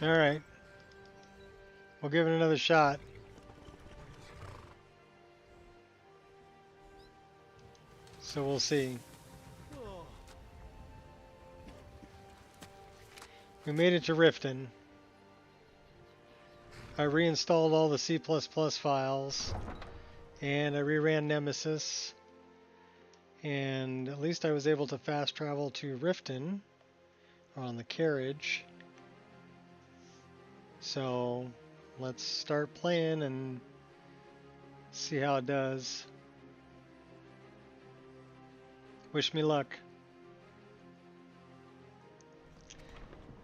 Alright. We'll give it another shot. So we'll see. We made it to Riften. I reinstalled all the C++ files. And I reran Nemesis. And at least I was able to fast travel to Riften on the carriage. So let's start playing and see how it does. Wish me luck.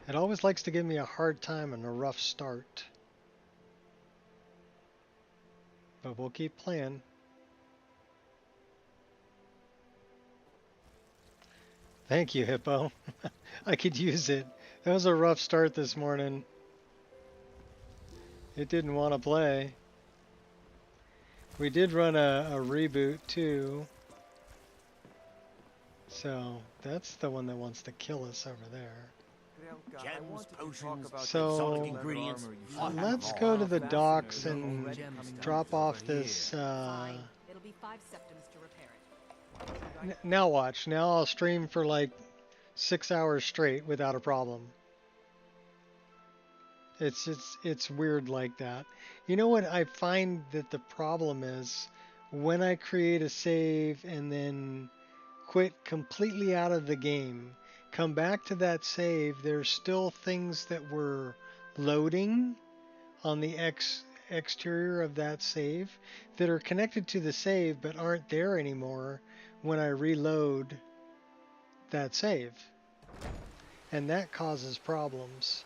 It always likes to give me a hard time and a rough start. But we'll keep playing. Thank you, Hippo. I could use it. That was a rough start this morning. It didn't want to play. We did run a reboot too. So that's the one that wants to kill us over there. Gems, potions, So exotic ingredients. let's go to the docks and drop off this. Fine. It'll be 5 septims to repair it. Now watch. Now I'll stream for like 6 hours straight without a problem. It's weird like that. You know what I find that the problem is when I create a save and then quit completely out of the game, come back to that save, there's still things that were loading on the exterior of that save that are connected to the save but aren't there anymore when I reload that save. And that causes problems.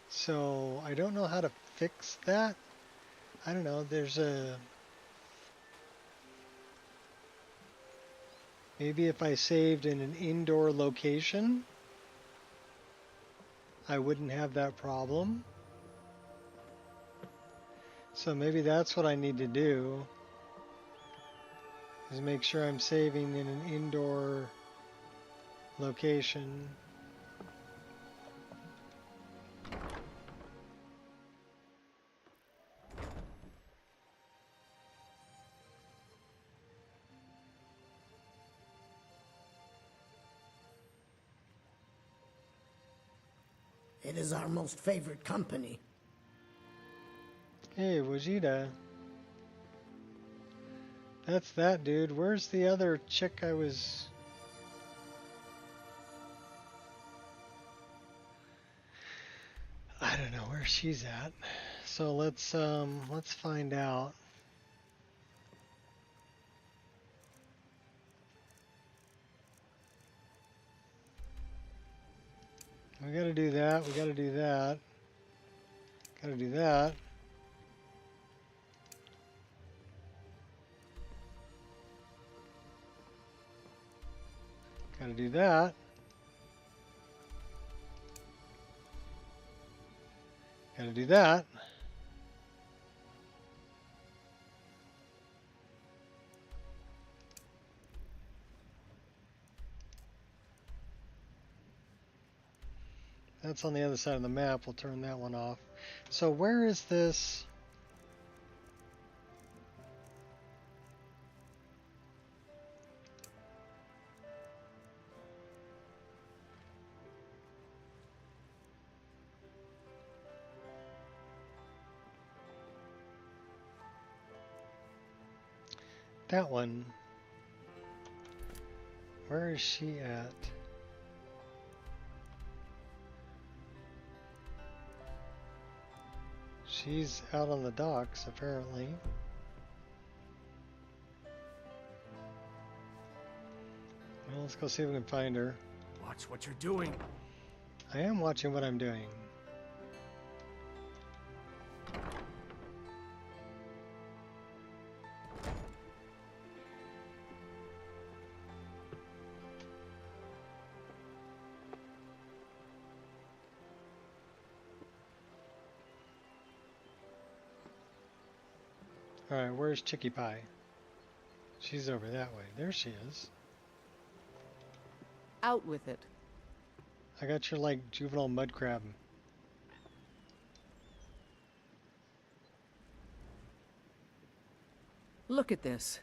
So I don't know how to fix that. I don't know, there's a... Maybe if I saved in an indoor location, I wouldn't have that problem. So maybe that's what I need to do, is make sure I'm saving in an indoor location. It is our most favorite company. Hey, Wajida. That's that dude. Where's the other chick I was... I don't know where she's at. So let's find out. We gotta do that, we gotta do that. Gotta do that. Gotta do that. Gotta do that. That's on the other side of the map. We'll turn that one off. So where is this? That one. Where is she at? She's out on the docks, apparently. Well, let's go see if we can find her. Watch what you're doing. I am watching what I'm doing. Alright, where's Chicky Pie? She's over that way. There she is. Out with it. I got your like juvenile mud crab. Look at this.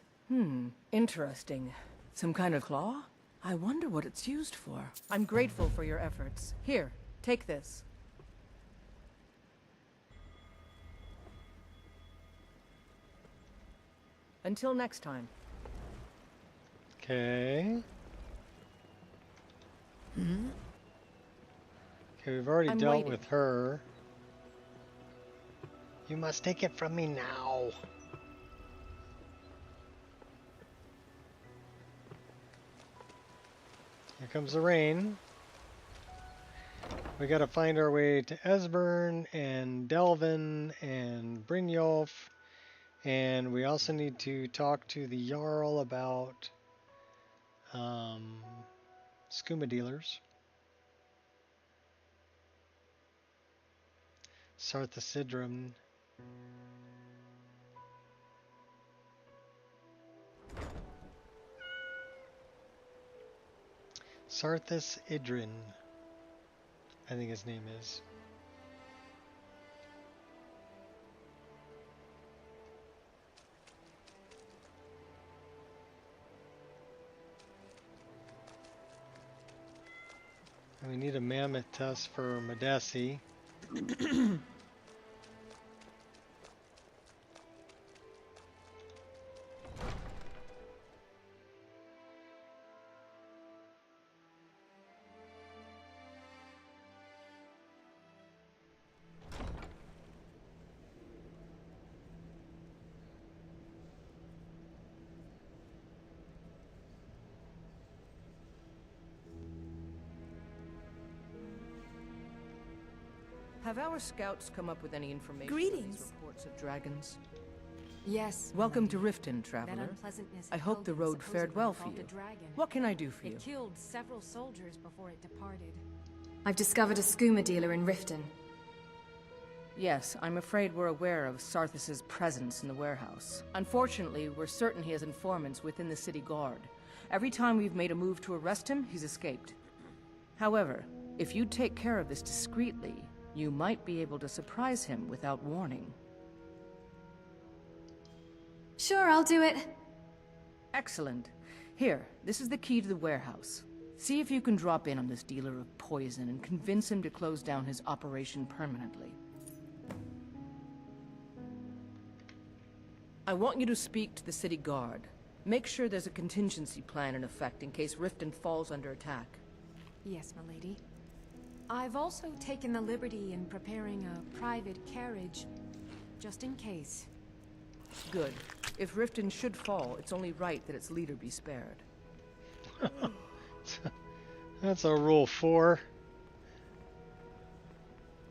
Interesting. Some kind of claw? I wonder what it's used for. I'm grateful for your efforts. Here, take this. Until next time. Okay. Okay, we've already I'm dealt waiting. with her. You must take it from me now. Here comes the rain. We gotta find our way to Esbern and Delvin and Brynjolf. And we also need to talk to the Jarl about skooma dealers. Sarthasidrum. Sarthas Idrin, I think his name is. And we need a mammoth tusk for Madesi. Have our scouts come up with any information on Greetings. these reports of dragons? Yes. Welcome to Melody. Riften, That traveler. unpleasantness I hope the road fared well for you. What can I do for you? It killed several soldiers before it departed. I've discovered a skooma dealer in Riften. Yes, I'm afraid we're aware of Sarthas's presence in the warehouse. Unfortunately, we're certain he has informants within the city guard. Every time we've made a move to arrest him, he's escaped. However, if you take care of this discreetly, you might be able to surprise him without warning. Sure, I'll do it. Excellent. Here, this is the key to the warehouse. See if you can drop in on this dealer of poison and convince him to close down his operation permanently. I want you to speak to the city guard. Make sure there's a contingency plan in effect in case Riften falls under attack. Yes, milady. I've also taken the liberty in preparing a private carriage, just in case. Good. If Riften should fall, it's only right that its leader be spared. That's a rule 4.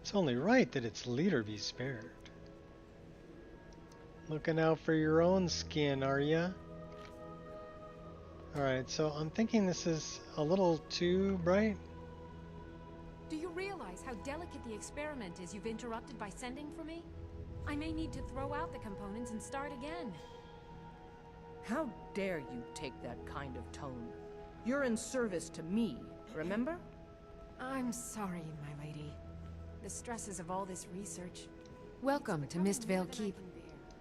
It's only right that its leader be spared. Looking out for your own skin, are ya? Alright, so I'm thinking this is a little too bright. Do you realize how delicate the experiment is you've interrupted by sending for me? I may need to throw out the components and start again. How dare you take that kind of tone? You're in service to me, remember? I'm sorry, my lady. The stresses of all this research. Welcome to Mistvale Keep.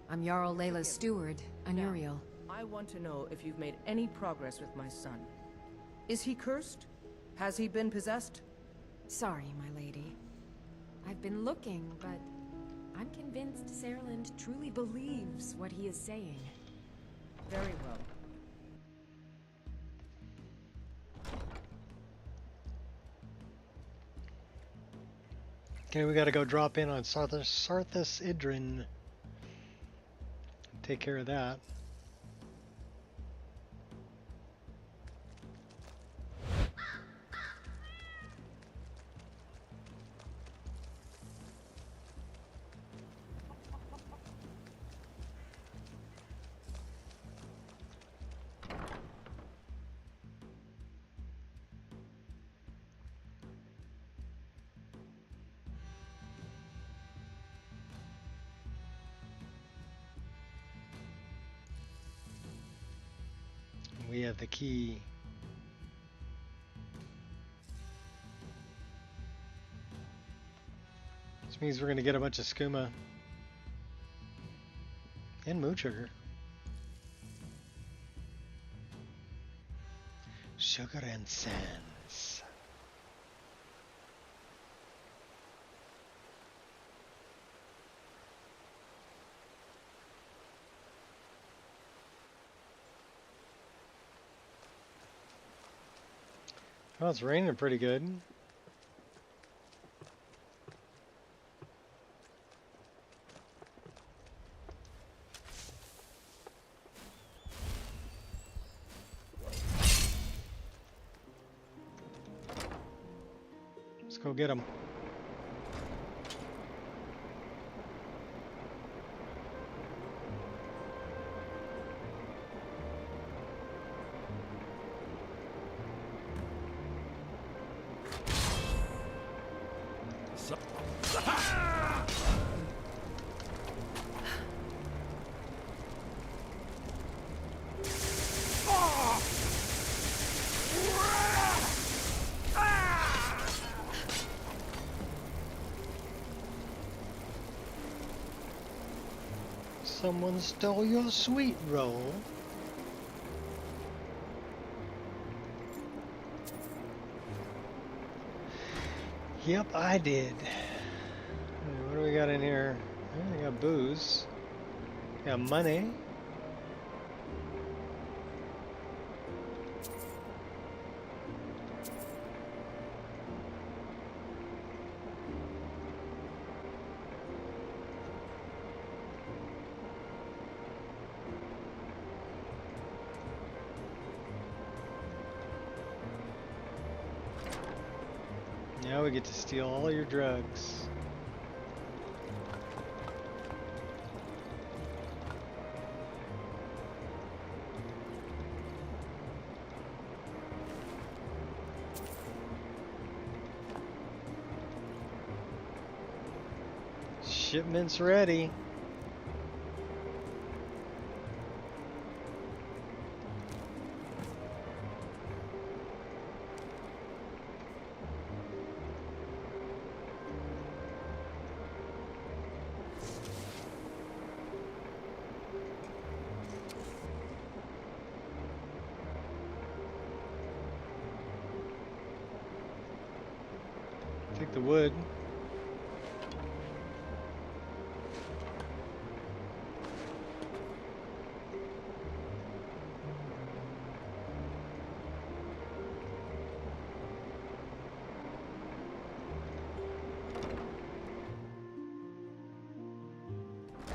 I'm Jarl Layla's steward, Anuriel. I want to know if you've made any progress with my son. Is he cursed? Has he been possessed? Sorry, my lady. I've been looking, but I'm convinced Saerland truly believes what he is saying. Very well. Okay, we gotta go drop in on Sarthas Idrin. Take care of that. We have the key. This means we're going to get a bunch of skooma. And moon sugar. Sugar and sands. Oh, it's raining pretty good. Let's go get him. Someone stole your sweet roll. Yep, I did. What do we got in here? We got booze. We got money. Now we get to steal all your drugs. Shipment's ready. Take the wood.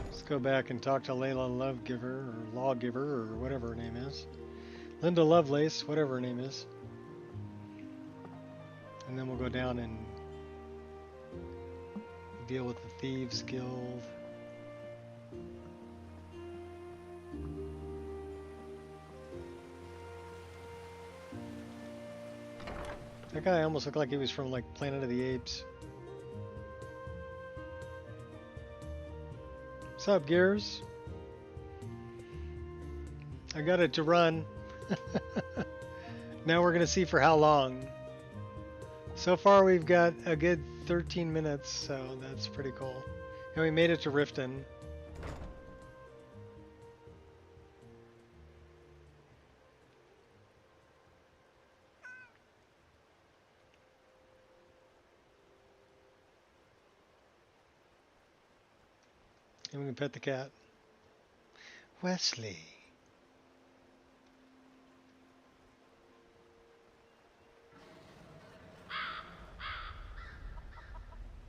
Let's go back and talk to Layla Lovegiver or Lawgiver or whatever her name is. Linda Lovelace, whatever her name is. And then we'll go down and deal with the Thieves Guild. That guy almost looked like he was from like Planet of the Apes. What's up, Gears? I got it to run. Now we're gonna see for how long. So far we've got a good 13 minutes, so that's pretty cool. And we made it to Riften. And we can pet the cat. Wesley.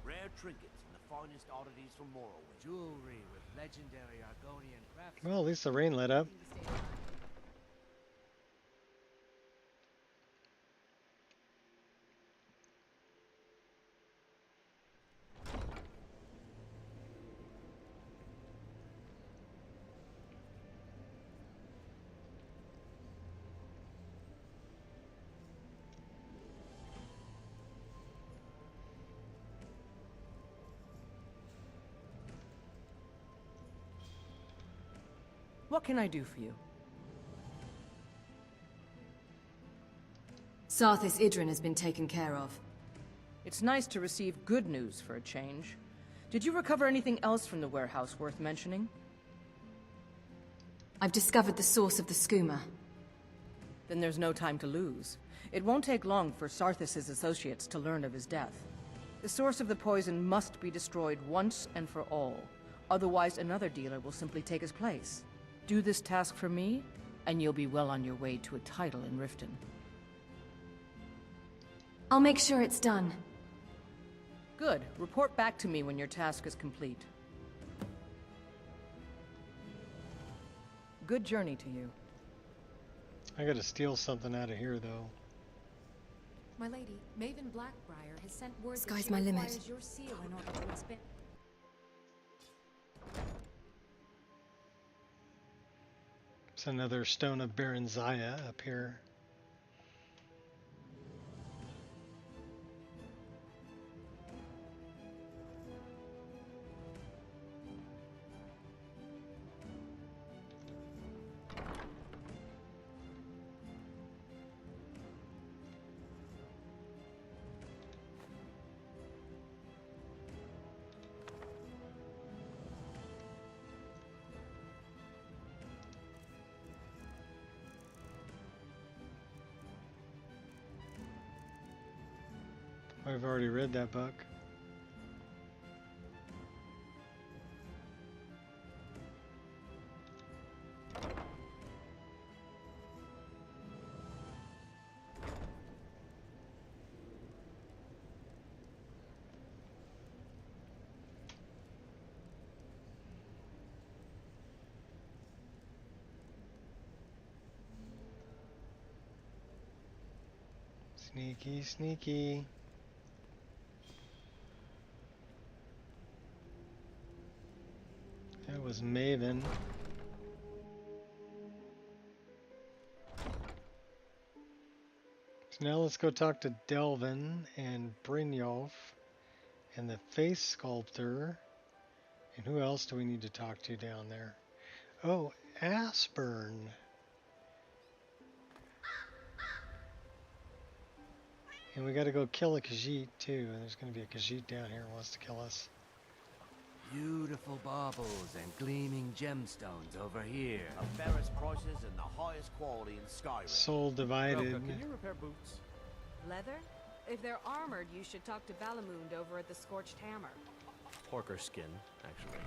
Rare trinkets and the finest oddities from Morrowind. Jewelry with legendary Argonian crafts. Well, at least the rain let up. What can I do for you? Sarthis Idrin has been taken care of. It's nice to receive good news for a change. Did you recover anything else from the warehouse worth mentioning? I've discovered the source of the skooma. Then there's no time to lose. It won't take long for Sarthis' associates to learn of his death. The source of the poison must be destroyed once and for all. Otherwise, another dealer will simply take his place. Do this task for me, and you'll be well on your way to a title in Riften. I'll make sure it's done. Good. Report back to me when your task is complete. Good journey to you. I gotta steal something out of here, though. My lady, Maven Blackbriar has sent word Sky's that she my limit. requires your seal in order to expand. It's another stone of Baranzaya up here. I've already read that book. Sneaky, sneaky. That was Maven. So now let's go talk to Delvin and Brynjolf and the face sculptor. And who else do we need to talk to down there? Oh, Asburn. And we gotta go kill a Khajiit too. And there's gonna be a Khajiit down here who wants to kill us. Beautiful baubles and gleaming gemstones over here. Of fairest prices and the highest quality in Skyrim. Soul divided. Can you repair boots? Leather? If they're armored, you should talk to Valamund over at the Scorched Hammer. Pork or skin, actually.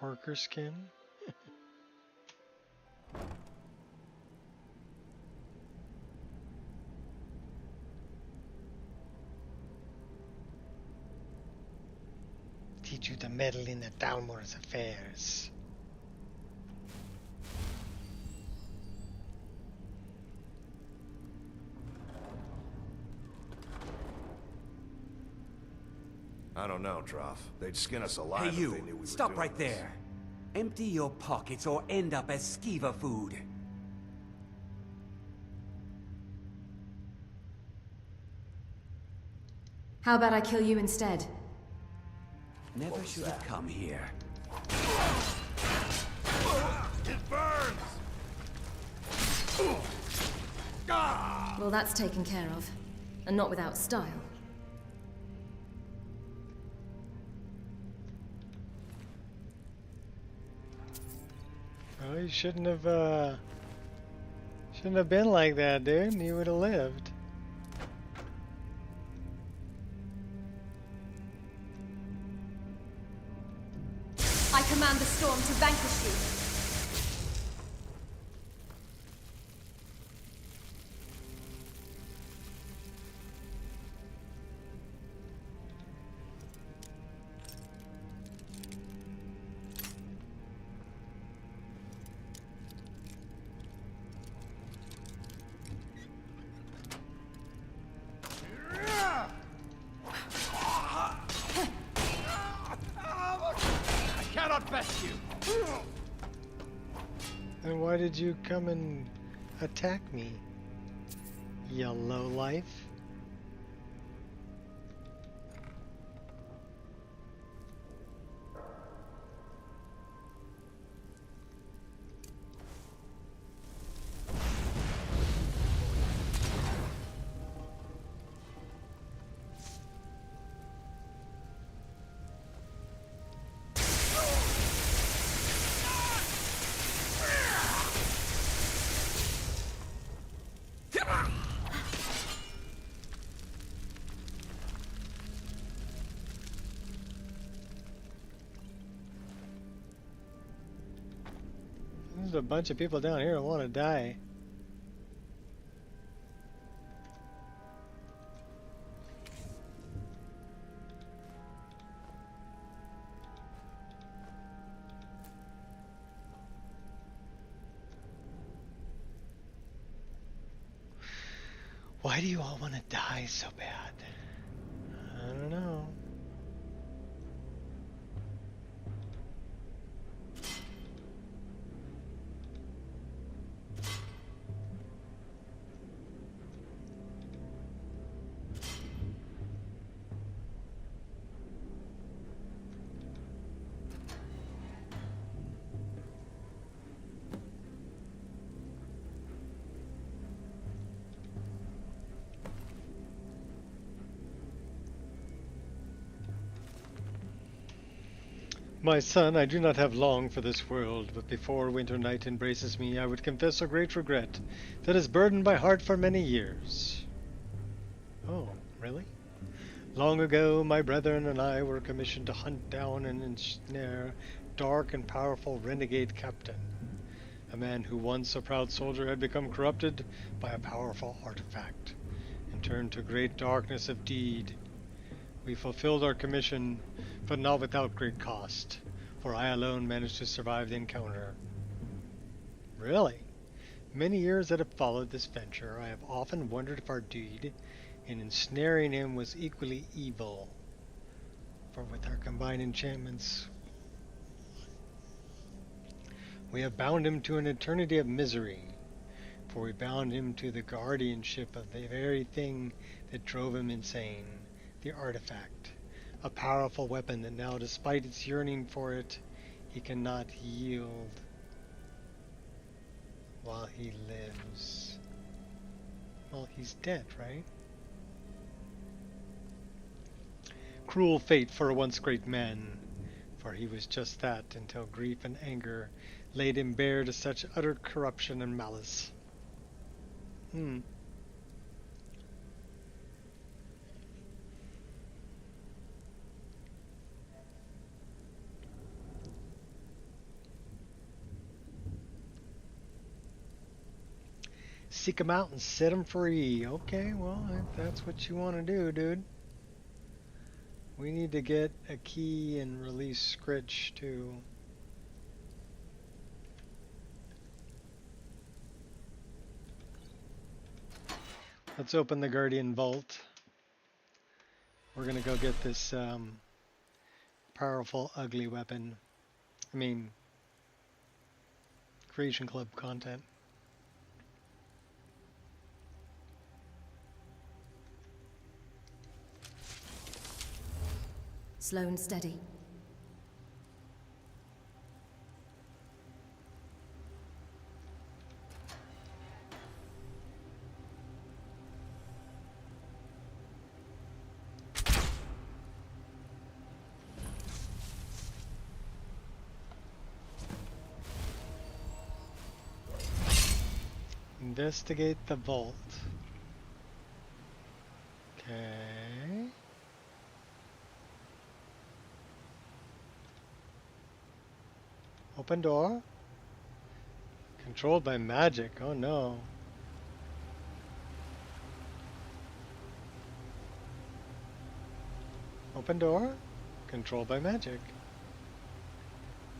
Horker skin. Teach you to meddle in the Dalmor's affairs. I don't know, Droff. They'd skin us alive Hey if they knew we you, were stop doing right this. there. Empty your pockets or end up as skeever food. How about I kill you instead? Never should have come here. It burns! Well, that's taken care of. And not without style. Well, you shouldn't have been like that, dude. You would have lived. I command the storm to vanquish you. Then why did you come and attack me, you lowlife? There's a bunch of people down here that want to die. Why do you all want to die so bad? I don't know. My son, I do not have long for this world, but before winter night embraces me, I would confess a great regret that has burdened my heart for many years. Oh, really? Long ago, my brethren and I were commissioned to hunt down and ensnare dark and powerful renegade captain, a man who once a proud soldier had become corrupted by a powerful artifact and turned to great darkness of deed. We fulfilled our commission, but not without great cost, for I alone managed to survive the encounter. Really? Many years that have followed this venture, I have often wondered if our deed in ensnaring him was equally evil. For with our combined enchantments, we have bound him to an eternity of misery, for we bound him to the guardianship of the very thing that drove him insane. The artifact, a powerful weapon that now, despite its yearning for it, he cannot yield while he lives. Well, he's dead, right? Cruel fate for a once great man, for he was just that until grief and anger laid him bare to such utter corruption and malice. Seek him out and set him free. Okay, well, if that's what you want to do, dude. We need to get a key and release Scritch, too. Let's open the Guardian Vault. We're going to go get this powerful, ugly weapon. I mean, Creation Club content. Slow and steady. Investigate the vault. Okay. Open door. Controlled by magic. Oh no. Open door. Controlled by magic.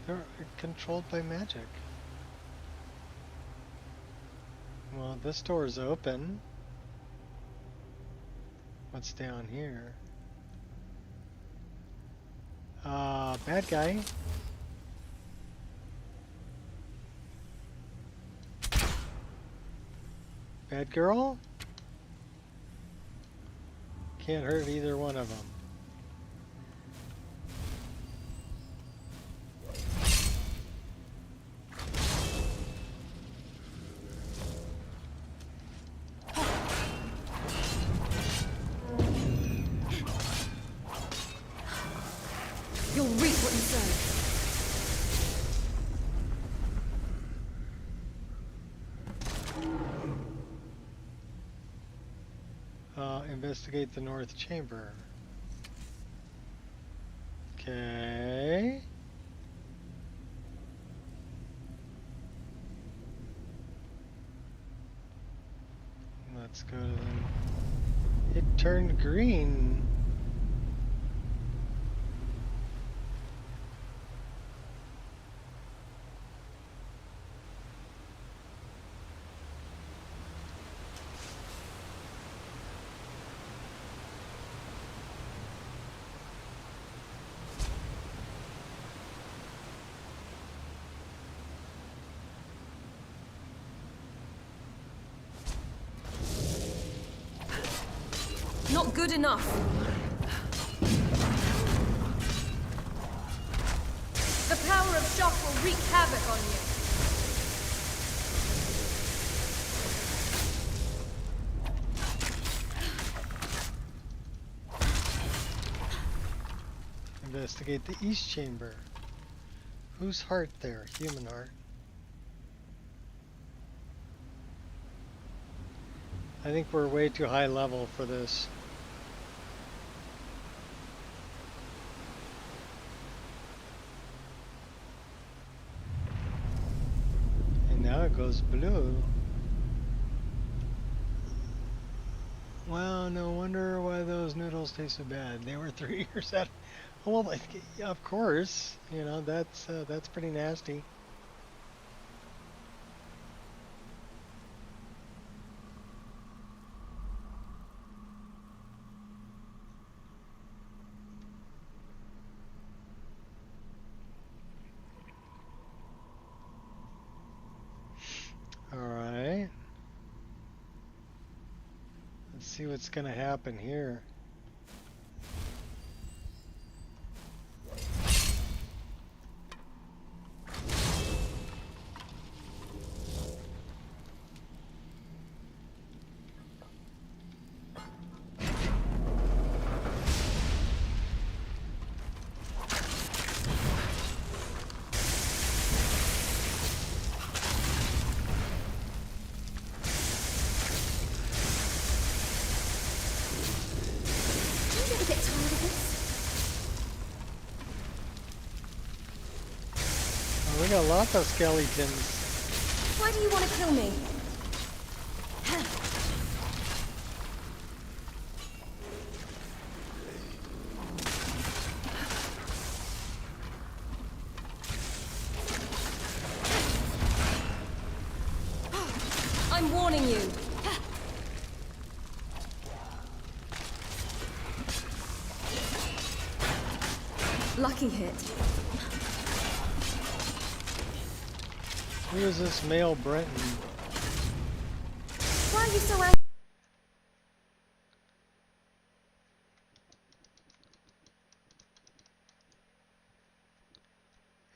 They're controlled by magic. Well, this door is open. What's down here? Bad guy. Bad girl? Can't hurt either one of them. You'll reap what you sow. Investigate the north chamber. Okay. Let's go to them. It turned green. Not good enough. The power of shock will wreak havoc on you. Investigate the east chamber. Whose heart there? Human heart. I think we're way too high level for this. And now it goes blue. Well, no wonder why those noodles taste so bad. They were 3 years out. Well, of course, you know, that's pretty nasty. All right. Let's see what's going to happen here. We got lots of skeletons. Why do you want to kill me? I'm warning you. Lucky hit. Who is this male Brenton? Why are you so angry?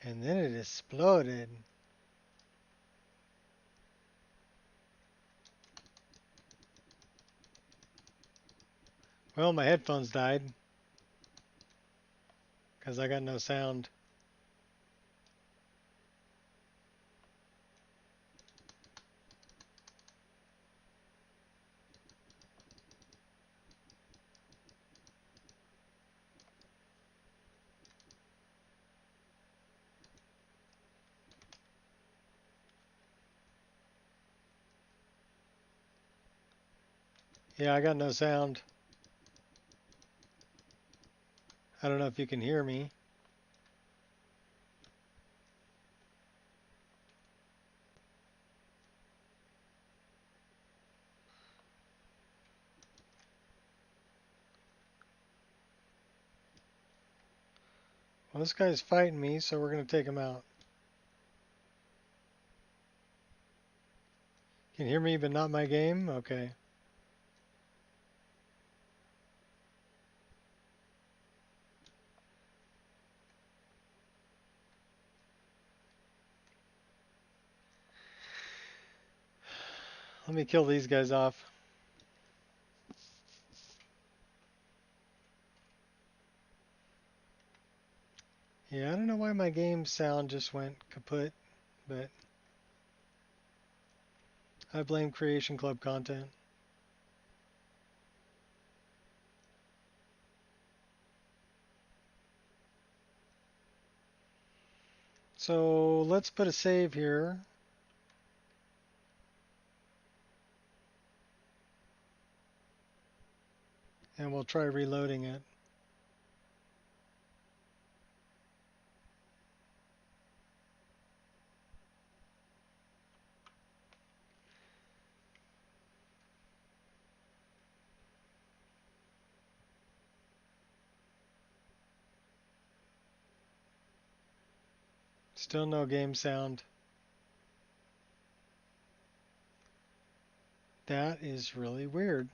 And then it exploded. Well, my headphones died because I got no sound. Yeah, I got no sound. I don't know if you can hear me. Well, this guy's fighting me, so we're going to take him out. Can you hear me, but not my game? Okay. Let me kill these guys off. Yeah, I don't know why my game sound just went kaput, but I blame Creation Club content. So let's put a save here. And we'll try reloading it. Still no game sound. That is really weird.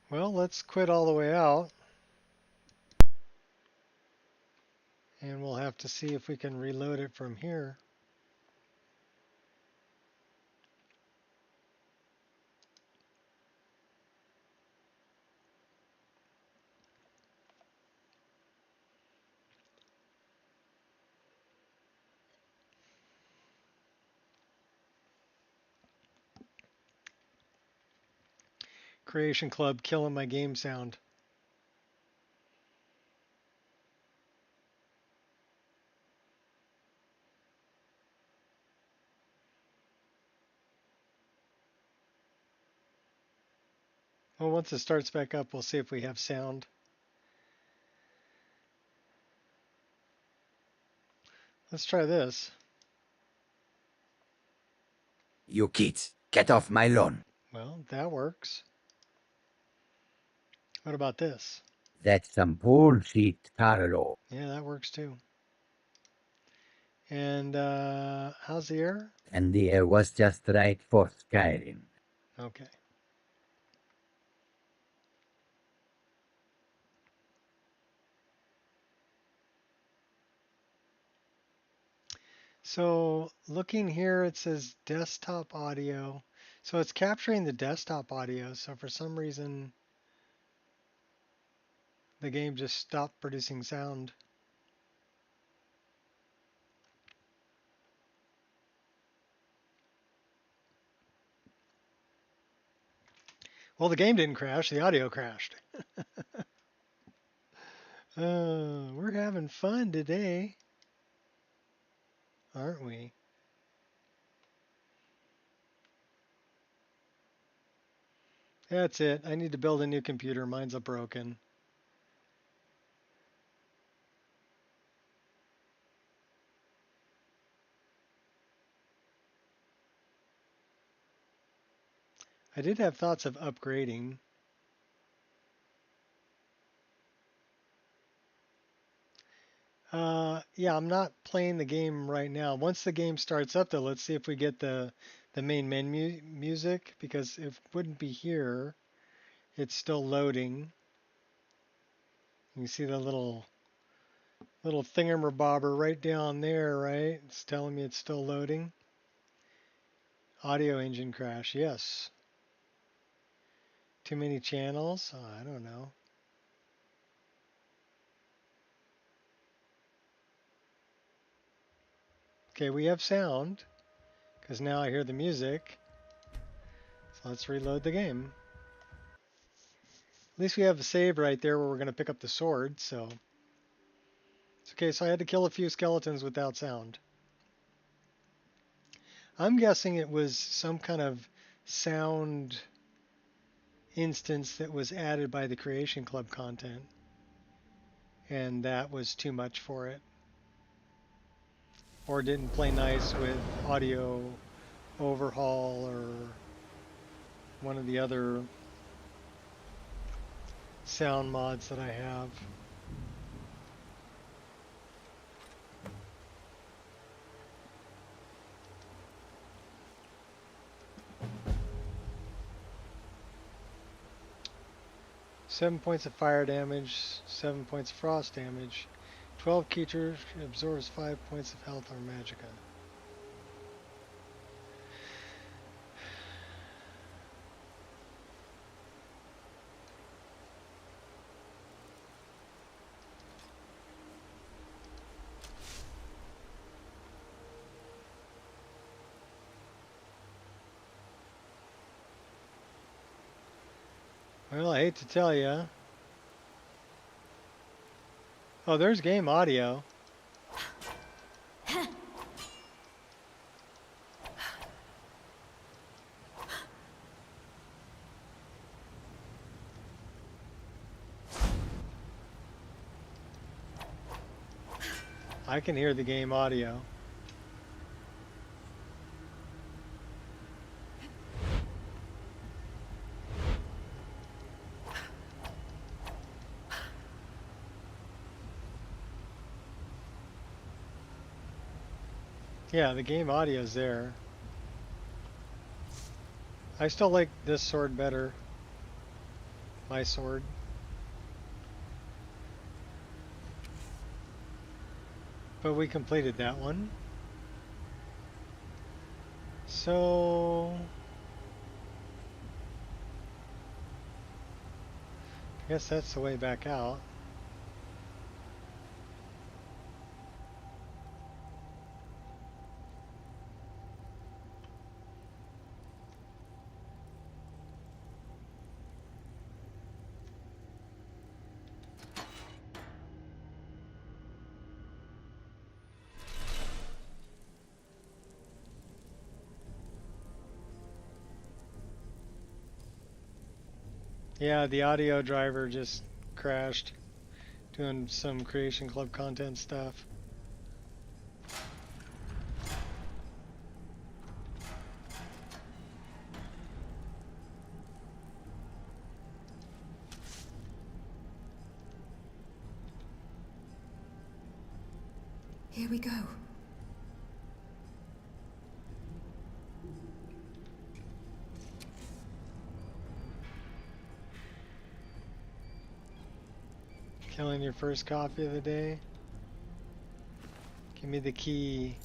Well, let's quit all the way out. And we'll have to see if we can reload it from here. Creation Club killing my game sound. Well, once it starts back up, we'll see if we have sound. Let's try this. You kids, get off my lawn. Well, that works. What about this? That's some bullshit, Carlo. Yeah, that works too. And how's the air? And the air was just right for Skyrim. Okay. So looking here, it says desktop audio. So it's capturing the desktop audio. So for some reason, the game just stopped producing sound. Well, the game didn't crash, the audio crashed. We're having fun today, aren't we? That's it. I need to build a new computer. Mine's a broken. I did have thoughts of upgrading. Yeah, I'm not playing the game right now. Once the game starts up, though, let's see if we get the main menu music, because it wouldn't be here. It's still loading. You see the little thingamabobber right down there, right? It's telling me it's still loading. Audio engine crash, yes. Too many channels? Oh, I don't know. Okay, we have sound, because now I hear the music. So let's reload the game. At least we have a save right there where we're going to pick up the sword, so. It's okay, so I had to kill a few skeletons without sound. I'm guessing it was some kind of sound instance that was added by the Creation Club content, and that was too much for it. Or didn't play nice with audio overhaul or one of the other sound mods that I have. Seven points of fire damage, 7 points of frost damage, 12 creatures absorbs 5 points of health or magicka. Well, I hate to tell you, Oh, there's game audio. I can hear the game audio. Yeah, the game audio's there. I still like this sword better. My sword. But we completed that one. So I guess that's the way back out. Yeah, the audio driver just crashed doing some Creation Club content stuff. Here we go. Killing your first copy of the day. Give me the key.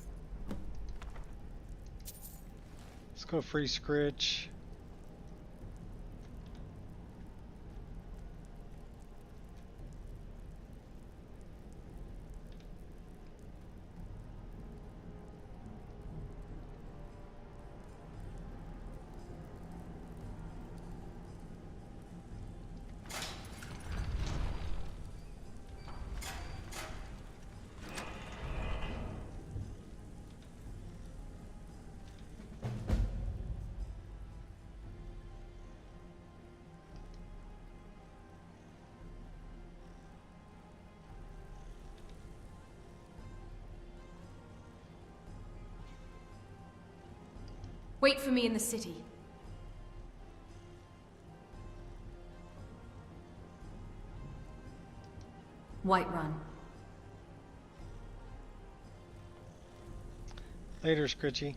Let's go free Scritch. Wait for me in the city. Whiterun. Later, Scritchy.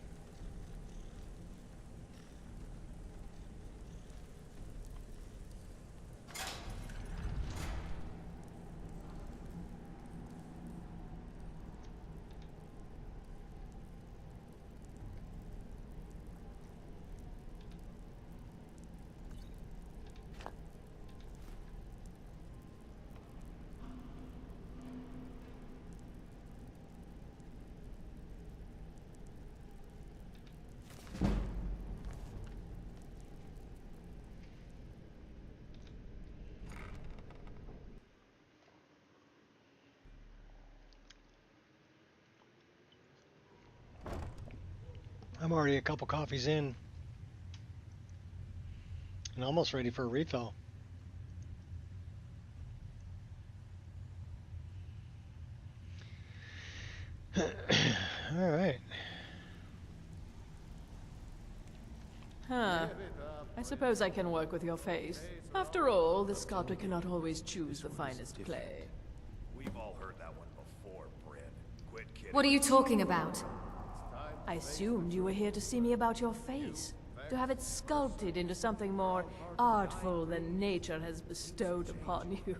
I'm already a couple coffees in and almost ready for a refill. All right. Huh. I suppose I can work with your face. After all, the sculptor cannot always choose the finest clay. We've all heard that one before, Bryn. Quit kidding. What are you talking about? I assumed you were here to see me about your face. To have it sculpted into something more artful than nature has bestowed upon you.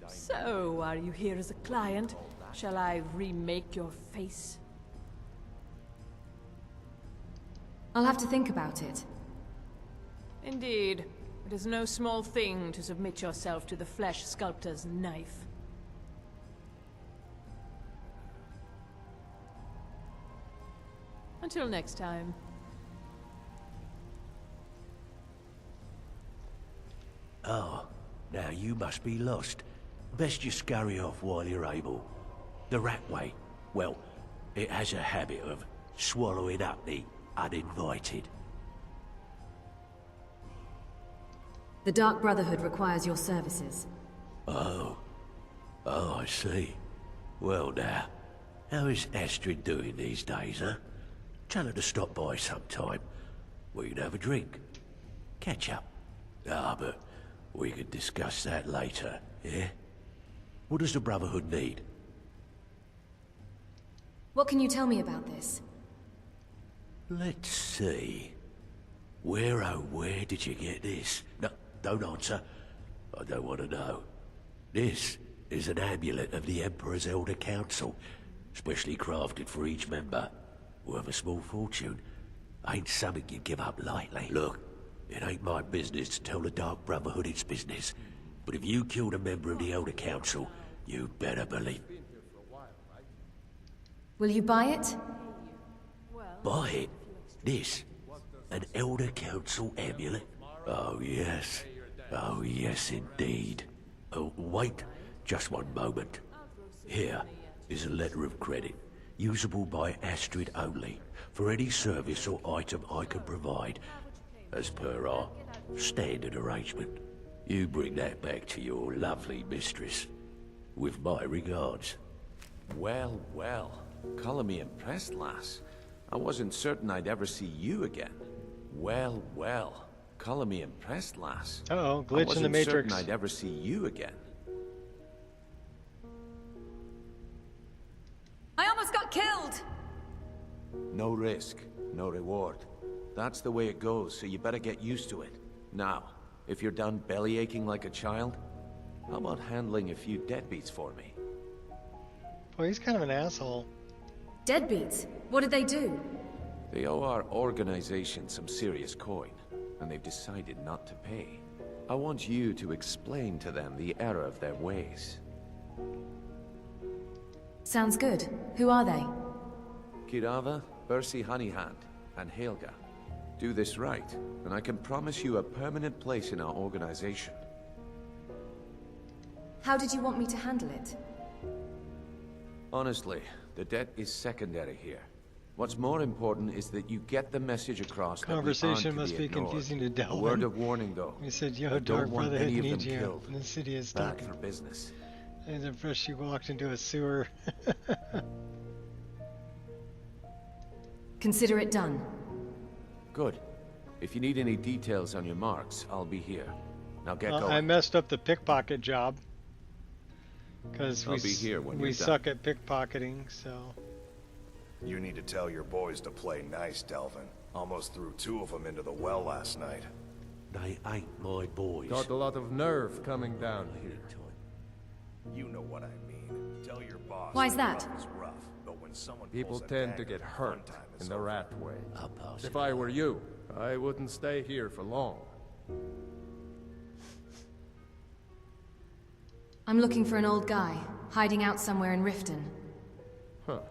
So, are you here as a client? Shall I remake your face? I'll have to think about it. Indeed. It is no small thing to submit yourself to the flesh sculptor's knife. Until next time. Oh, now you must be lost. Best you scurry off while you're able. The Ratway, well, it has a habit of swallowing up the uninvited. The Dark Brotherhood requires your services. Oh, I see. Well now, how is Astrid doing these days, huh? Tell her to stop by sometime. We can have a drink. Catch up. Ah, but we can discuss that later, yeah? What does the Brotherhood need? What can you tell me about this? Let's see. Where, oh, where did you get this? No, don't answer. I don't want to know. This is an amulet of the Emperor's Elder Council, specially crafted for each member. Worth a small fortune. Ain't something you give up lightly. Look, it ain't my business to tell the Dark Brotherhood its business. But if you killed a member of the Elder Council, you'd better believe... Will you buy it? Buy it? This? An Elder Council amulet? Oh yes. Oh yes indeed. Oh, wait. Just one moment. Here is a letter of credit, usable by Astrid only, for any service or item I can provide, as per our standard arrangement. You bring that back to your lovely mistress, with my regards. Well, well. Colour me impressed, lass. I wasn't certain I'd ever see you again. Well, well. Colour me impressed, lass. Uh-oh, glitch in the Matrix. I wasn't certain I'd ever see you again. I almost got killed! No risk, no reward. That's the way it goes, so you better get used to it. Now, if you're done belly aching like a child, how about handling a few deadbeats for me? Well, he's kind of an asshole. Deadbeats? What did they do? They owe our organization some serious coin, and they've decided not to pay. I want you to explain to them the error of their ways. Sounds good. Who are they? Kirava, Bersi Honeyhand, and Helga. Do this right, and I can promise you a permanent place in our organization. How did you want me to handle it? Honestly, the debt is secondary here. What's more important is that you get the message across. Conversation that must be confusing to Delvin. A word of warning, though. He said, "Yo, I Dark don't want Brotherhood any of needs them you." killed. And the city is stuck. Back for business. And then first she walked into a sewer. Consider it done. Good. If you need any details on your marks, I'll be here. Now get going. I messed up the pickpocket job. Because we suck at pickpocketing, so... You need to tell your boys to play nice, Delvin. Almost threw 2 of them into the well last night. They ain't my boys. Got a lot of nerve coming down here. You know what I mean. Tell your boss. Why's that? Rough, but when someone People tend to get hurt in the rat way. If I were you, I wouldn't stay here for long. I'm looking for an old guy, hiding out somewhere in Riften. Huh.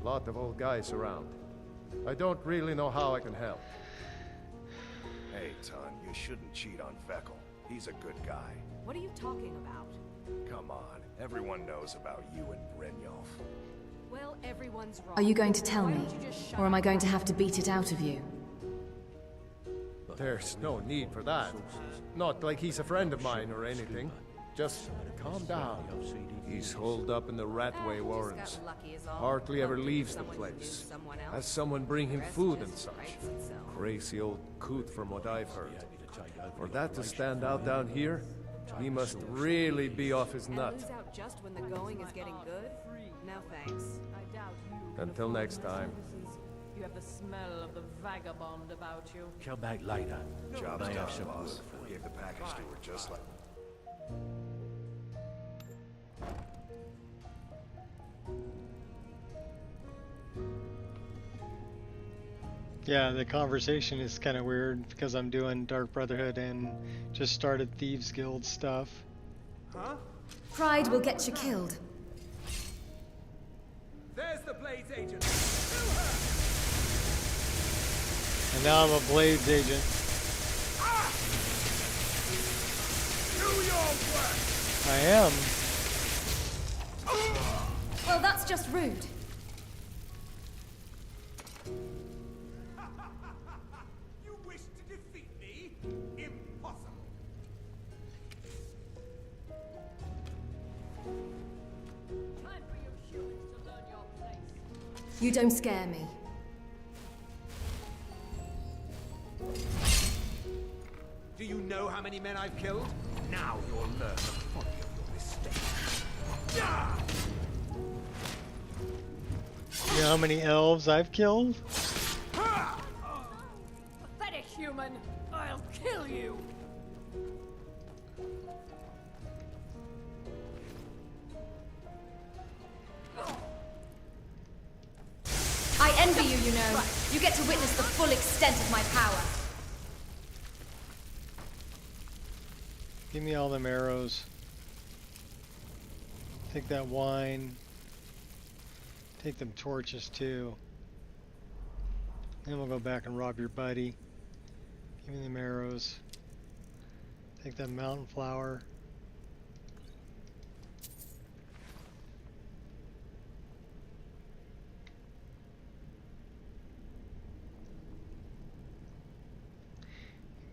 Lot of old guys around. I don't really know how I can help. Hey, Ton, you shouldn't cheat on Vekel. He's a good guy. What are you talking about? Come on, everyone knows about you and Brynjolf. Well, everyone's wrong. Are you going to tell me? Or am I going to have to beat it out of you? There's no need for that. Not like he's a friend of mine or anything. Just calm down. He's holed up in the Ratway Warrens. Hardly ever leaves the place. Has someone bring him food and such. Crazy old coot from what I've heard. For that to stand out down here, he must really be off his nut. Lose out just when the going is getting good? No thanks. Until next time. You have the smell of the vagabond about you. Come back later. Job's May done, have some boss. work for Gave the package to her just like... Yeah, the conversation is kind of weird because I'm doing Dark Brotherhood and just started Thieves Guild stuff. Huh? Pride will get you killed. There's the Blades agent. And now I'm a Blades agent. Do your work. I am. Well, that's just rude. You wish to defeat me? Impossible. Time for you humans to learn your place. You don't scare me. Do you know how many men I've killed? Now you'll learn the folly of your mistake. You know how many elves I've killed? Pathetic human! I'll kill you! I envy you, you know. You get to witness the full extent of my power. Give me all them arrows. Take that wine. Take them torches too. Then we'll go back and rob your buddy. Give me them arrows. Take that mountain flower.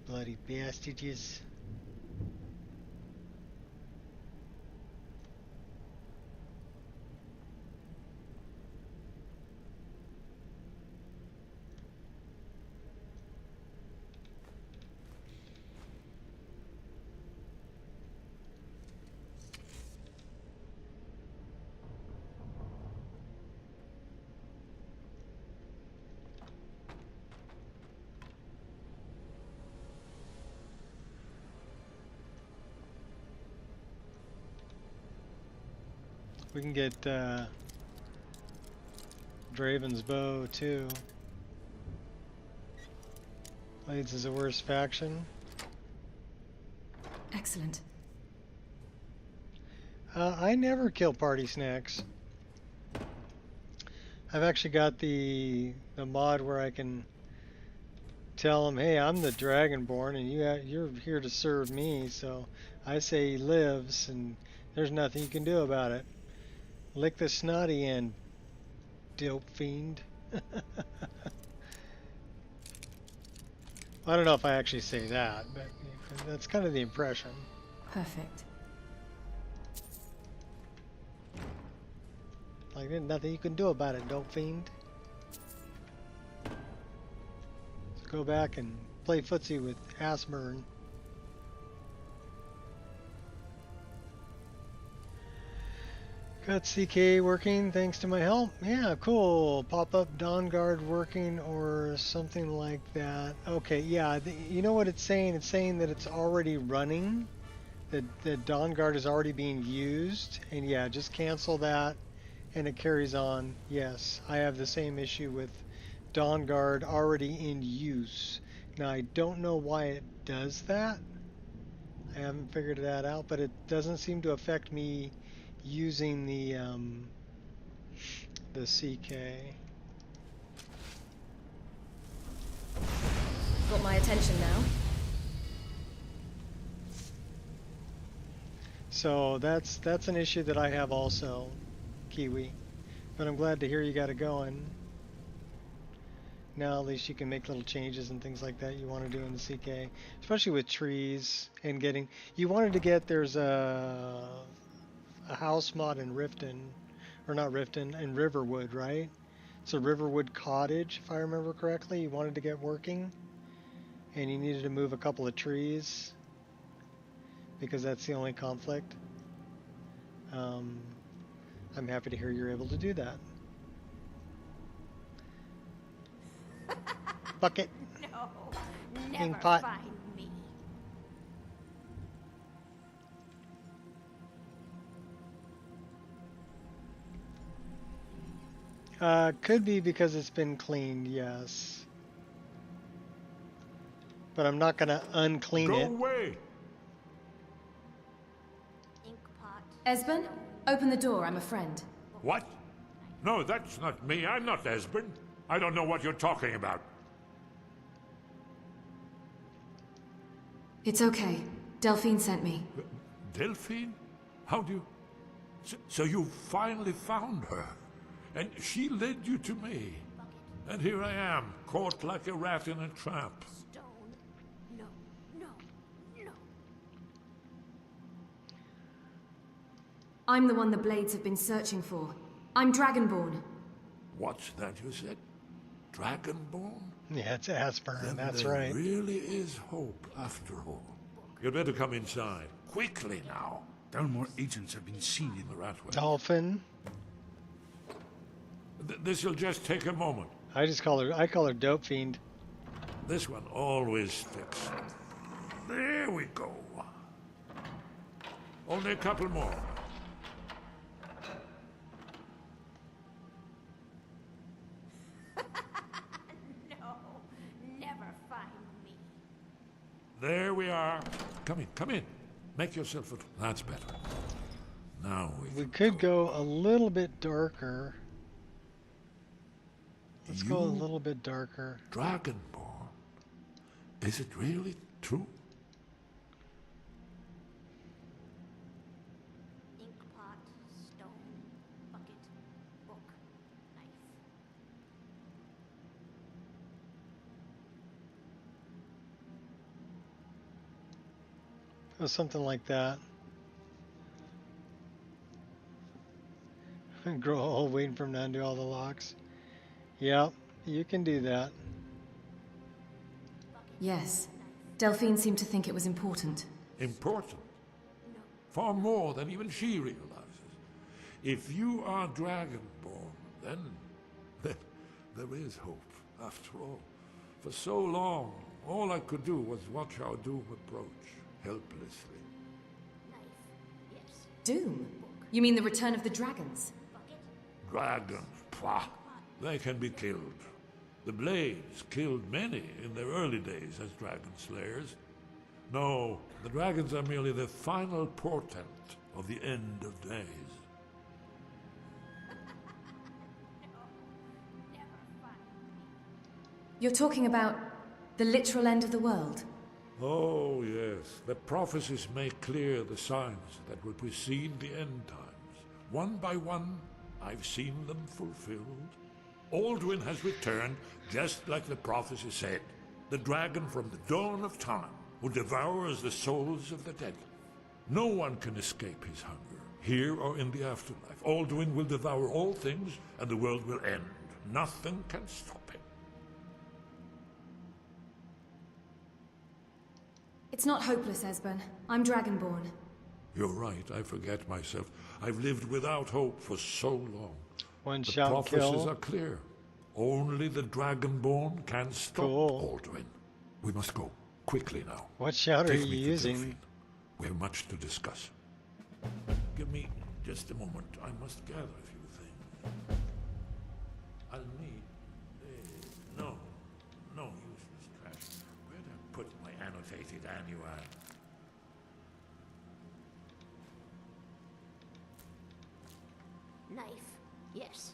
Bloody bastards. We can get Draven's bow too. Blades is the worst faction. Excellent. I never kill party snacks. I've actually got the mod where I can tell them, hey, I'm the Dragonborn and you're here to serve me, so I say he lives and there's nothing you can do about it. Lick the snotty end, dope fiend. I don't know if I actually say that, but that's kind of the impression. Perfect. Like there's nothing you can do about it, dope fiend. Let's go back and play footsie with Asmern. Got CK working thanks to my help. Yeah, cool. Pop-up Dawn Guard working or something like that. Okay, yeah, you know what it's saying? It's saying that it's already running. That Dawn Guard is already being used. And yeah, just cancel that and it carries on. Yes, I have the same issue with Dawn Guard already in use. Now, I don't know why it does that. I haven't figured that out, but it doesn't seem to affect me using the CK. Got my attention now. So that's an issue that I have also, Kiwi. But I'm glad to hear you got it going. Now at least you can make little changes and things like that you want to do in the CK, especially with trees and getting. You wanted to get there's a house mod in Riften, or not Riften, in Riverwood, right? It's a Riverwood cottage, if I remember correctly. You wanted to get working, and you needed to move a couple of trees because that's the only conflict. I'm happy to hear you're able to do that. Bucket. No, King never pot. find me. Could be because it's been cleaned, yes. But I'm not gonna unclean Go it. away! Esben, open the door. I'm a friend. What? No, that's not me. I'm not Esben. I don't know what you're talking about. It's okay. Delphine sent me. Delphine? How do you... So you finally found her, and she led you to me. And here I am, caught like a rat in a trap. No, no, no. I'm the one the Blades have been searching for. I'm Dragonborn. What's that you said? Dragonborn? Yeah, it's Asburn, Then that's there right. really is hope, after all. You'd better come inside. Quickly now. Dalmor agents have been seen in the Ratway. Dolphin. This'll just take a moment. I call her Dope Fiend. This one always sticks. There we go. Only a couple more. No, never find me. There we are. Come in. Make yourself at... That's better. Now We could go a little bit darker. Let's go a little bit darker. Dragonborn? Is it really true? Inkpot, stone, bucket, book, knife. Or something like that. Grow a hole waiting for him to undo all the locks. Yeah, you can do that. Yes. Delphine seemed to think it was important. Important? Far more than even she realizes. If you are Dragonborn, then there is hope, after all. For so long, all I could do was watch our doom approach, helplessly. Doom? You mean the return of the dragons? Dragons, pah! They can be killed. The Blades killed many in their early days as dragon slayers. No, the dragons are merely the final portent of the end of days. You're talking about the literal end of the world? Oh, yes. The prophecies make clear the signs that will precede the end times. One by one, I've seen them fulfilled. Alduin has returned, just like the prophecy said. The dragon from the dawn of time who devours the souls of the dead. No one can escape his hunger, here or in the afterlife. Alduin will devour all things, and the world will end. Nothing can stop him. It's not hopeless, Esbern. I'm Dragonborn. You're right, I forget myself. I've lived without hope for so long. One The shot prophecies kill. are clear. Only the Dragonborn can stop Alduin. We must go, quickly now. What shout are Take you me to using? Delphine. We have much to discuss. Give me just a moment. I must gather a few things. I'll need... no useless trash. Where'd I put my annotated annual? Knife, yes.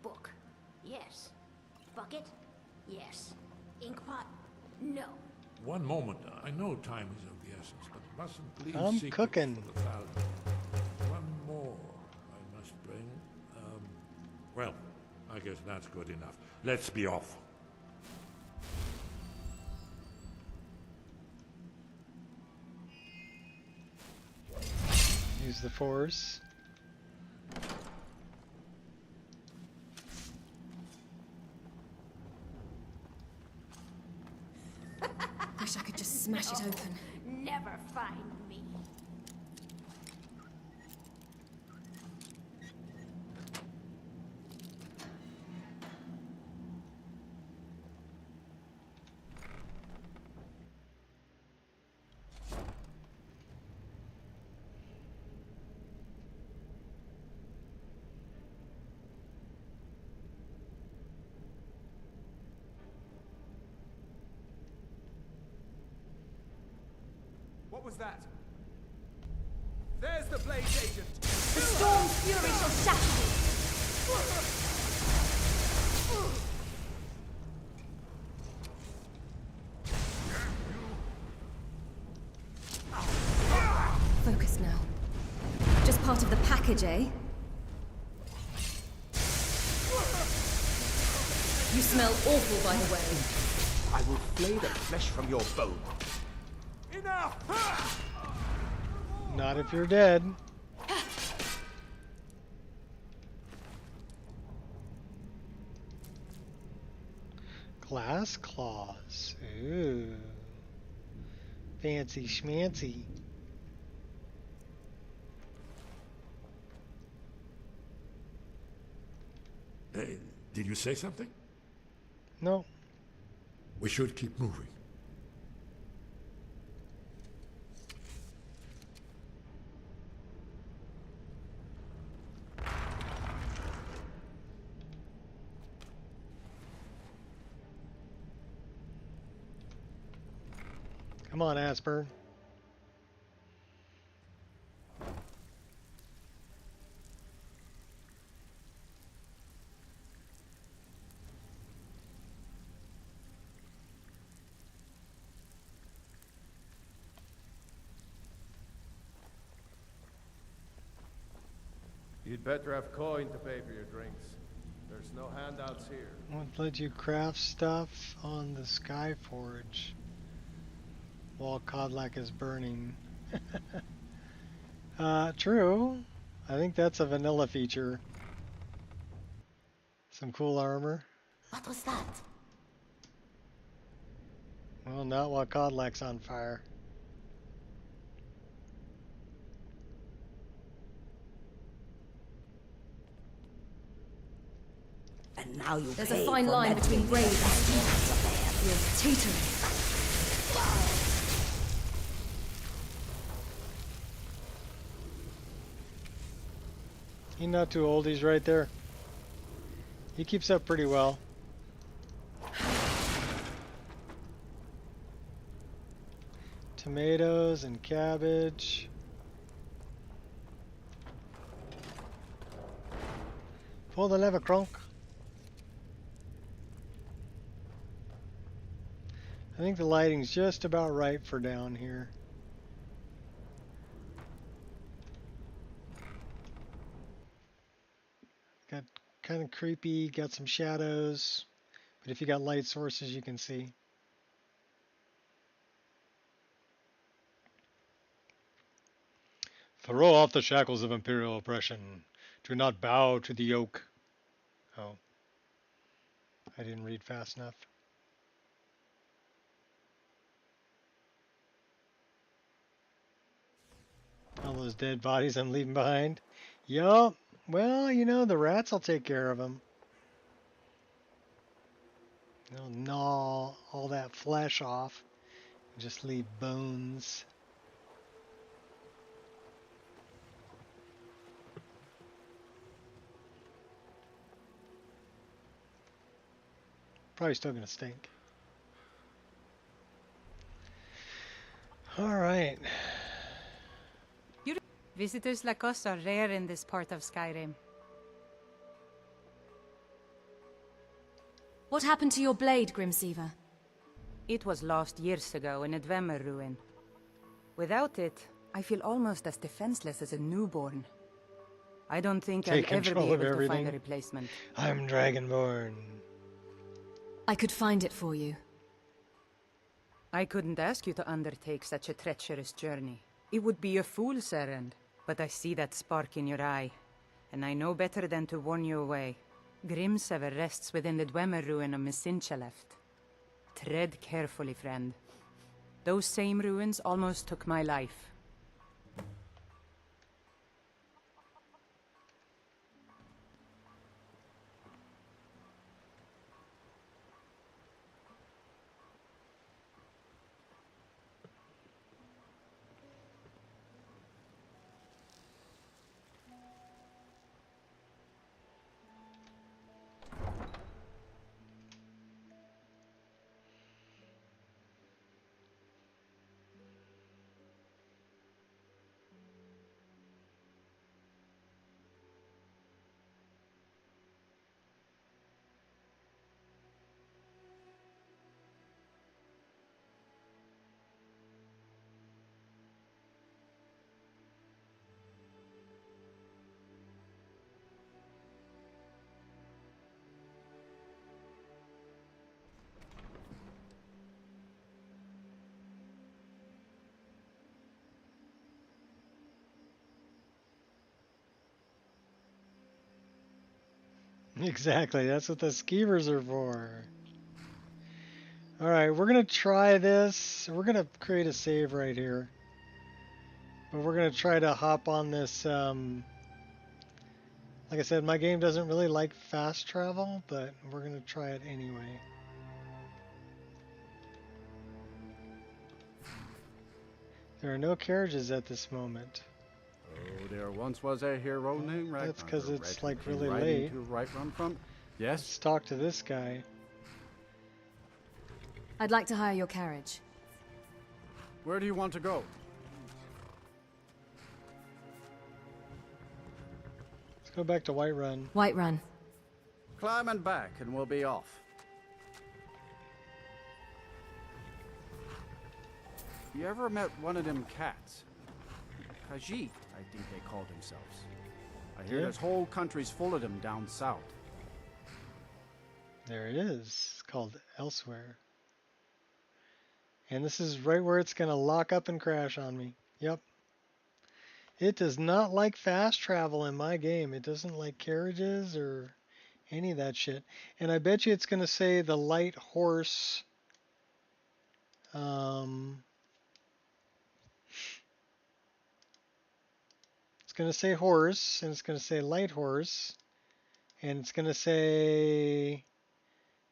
Book, yes. Bucket, yes. Inkpot, no. One moment. I know time is of the essence, but mustn't leave I'm secrets cooking. for the falcon. One more I must bring. Well, I guess that's good enough. Let's be off. Use the force. Wish I could just smash it open. Never find me. What was that? There's the Blade's agent! The storm's fury shall shatter Focus now. Just part of the package, eh? You smell awful, by the way. I will flay the flesh from your bone. Enough! Not if you're dead. Glass claws. Ooh. Fancy schmancy. Did you say something? No. We should keep moving. Come on, Asper. You'd better have coin to pay for your drinks. There's no handouts here. Won't let you craft stuff on the Skyforge while Codlac is burning. True. I think that's a vanilla feature. Some cool armor. What was that? Well, not while Codlac's on fire. And now you There's a fine line between brave and stupid. You're teetering. He's not too old, he's right there. He keeps up pretty well. Tomatoes and cabbage. For the lever crunk. I think the lighting's just about right for down here. Got kind of creepy, got some shadows, but if you got light sources you can see. Throw off the shackles of imperial oppression. Do not bow to the yoke. Oh. I didn't read fast enough. All those dead bodies I'm leaving behind. Yup. Well, you know, the rats will take care of them. They'll gnaw all that flesh off and just leave bones. Probably still gonna stink. All right. Visitors like us are rare in this part of Skyrim. What happened to your blade, Grimseaver? It was lost years ago in a Dwemer ruin. Without it, I feel almost as defenseless as a newborn. I don't think I'll ever be able to find a replacement. I'm Dragonborn. I could find it for you. I couldn't ask you to undertake such a treacherous journey. It would be a fool's errand. But I see that spark in your eye, and I know better than to warn you away. Grimsever rests within the Dwemer ruin of Misinchaleft. Tread carefully, friend. Those same ruins almost took my life. Exactly, that's what the skeevers are for. Alright, we're gonna try this. We're gonna create a save right here. But we're gonna try to hop on this, like I said, my game doesn't really like fast travel, but we're gonna try it anyway. There are no carriages at this moment. Oh, there once was a hero named Ragnar. That's because it's the red like who came really riding late. to right run from. Yes. Let's talk to this guy. I'd like to hire your carriage. Where do you want to go? Let's go back to Whiterun. Whiterun. Climb and back, and we'll be off. You ever met one of them cats? Khajiit, I think they call themselves. I hear there's whole countries full of them down south. There it is. It's called Elsewhere. And this is right where it's going to lock up and crash on me. Yep. It does not like fast travel in my game. It doesn't like carriages or any of that shit. And I bet you it's going to say the light horse. It's going to say horse, and it's going to say light horse, and it's going to say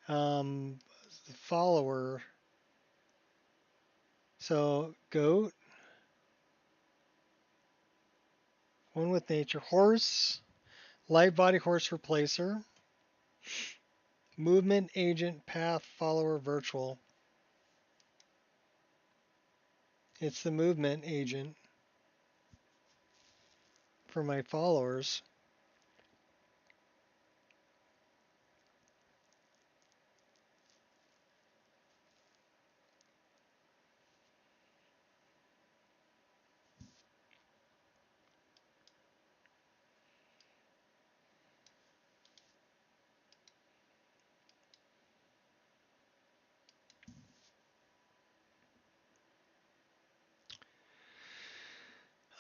follower. So goat, one with nature, horse, light body horse replacer, movement agent, path follower, virtual. It's the movement agent for my followers.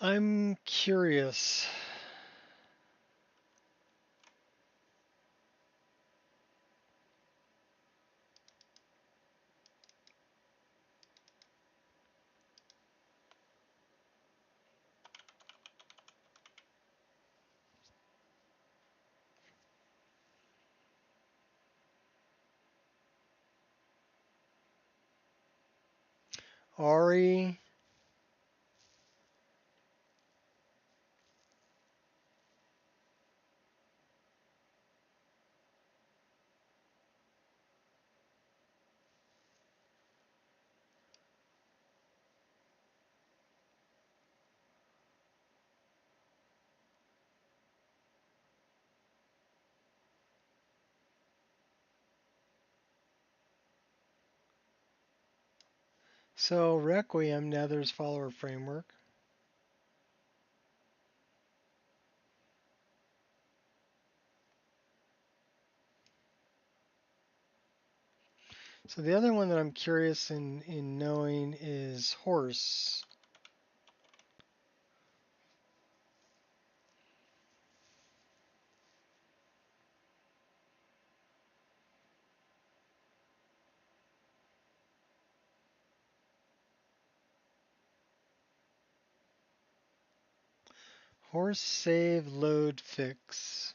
I'm curious. Ari. So Requiem, Nether's follower framework. So the other one that I'm curious in knowing is horse. Horse save load fix.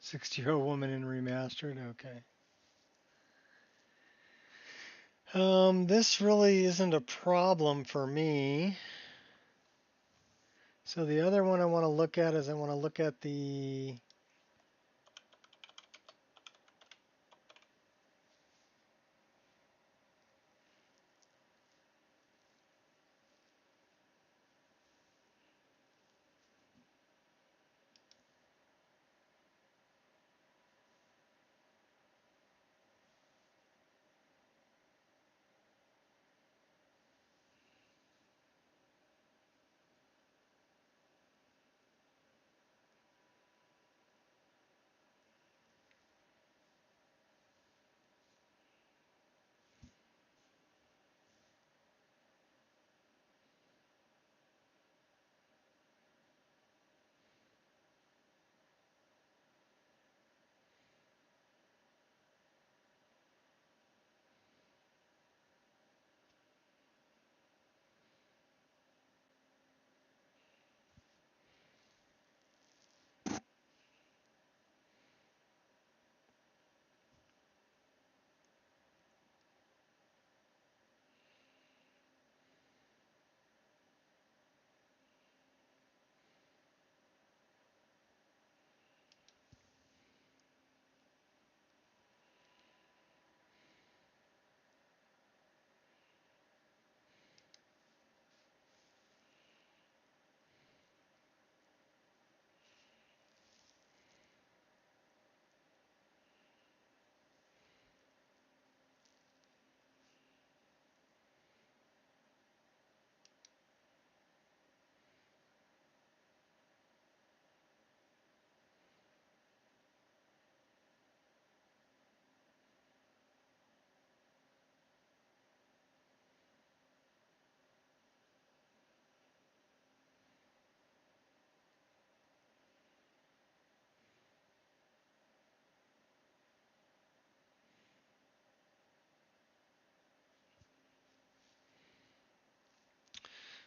60-year-old woman in remastered. Okay. This really isn't a problem for me. So the other one I want to look at is I want to look at the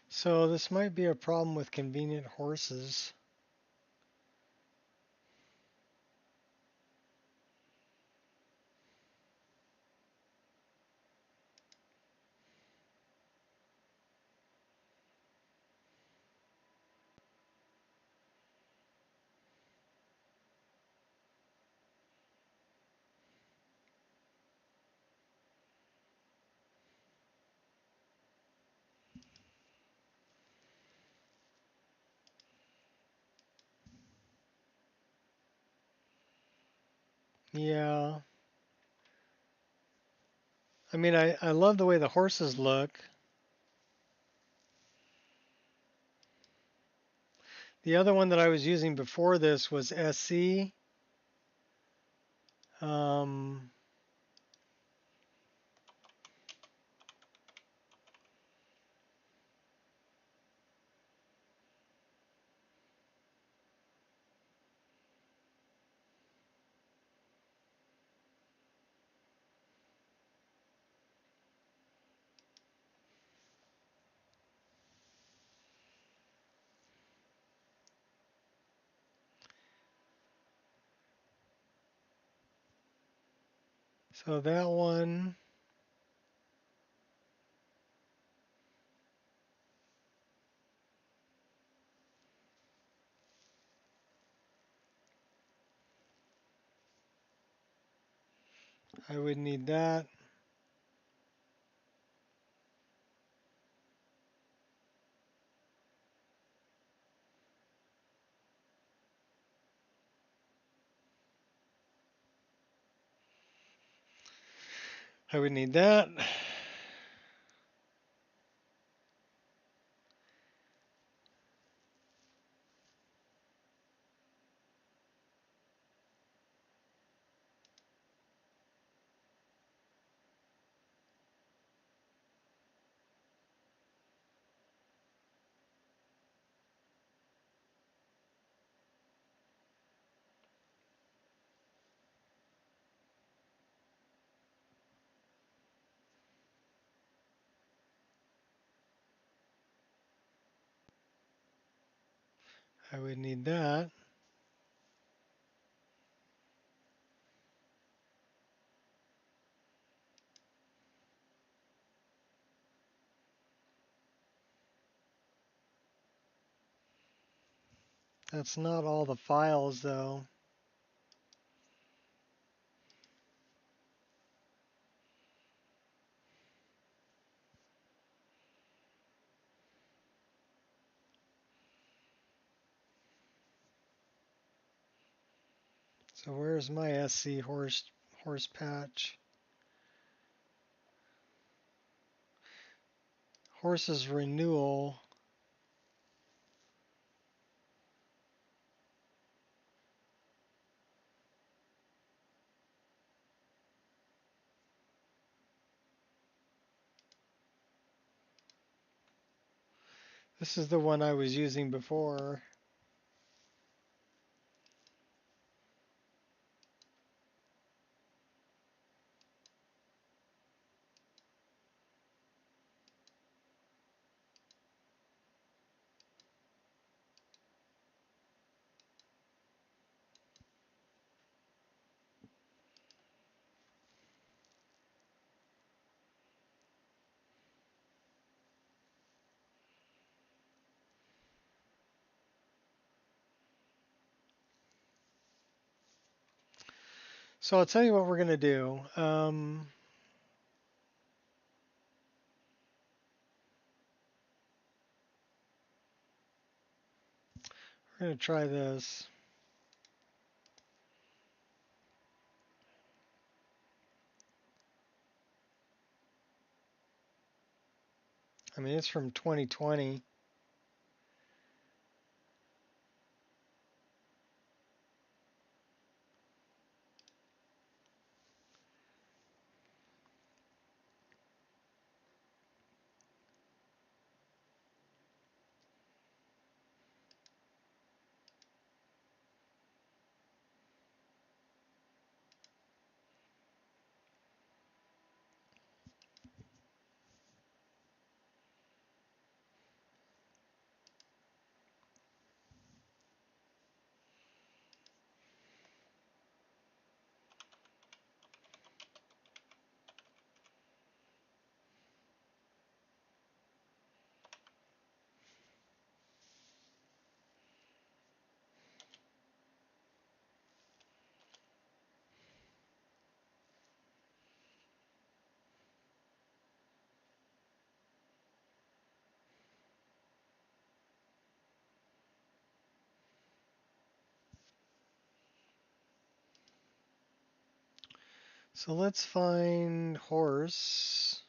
So this might be a problem with convenient horses. Yeah. I mean, I love the way the horses look. The other one that I was using before this was SC. Um, so that one, I would need that. I would need that. I would need that. That's not all the files, though. So where's my SC horse patch? Horses renewal. This is the one I was using before. So I'll tell you what we're going to do. We're going to try this. I mean, it's from 2020. So let's find horse.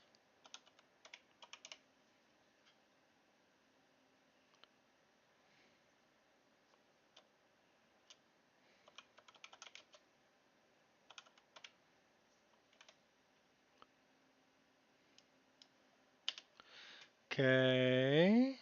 Okay.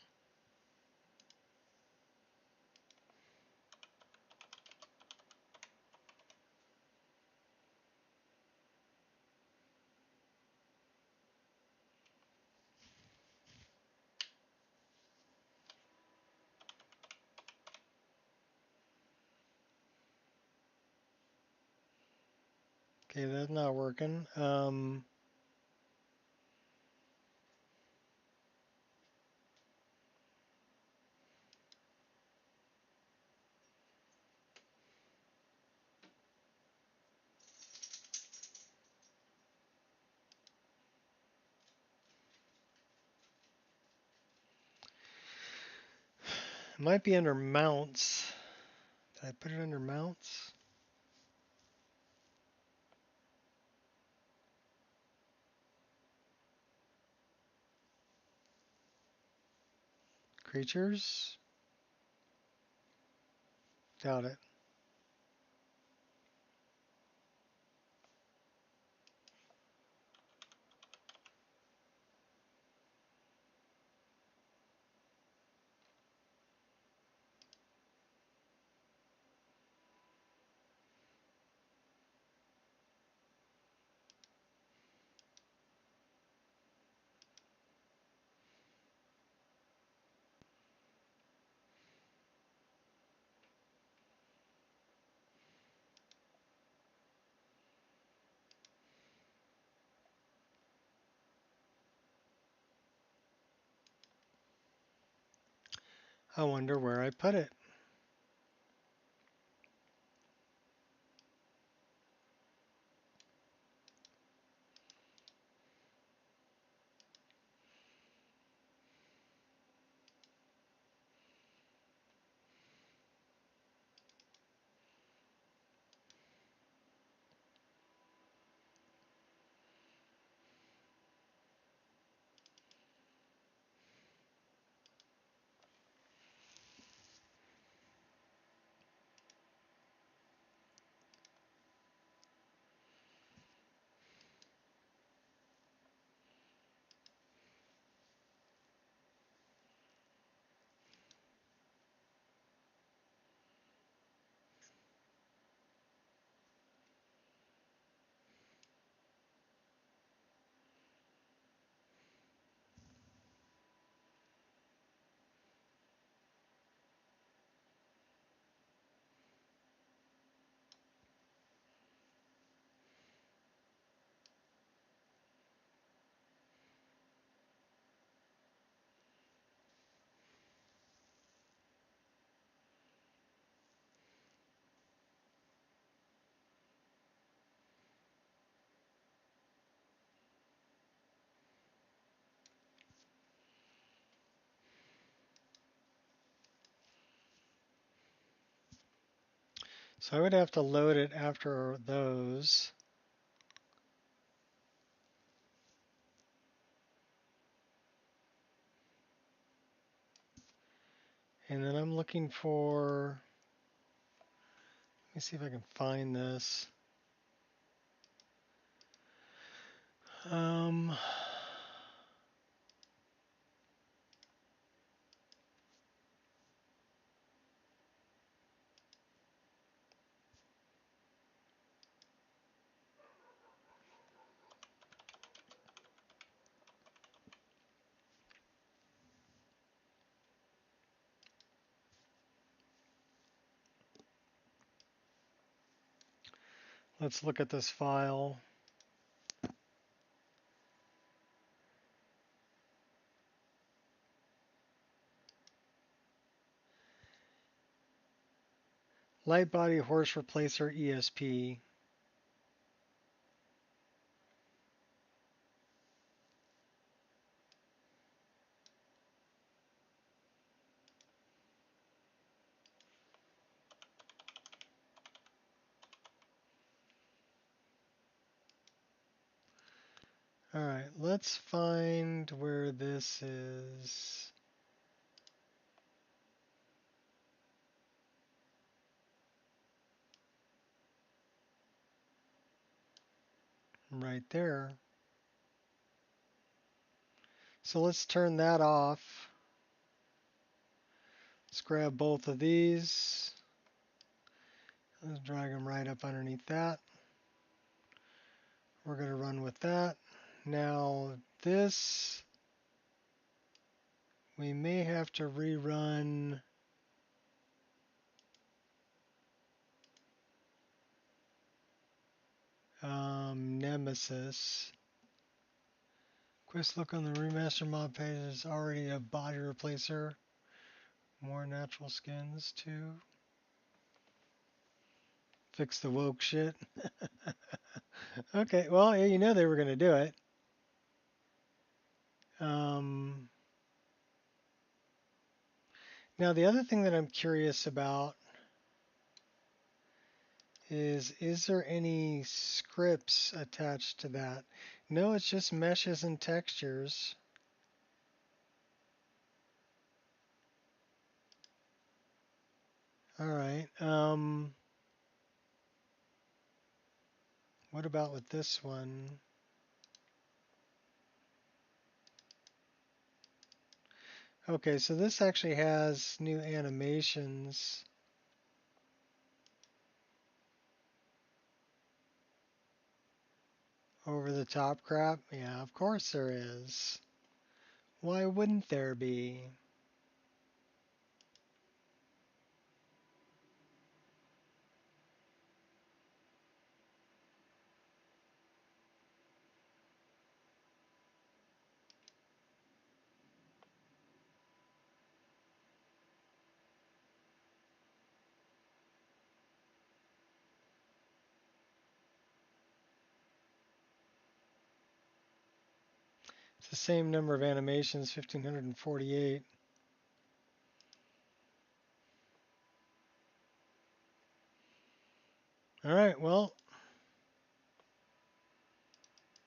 Okay, that's not working. It might be under mounts. Did I put it under mounts? Creatures? Doubt it. I wonder where I put it. So I would have to load it after those. And then I'm looking for, let me see if I can find this. Um, let's look at this file. Light body horse replacer ESP. All right, let's find where this is. Right there. So let's turn that off. Let's grab both of these. Let's drag them right up underneath that. We're going to run with that. Now this, we may have to rerun Nemesis. Quick look on the remaster mod page. There's already a body replacer. More natural skins too. Fix the woke shit. Okay, well, you know they were going to do it. Now the other thing that I'm curious about is there any scripts attached to that? No, it's just meshes and textures. All right. What about with this one? Okay, so this actually has new animations. Over the top crap? Yeah, of course there is. Why wouldn't there be? It's the same number of animations, 1548. All right, well.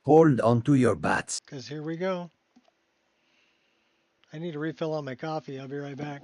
Hold on to your bats. Because here we go. I need to refill on my coffee. I'll be right back.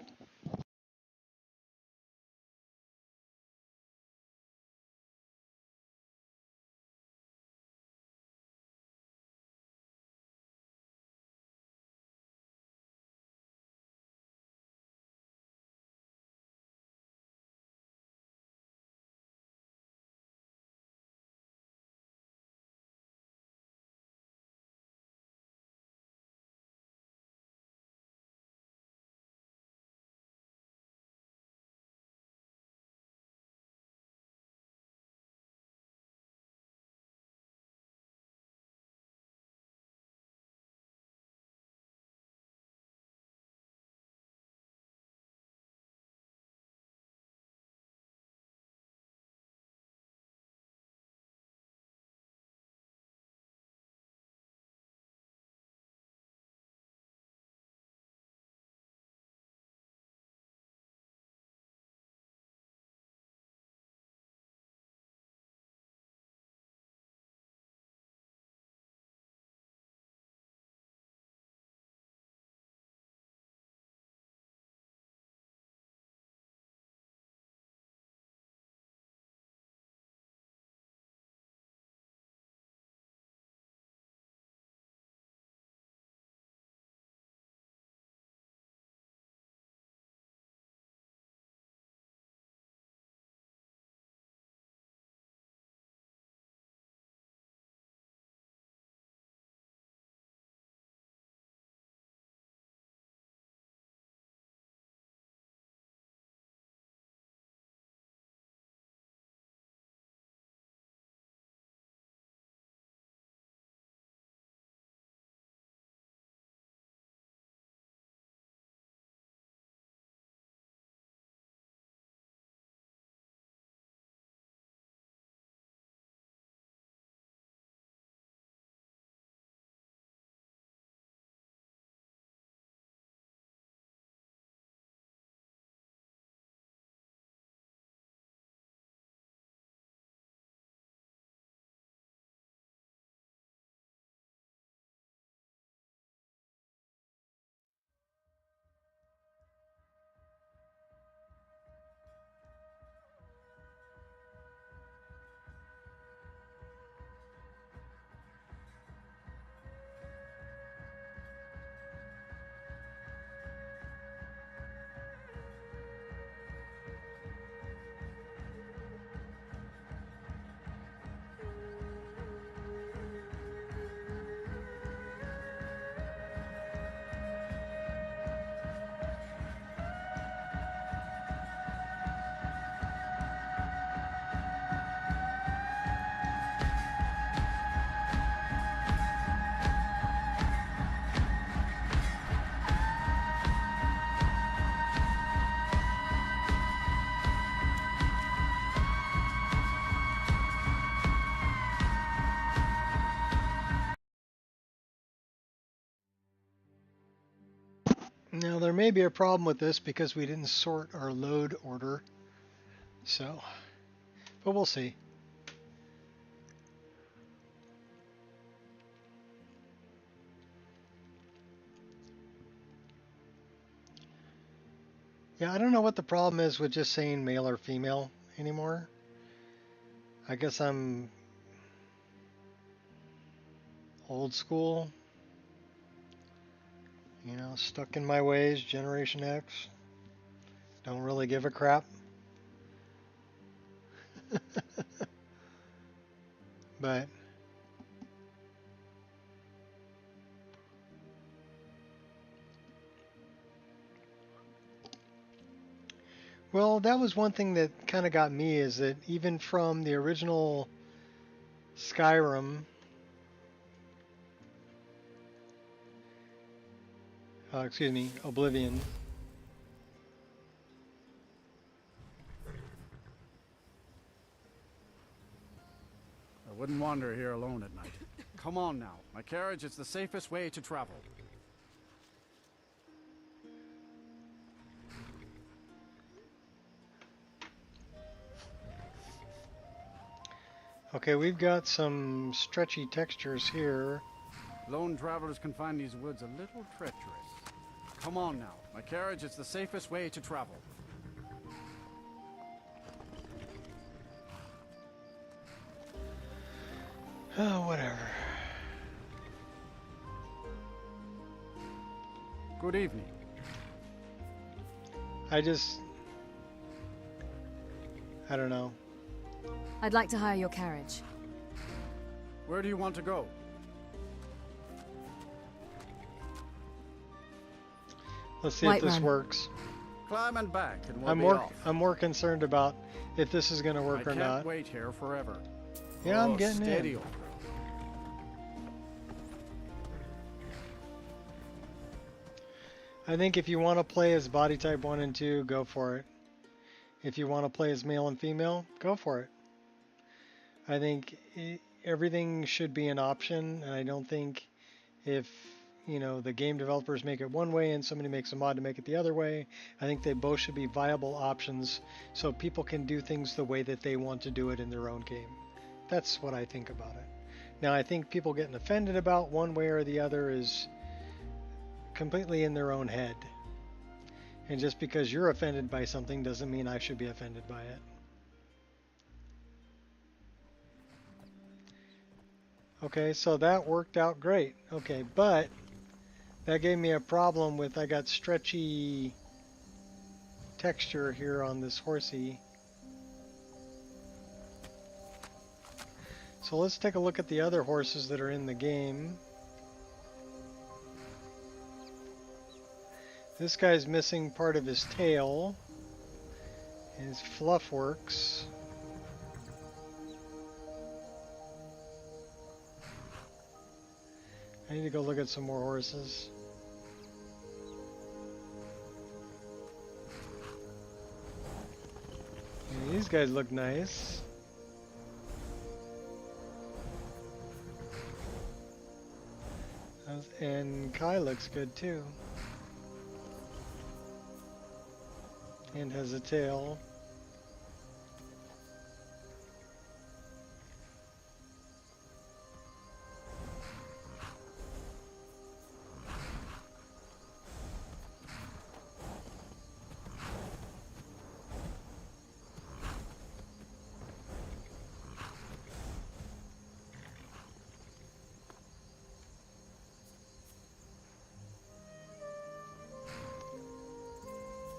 Now there may be a problem with this because we didn't sort our load order. So, but we'll see. Yeah, I don't know what the problem is with just saying male or female anymore. I guess I'm old school. You know, stuck in my ways, Generation X. Don't really give a crap. But well, that was one thing that kind of got me is that even from the original Skyrim, excuse me, Oblivion. I wouldn't wander here alone at night. Come on now. My carriage is the safest way to travel. Okay, we've got some stretchy textures here. Lone travelers can find these woods a little treacherous. Come on now. My carriage is the safest way to travel. Oh, whatever. Good evening. I don't know. I'd like to hire your carriage. Where do you want to go? Let's see if this works. Climb and back, and we'll I'm more concerned about if this is going to work or not. I can't wait here forever. Yeah, I'm getting steady in. over. I think if you want to play as body type 1 and 2, go for it. If you want to play as male and female, go for it. I think everything should be an option, and I don't think if, you know, the game developers make it one way and somebody makes a mod to make it the other way, I think they both should be viable options so people can do things the way that they want to do it in their own game. That's what I think about it. Now, I think people getting offended about one way or the other is completely in their own head. And just because you're offended by something doesn't mean I should be offended by it. Okay, so that worked out great. Okay, but that gave me a problem with I got stretchy texture here on this horsey. So let's take a look at the other horses that are in the game. This guy's missing part of his tail. His fluff works. I need to go look at some more horses. Yeah, these guys look nice. And Kai looks good too. And has a tail.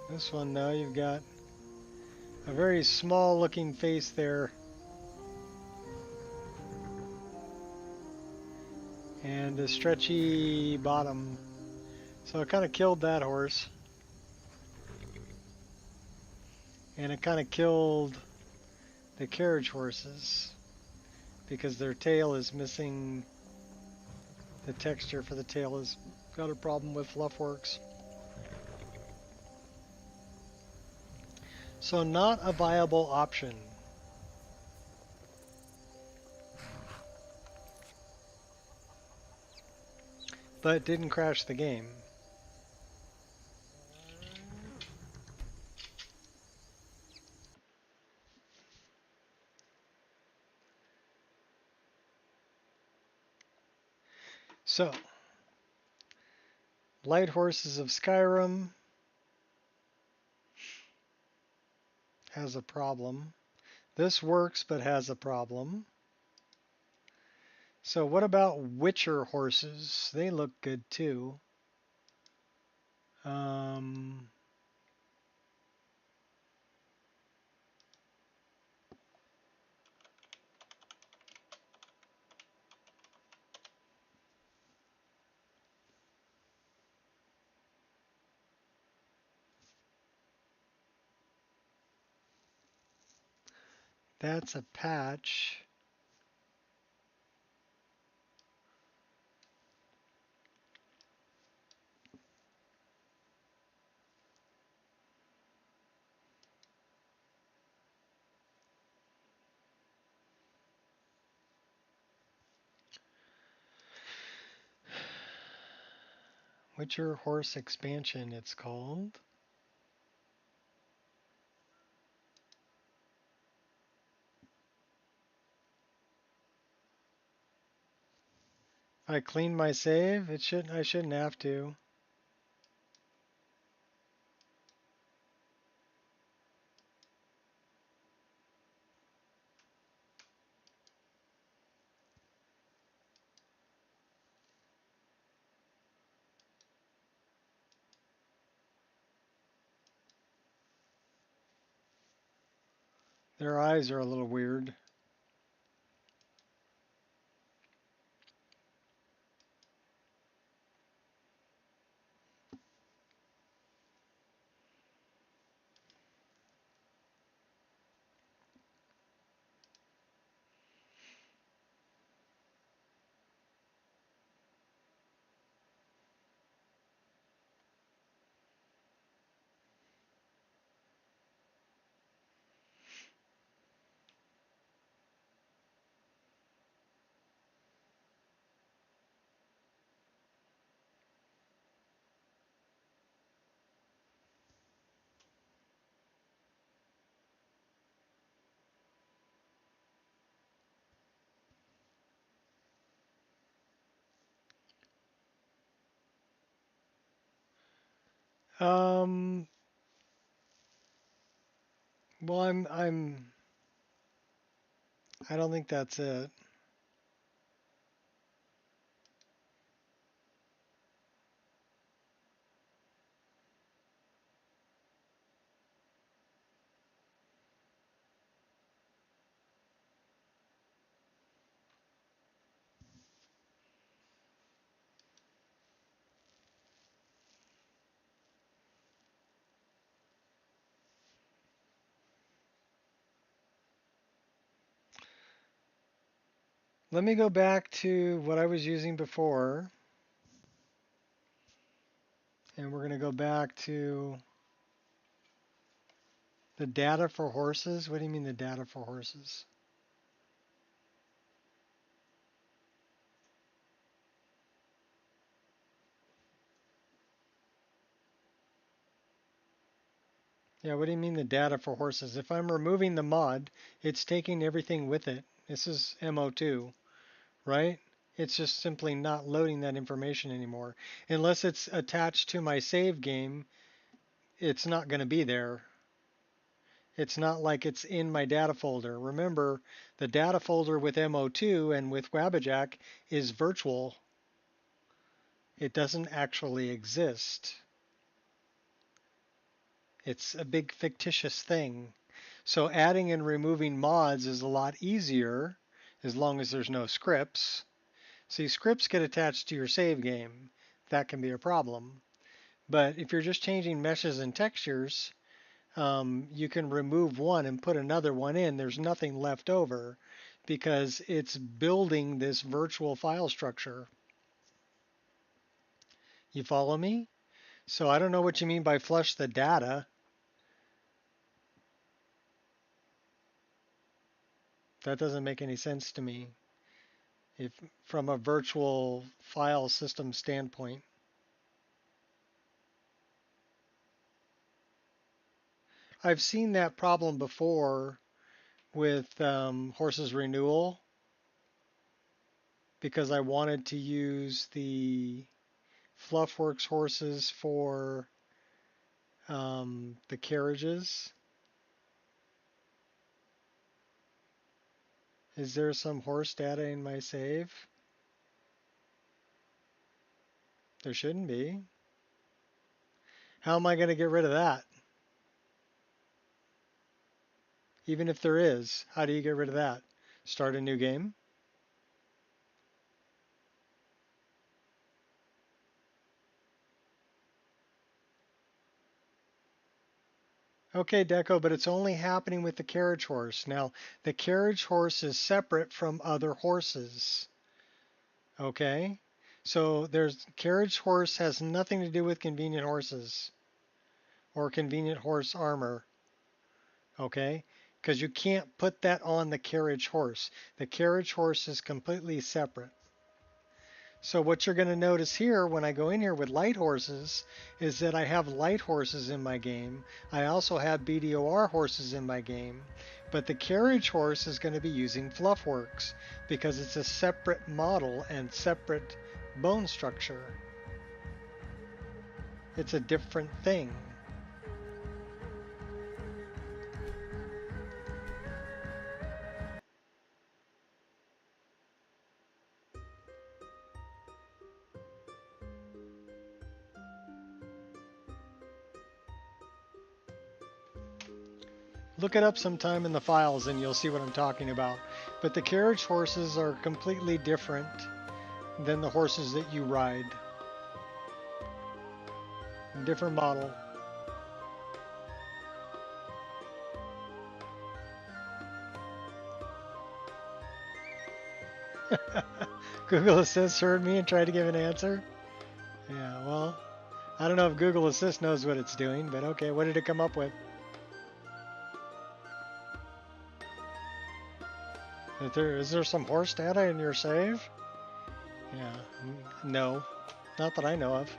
This one now you've got a very small looking face there. And a stretchy bottom. So it kind of killed that horse. And it kind of killed the carriage horses because their tail is missing. The texture for the tail has got a problem with Fluffworks. So not a viable option. But it didn't crash the game. So, Light Horses of Skyrim has a problem. This works but has a problem. So what about Witcher horses? They look good too. That's a patch. Witcher horse expansion, it's called. I cleaned my save. I shouldn't have to. Their eyes are a little weird. Um, well, I don't think that's it. Let me go back to what I was using before. And we're going to go back to the data for horses. What do you mean the data for horses? Yeah, what do you mean the data for horses? If I'm removing the mod, it's taking everything with it. This is MO2, right? It's just simply not loading that information anymore. Unless it's attached to my save game, it's not going to be there. It's not like it's in my data folder. Remember, the data folder with MO2 and with Wabbajack is virtual. It doesn't actually exist. It's a big fictitious thing. So adding and removing mods is a lot easier as long as there's no scripts. See, scripts get attached to your save game. That can be a problem. But if you're just changing meshes and textures, you can remove one and put another one in. There's nothing left over because it's building this virtual file structure. You follow me? So I don't know what you mean by flush the data. That doesn't make any sense to me if from a virtual file system standpoint. I've seen that problem before with Horses Renewal. because I wanted to use the Fluffworks horses for the carriages. Is there some horse data in my save? There shouldn't be. How am I going to get rid of that? Even if there is, how do you get rid of that? Start a new game? Okay, Deco, but it's only happening with the carriage horse. Now, the carriage horse is separate from other horses. Okay? So carriage horse has nothing to do with convenient horses or convenient horse armor. Okay? Because you can't put that on the carriage horse. The carriage horse is completely separate. So what you're going to notice here when I go in here with light horses is that I have light horses in my game. I also have BDOR horses in my game. But the carriage horse is going to be using Fluffworks because it's a separate model and separate bone structure. It's a different thing. Look it up sometime in the files and you'll see what I'm talking about. But the carriage horses are completely different than the horses that you ride. Different model. Google Assist heard me and tried to give an answer. Yeah, well, I don't know if Google Assist knows what it's doing, but okay, what did it come up with? Is there some horse data in your save? Yeah, no, not that I know of.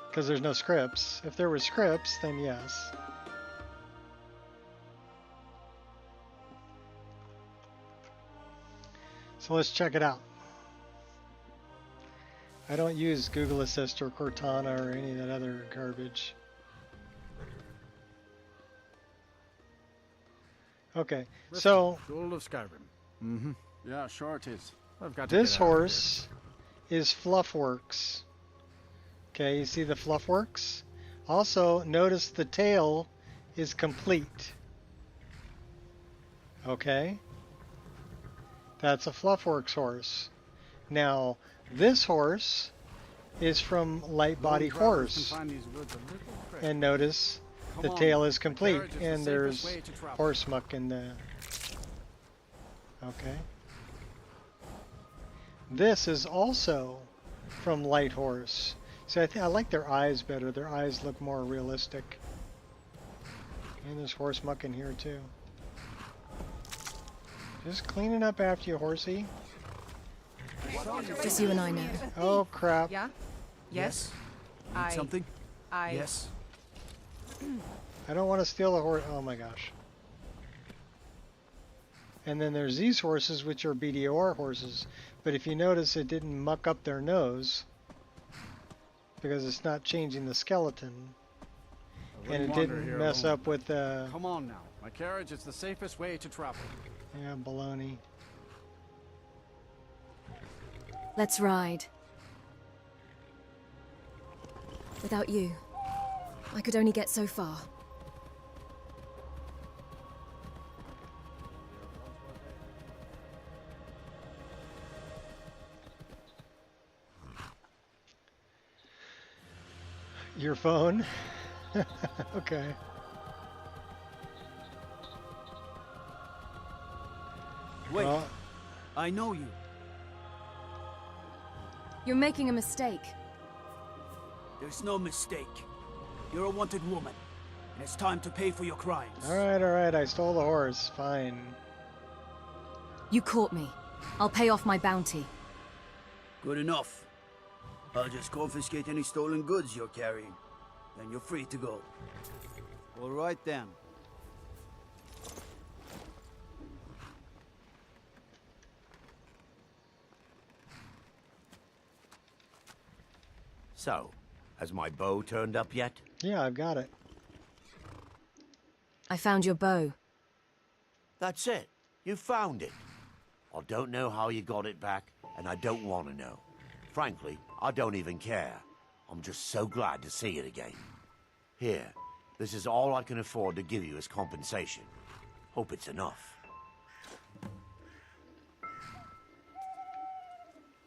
Because there's no scripts. If there were scripts, then yes. So let's check it out. I don't use Google Assist or Cortana or any of that other garbage. Okay, so Jewel of Skyrim. Mm-hmm. Yeah, sure it is. I've got this horse is Fluffworks. Okay, you see the Fluffworks? Also, notice the tail is complete. Okay? That's a Fluffworks horse. Now, this horse is from Light Body Horse. And notice the tail is complete, and there's horse muck in the... Okay. This is also from Light Horse. See, I like their eyes better. Their eyes look more realistic. And there's horse muck in here too. Just cleaning up after you, horsey. Just you and I now. Oh crap. Yeah? Yes? Something? Yes. I don't want to steal a horse. Oh my gosh. And then there's these horses, which are BDOR horses. But if you notice, it didn't muck up their nose because it's not changing the skeleton. And it didn't mess up with the... Come on now. My carriage is the safest way to travel. Yeah, baloney. Let's ride. Without you, I could only get so far. Your phone? Okay. Wait, I know you. You're making a mistake. There's no mistake. You're a wanted woman, and it's time to pay for your crimes. Alright, I stole the horse. Fine. You caught me. I'll pay off my bounty. Good enough. I'll just confiscate any stolen goods you're carrying. Then you're free to go. All right then. So, has my bow turned up yet? Yeah, I've got it. I found your bow. That's it. You found it. I don't know how you got it back, and I don't want to know. Frankly, I don't even care. I'm just so glad to see it again. Here, this is all I can afford to give you as compensation. Hope it's enough.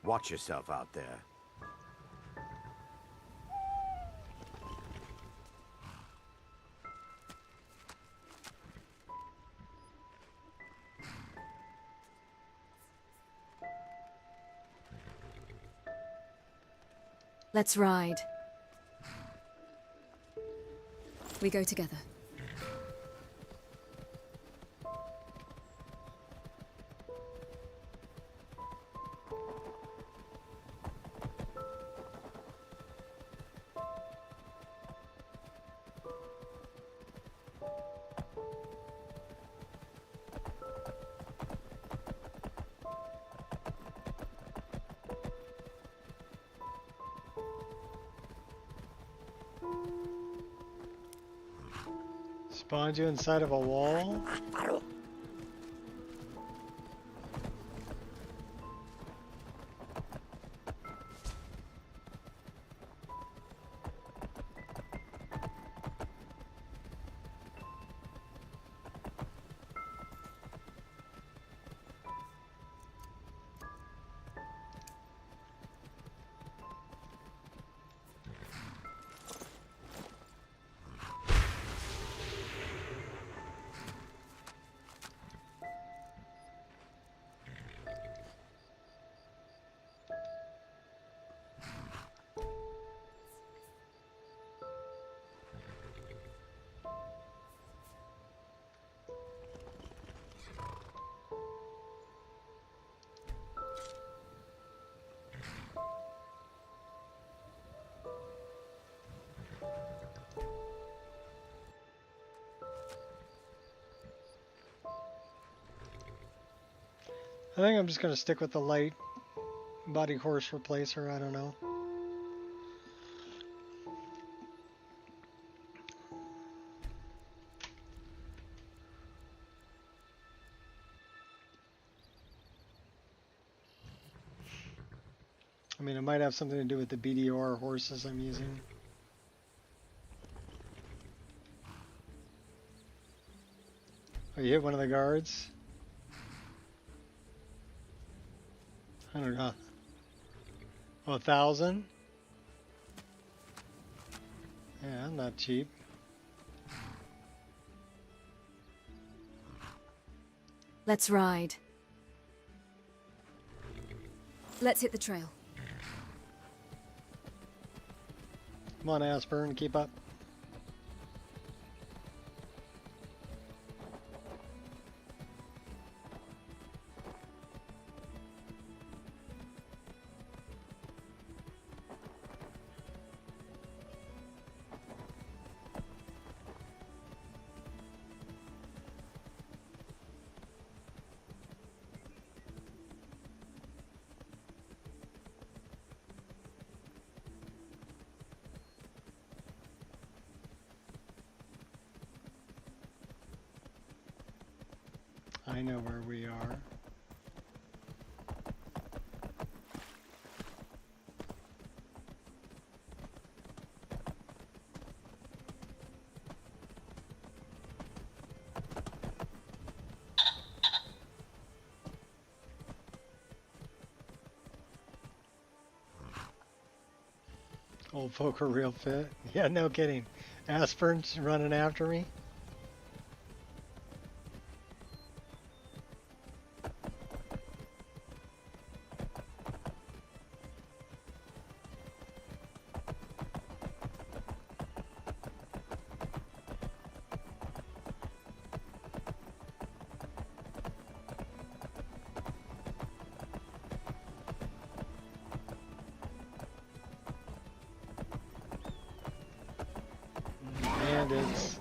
Watch yourself out there. Let's ride. We go together. Spawned you inside of a wall? I think I'm just going to stick with the light body horse replacer. I don't know. I mean, it might have something to do with the BDR horses I'm using. Oh, you hit one of the guards? I don't know. Oh, 1,000? Yeah, not cheap. Let's ride. Let's hit the trail. Come on, Aspern, keep up. I know where we are. Old folk are real fit. Yeah, no kidding. Aspern's running after me. Bandits.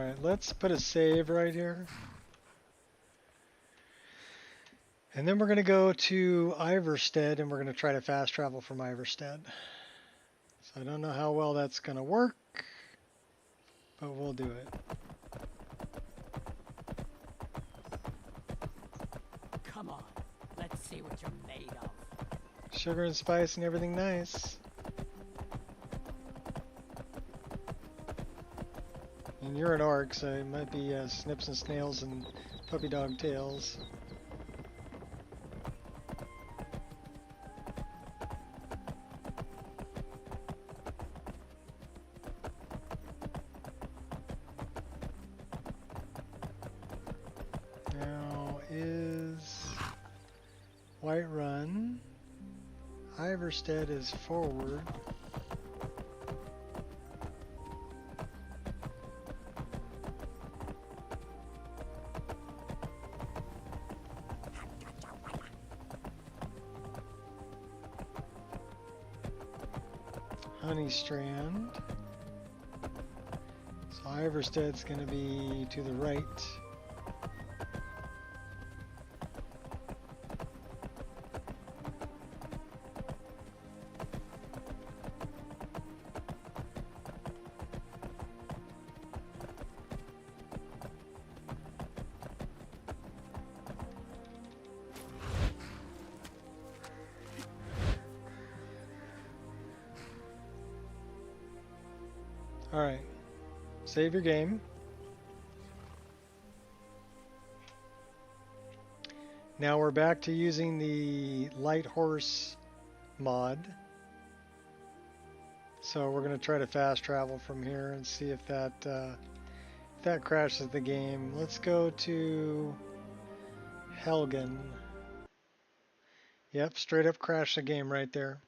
Alright, let's put a save right here. And then we're going to go to Iverstead, and we're going to try to fast travel from Iverstead. So I don't know how well that's going to work, but we'll do it. Come on, let's see what you're made of. Sugar and spice and everything nice. And you're an orc, so it might be snips and snails and puppy dog tails. Now is Whiterun. Iverstead is forward. Honeystrand. So Iverstead's going to be to the right. Alright, save your game. Now we're back to using the light horse mod. So we're going to try to fast travel from here and see if that crashes the game. Let's go to Helgen. Yep, straight up crash the game right there.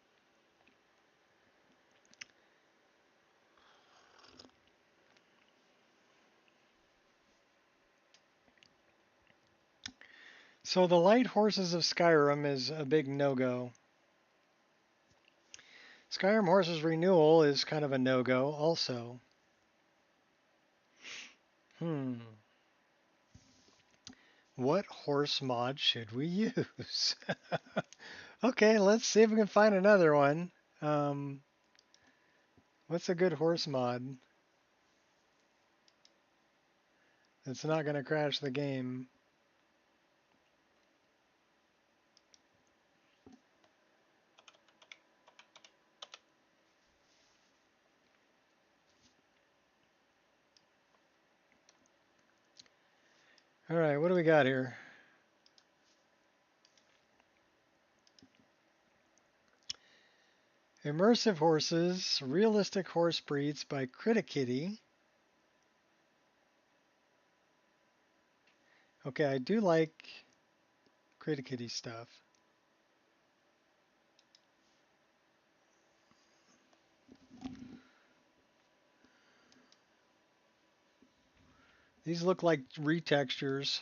So the Light Horses of Skyrim is a big no-go. Skyrim Horses Renewal is kind of a no-go also. What horse mod should we use? Okay, let's see if we can find another one. What's a good horse mod? It's not going to crash the game. All right, what do we got here? Immersive Horses, Realistic Horse Breeds by Criticitty. Okay, I do like Criticitty stuff. These look like retextures.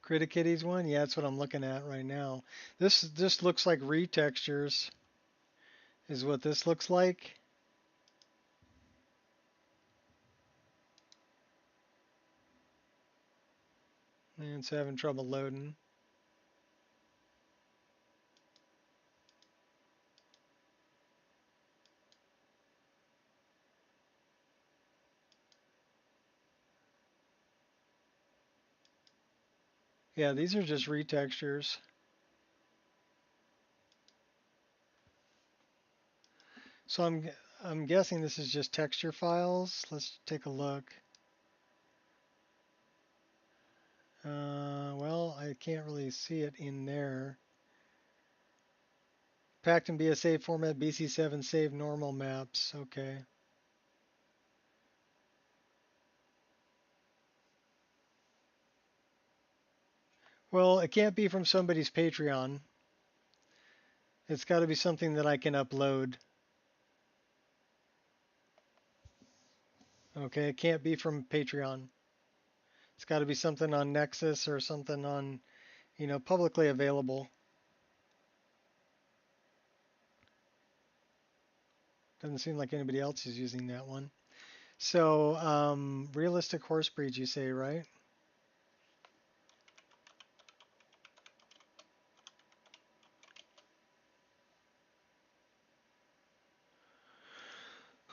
Criticitty's one? Yeah, that's what I'm looking at right now. This just looks like retextures is what this looks like. And it's having trouble loading. Yeah, these are just retextures. So I'm guessing this is just texture files. Let's take a look. Well, I can't really see it in there. Packed in BSA format, BC7 save normal maps. Okay. Well, it can't be from somebody's Patreon. It's got to be something that I can upload. Okay, it can't be from Patreon. It's got to be something on Nexus or something on, publicly available. Doesn't seem like anybody else is using that one. So, realistic horse breeds, you say, right?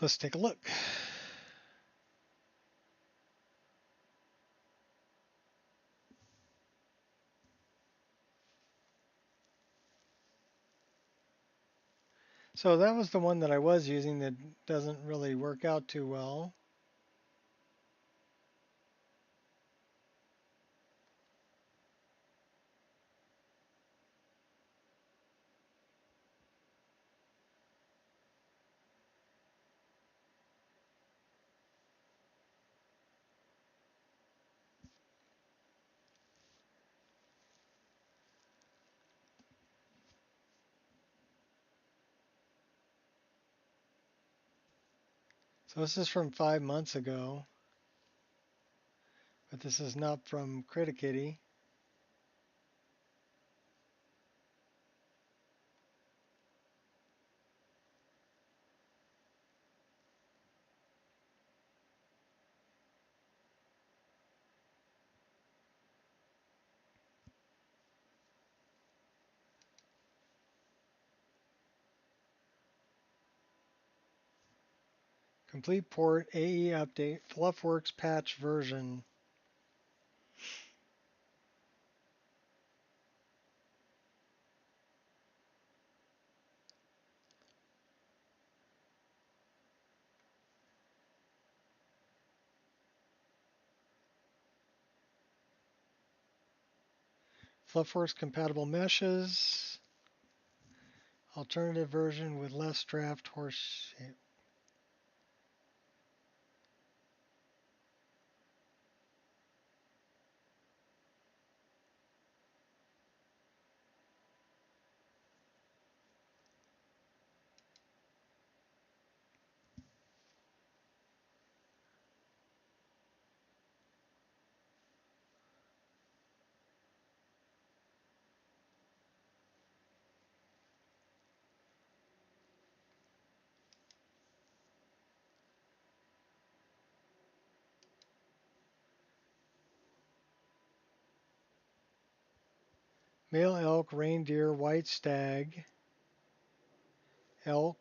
Let's take a look. So that was the one that I was using that doesn't really work out too well. So this is from 5 months ago, but this is not from Criticitty. Complete port, AE update, Fluffworks patch version. Fluffworks compatible meshes. Alternative version with less draft horse shape. Male elk, reindeer, white stag, elk,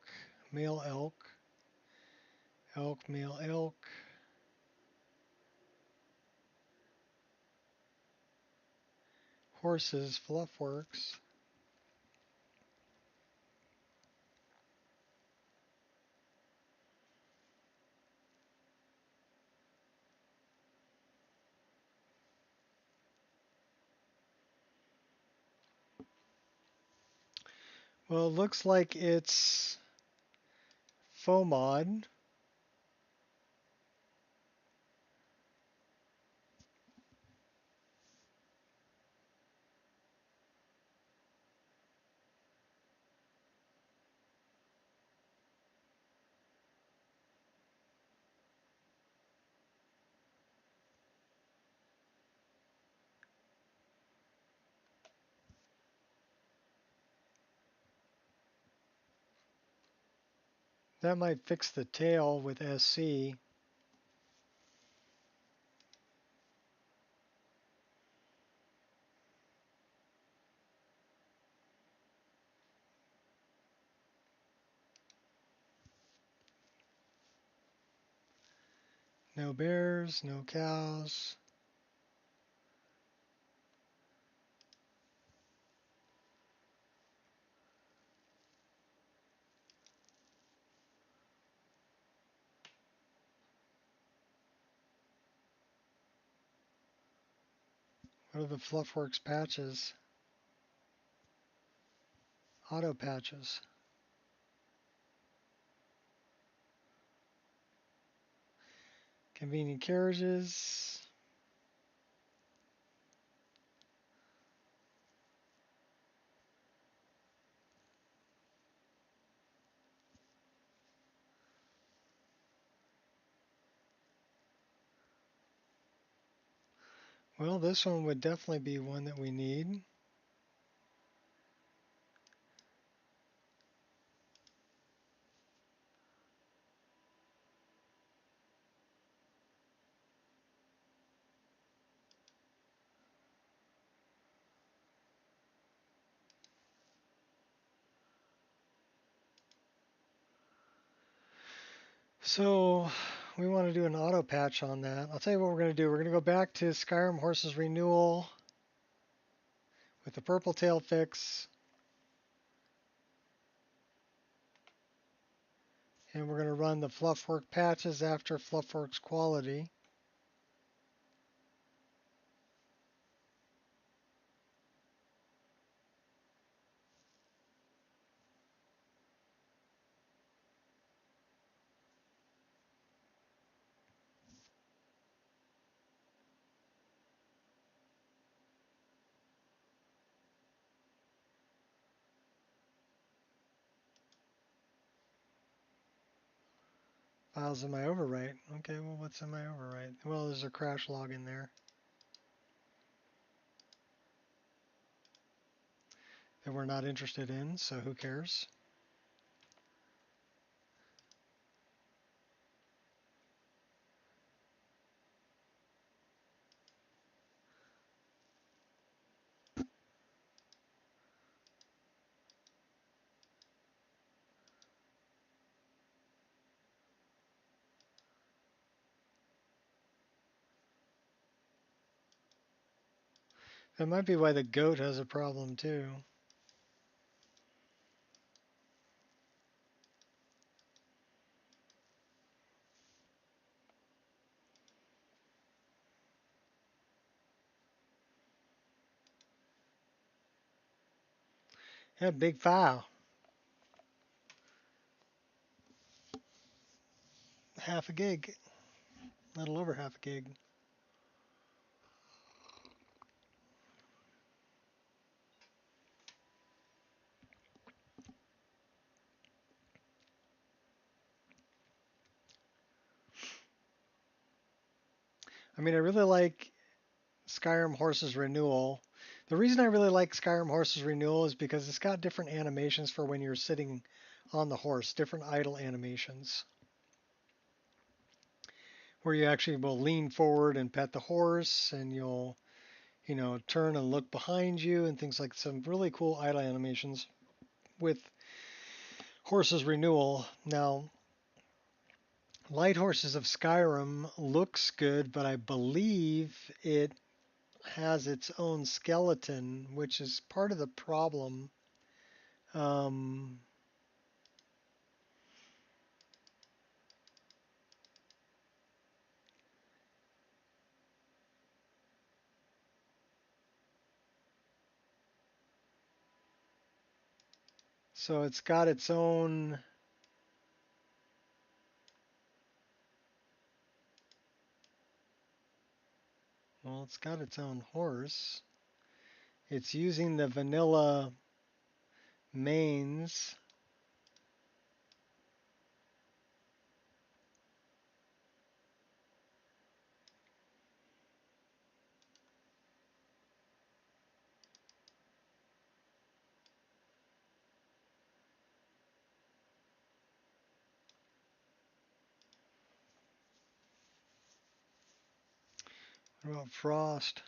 male elk, elk, male elk, horses, Fluffworks. Well, it looks like it's FOMOD. That might fix the tail with SC. No bears, no cows. What are the Fluffworks patches? Auto patches. Convenient carriages. Well, this one would definitely be one that we need. So we want to do an auto patch on that. I'll tell you what we're going to do. We're going to go back to Skyrim Horses Renewal with the purple tail fix. And we're going to run the Fluffwork patches after Fluffworks quality. Files in my overwrite. Okay, well, what's in my overwrite? Well, there's a crash log in there that we're not interested in, so who cares? That might be why the goat has a problem too. Yeah, big file. Half a gig. A little over half a gig. I mean, I really like Skyrim Horses Renewal. The reason I really like Skyrim Horses Renewal is because it's got different animations for when you're sitting on the horse, different idle animations, where you actually will lean forward and pet the horse, and you'll, turn and look behind you, and things like some really cool idle animations with Horses Renewal. Now, Light Horses of Skyrim looks good, but I believe it has its own skeleton, which is part of the problem. So it's got its own. Well, it's got its own horse. It's using the vanilla mains. What about Frost?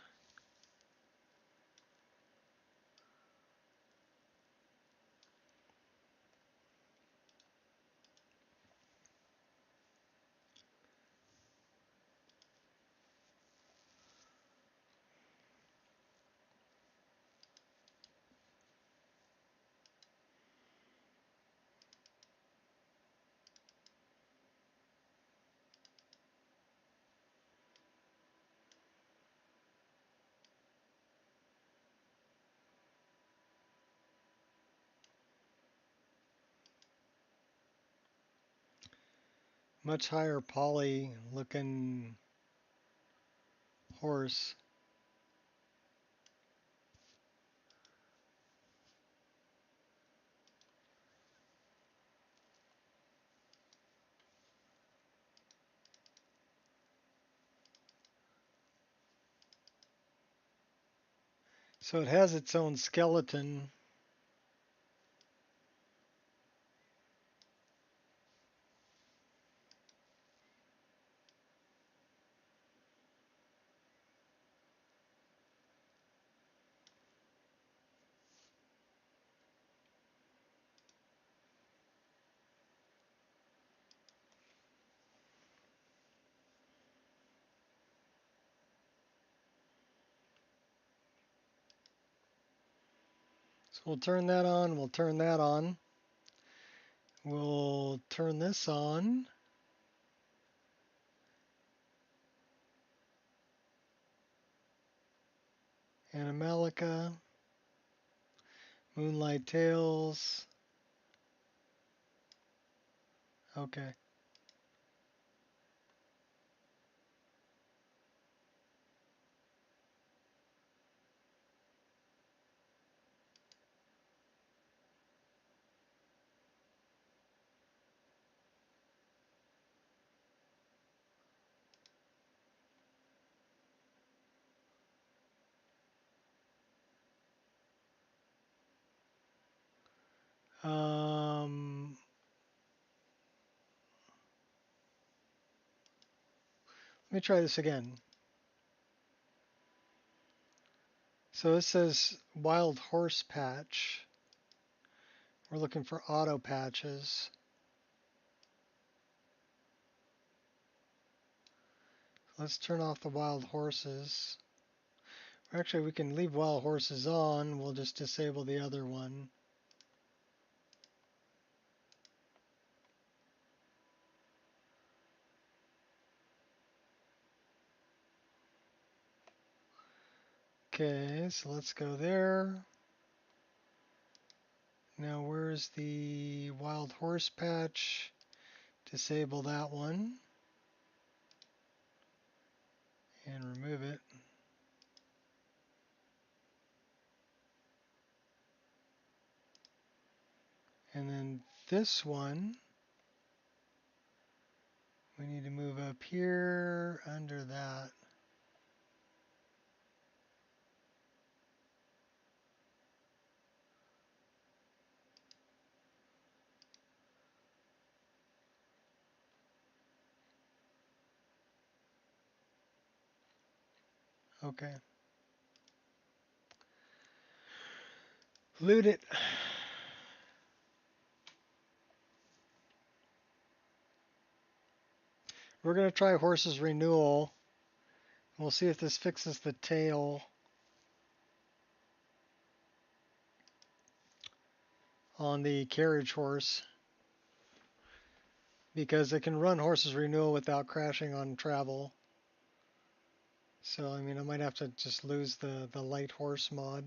Much higher poly looking horse. So it has its own skeleton. So we'll turn that on, we'll turn that on. We'll turn this on. Animalica. Moonlight Tales. Okay. Let me try this again. So this says wild horse patch. We're looking for auto patches. Let's turn off the wild horses. Actually, we can leave wild horses on. We'll just disable the other one. Okay, so let's go there. Now where's the wild horse patch? Disable that one. And remove it. And then this one, we need to move up here under that. Okay. Loot it. We're going to try horses renewal. We'll see if this fixes the tail on the carriage horse, because it can run horses renewal without crashing on travel. So, I mean, I might have to just lose the light horse mod.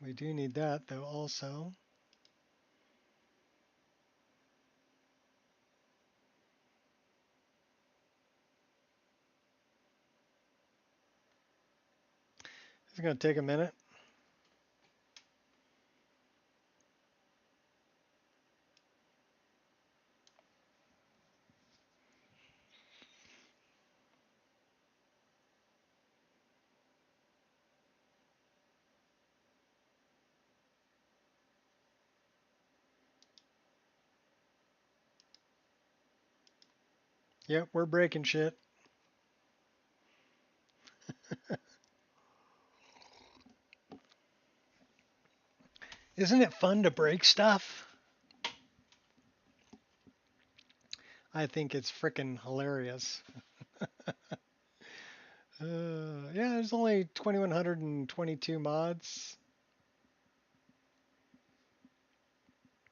We do need that, though, also. It's going to take a minute. Yep, we're breaking shit. Isn't it fun to break stuff? I think it's frickin' hilarious. Yeah, there's only 2,122 mods.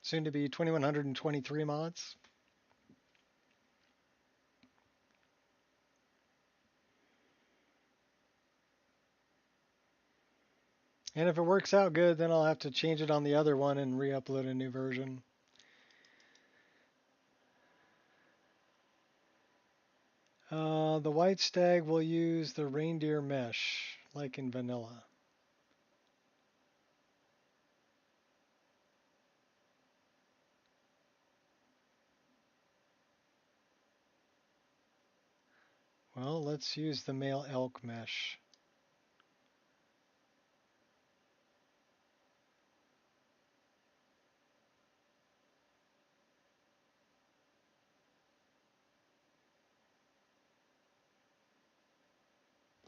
Soon to be 2,123 mods. And if it works out good, then I'll have to change it on the other one and re-upload a new version. The white stag will use the reindeer mesh, like in vanilla. Well, let's use the male elk mesh.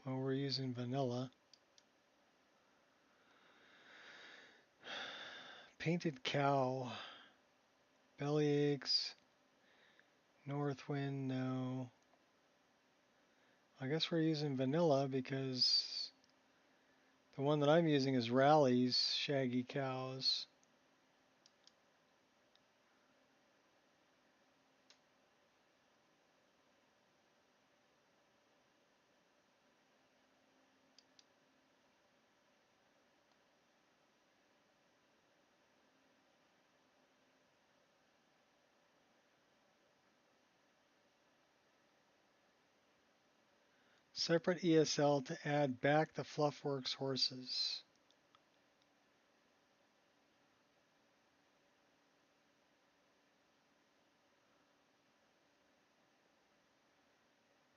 Oh, we're using vanilla. Painted cow. Bellyaches. Northwind, no. I guess we're using vanilla because the one that I'm using is Rally's Shaggy Cows. Separate ESL to add back the Fluffworks horses.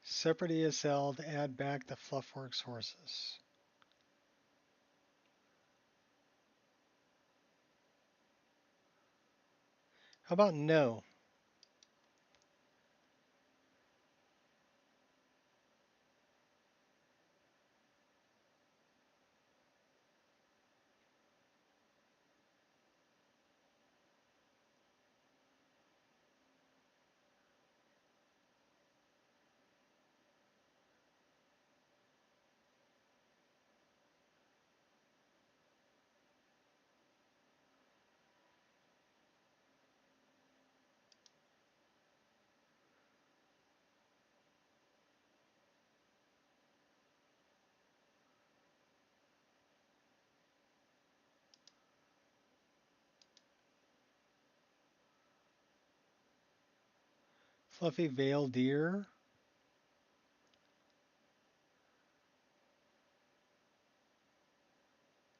Separate ESL to add back the Fluffworks horses. How about no? Fluffy Veil Deer.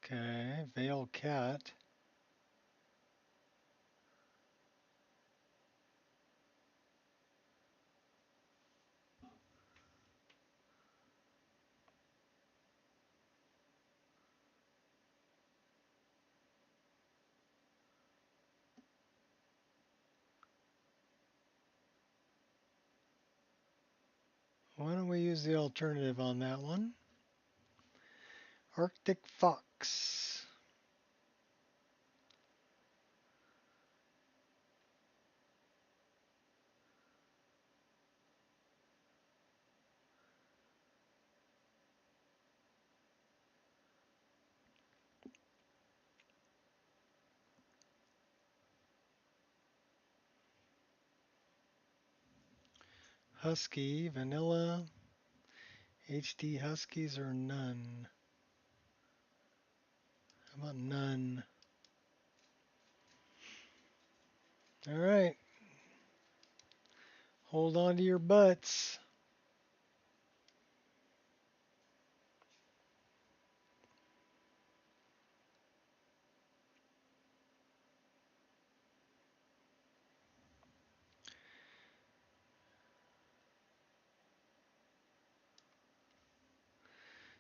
Okay, Veil Cat. Why don't we use the alternative on that one? Arctic Fox. Husky, vanilla, HD Huskies or none? How about none? All right. Hold on to your butts.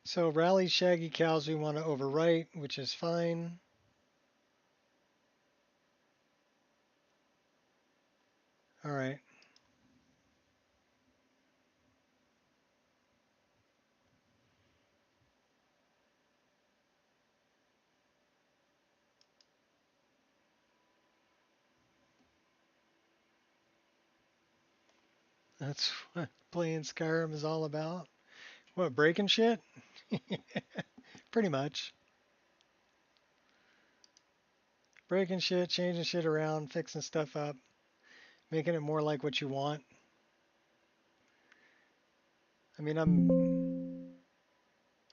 So Rally Shaggy Cows we want to overwrite, which is fine. All right. That's what playing Skyrim is all about. What, breaking shit? Pretty much. Breaking shit, changing shit around, fixing stuff up, making it more like what you want. I mean, I'm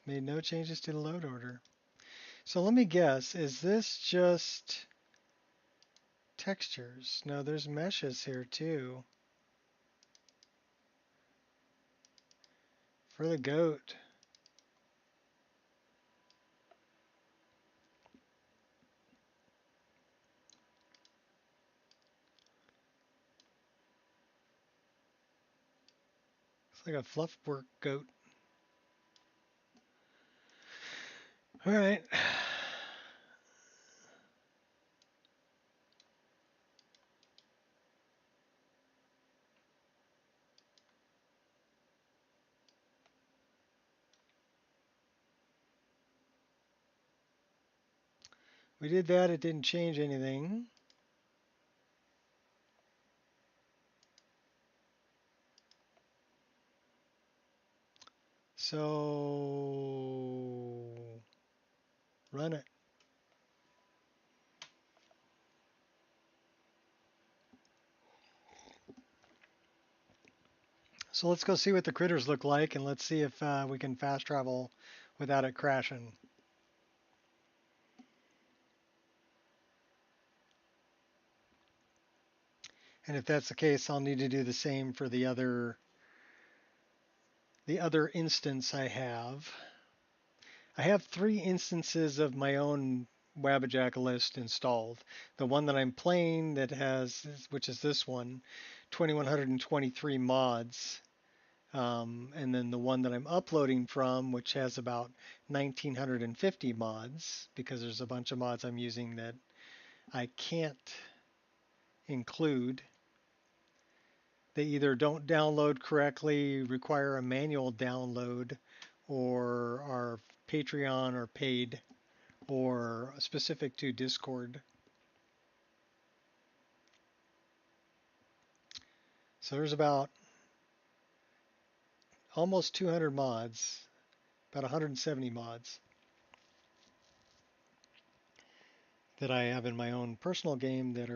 made no changes to the load order. So let me guess, is this just textures? No, there's meshes here too. For the goat. It's like a fluff work goat. All right. We did that, it didn't change anything. So run it. So let's go see what the critters look like, and let's see if we can fast travel without it crashing. And if that's the case, I'll need to do the same for the other instance I have. I have 3 instances of my own Wabbajack list installed. The one that I'm playing that has, which is this one, 2123 mods. And then the one that I'm uploading from, which has about 1950 mods, because there's a bunch of mods I'm using that I can't include. They either don't download correctly, require a manual download, or are Patreon or paid, or specific to Discord. So there's about almost 200 mods, about 170 mods that I have in my own personal game that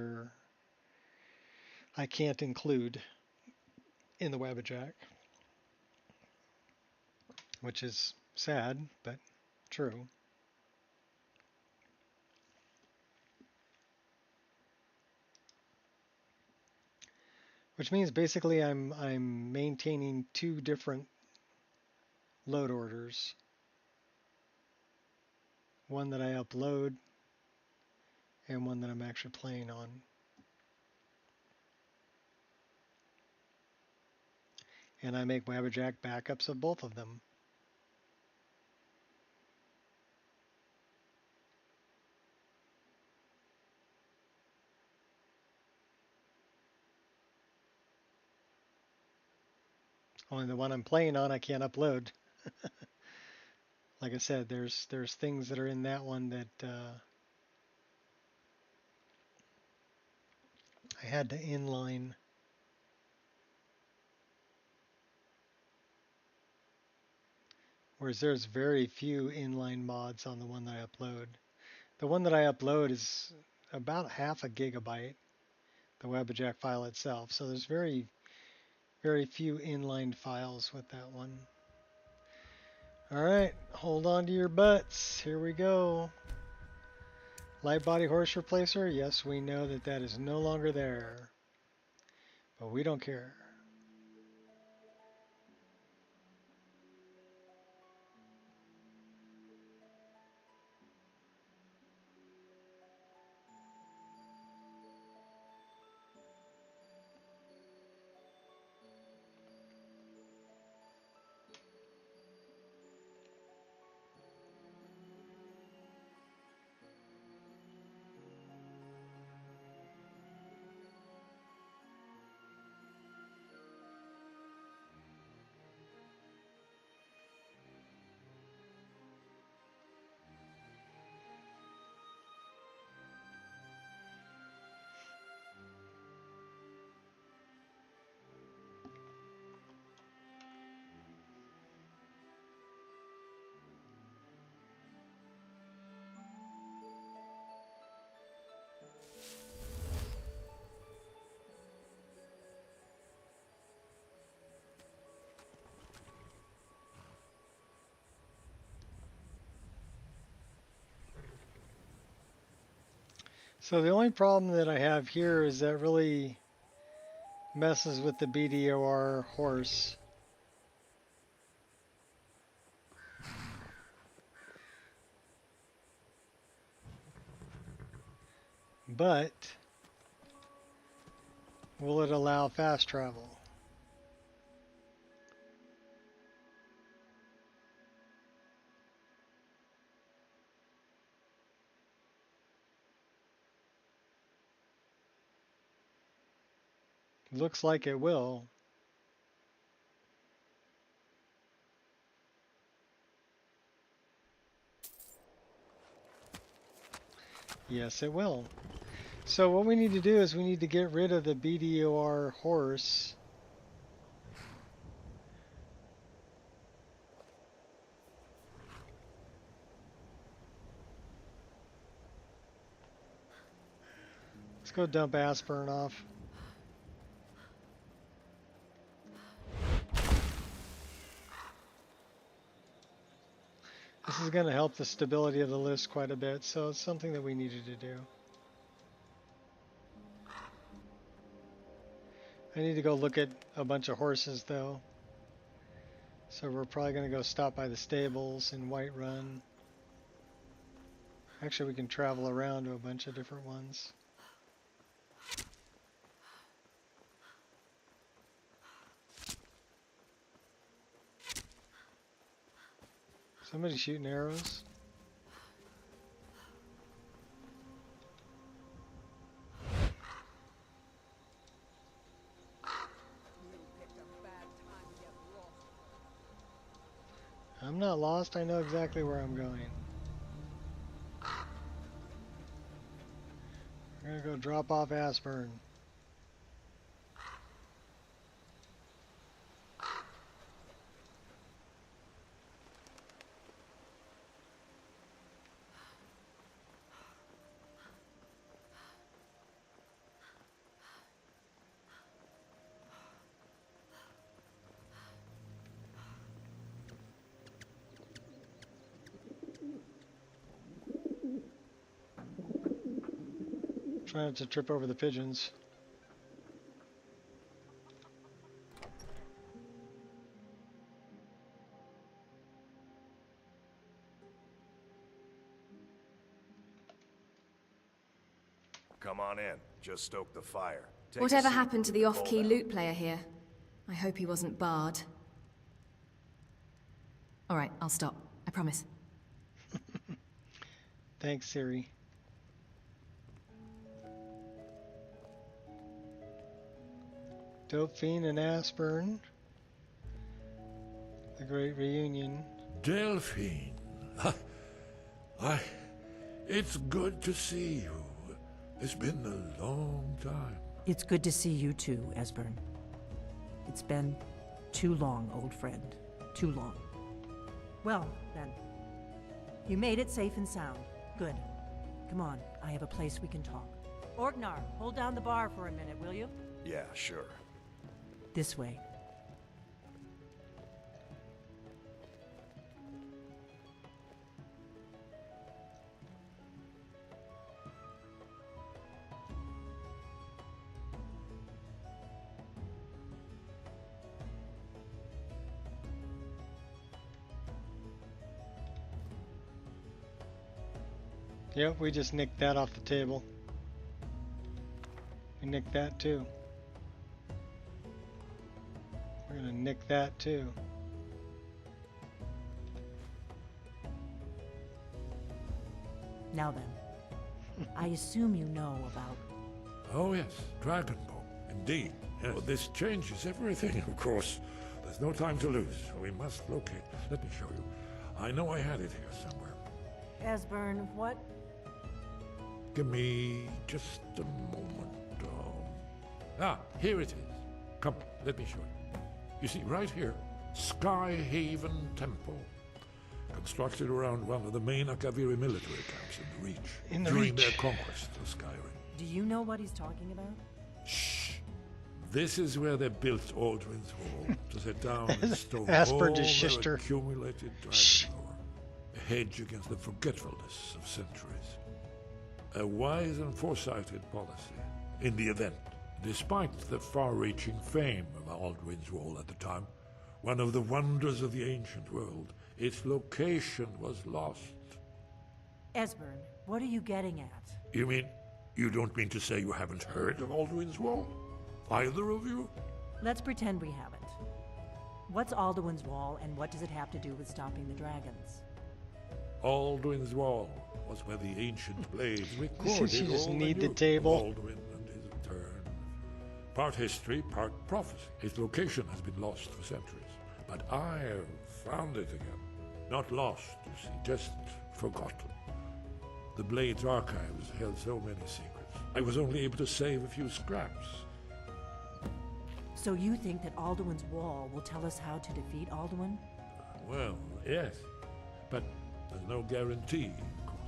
I can't include in the Wabbajack, which is sad, but true. Which means basically I'm maintaining 2 different load orders. One that I upload and one that I'm actually playing on. And I make Wabbajack backups of both of them. Only the one I'm playing on I can't upload. Like I said, there's things that are in that one that I had to inline. Whereas there's very few inline mods on the one that I upload. The one that I upload is about half a gigabyte, the Wabbajack file itself. So there's very few inline files with that one. All right, hold on to your butts. Here we go. Light body horse replacer. Yes, we know that that is no longer there, but we don't care. So the only problem that I have here is that really messes with the BDOR horse. But will it allow fast travel? Looks like it will. Yes, it will. So what we need to do is we need to get rid of the BDOR horse. Let's go dump Aspirin off. This is going to help the stability of the list quite a bit, so it's something that we needed to do. I need to go look at a bunch of horses though. So we're probably going to go stop by the stables in Whiterun. Actually, we can travel around to a bunch of different ones. Somebody shooting arrows? I'm not lost, I know exactly where I'm going. We're gonna go drop off Aspirin. Try not to trip over the pigeons. Come on in. Just stoke the fire. Whatever happened to the off-key lute player here? I hope he wasn't barred. Alright, I'll stop. I promise. Thanks, Siri. Dope Fiend and Aspirin. The Great Reunion. Delphine. It's good to see you. It's been a long time. It's good to see you too, Esbern. It's been too long, old friend. Too long. Well, then. You made it safe and sound. Good. Come on, I have a place we can talk. Orgnar, hold down the bar for a minute, will you? Yeah, sure. This way. Yep, we just nicked that off the table. We nicked that too. We're gonna nick that too. Now then, I assume you know about... Oh yes, Dragon Ball. Indeed. Yes. Well, this changes everything, of course. There's no time to lose. We must locate. Let me show you. I know I had it here somewhere. Esbern, what? Give me just a moment. Here it is. Come, let me show you. You see, right here, Sky Haven Temple. Constructed around one of the main Akaviri military camps in the Reach. During their conquest of Skyrim. Do you know what he's talking about? Shh! This is where they built Aldrin's Wall to set down and store all their accumulated dragon lore. A hedge against the forgetfulness of centuries. A wise and foresighted policy. In the event, despite the far-reaching fame of Aldrin's Wall at the time, one of the wonders of the ancient world, its location was lost. Esbern, what are you getting at? You mean, you don't mean to say you haven't heard of Aldrin's Wall? Either of you? Let's pretend we haven't. What's Alduin's Wall, and what does it have to do with stopping the dragons? Alduin's Wall was where the ancient blades recorded you just all need the the table. Alduin and his return. Part history, part prophecy. Its location has been lost for centuries, but I have found it again. Not lost, you see, just forgotten. The Blade's archives held so many secrets. I was only able to save a few scraps. So you think that Alduin's wall will tell us how to defeat Alduin? Well, yes. But there's no guarantee.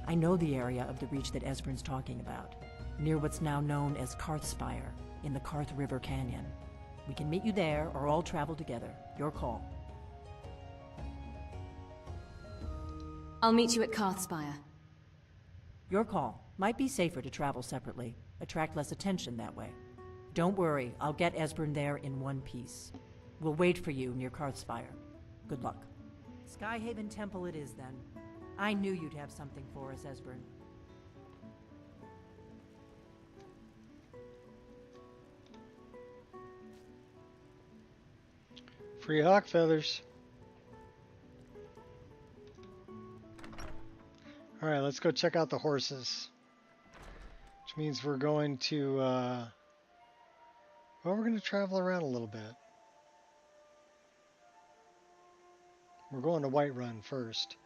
I know the area of the Reach that Esbern's talking about, near what's now known as Karthspire, in the Karth River Canyon. We can meet you there, or all travel together. Your call. I'll meet you at Karthspire. Your call. Might be safer to travel separately. Attract less attention that way. Don't worry, I'll get Esbern there in one piece. We'll wait for you near Karthspire. Good luck. Skyhaven Temple it is then. I knew you'd have something for us, Esbern. Free hawk feathers. Alright, let's go check out the horses. Which means we're going to, well, we're going to travel around a little bit. We're going to Whiterun first.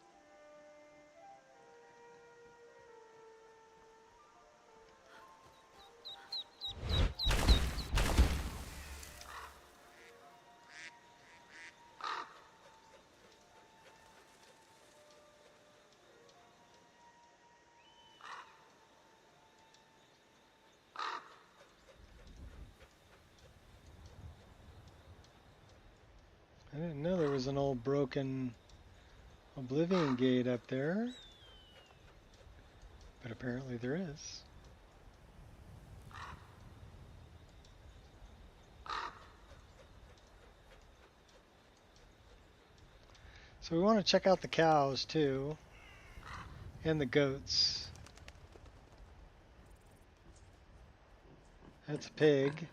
I didn't know there was an old broken Oblivion Gate up there, but apparently there is. So we want to check out the cows too, and the goats. That's a pig.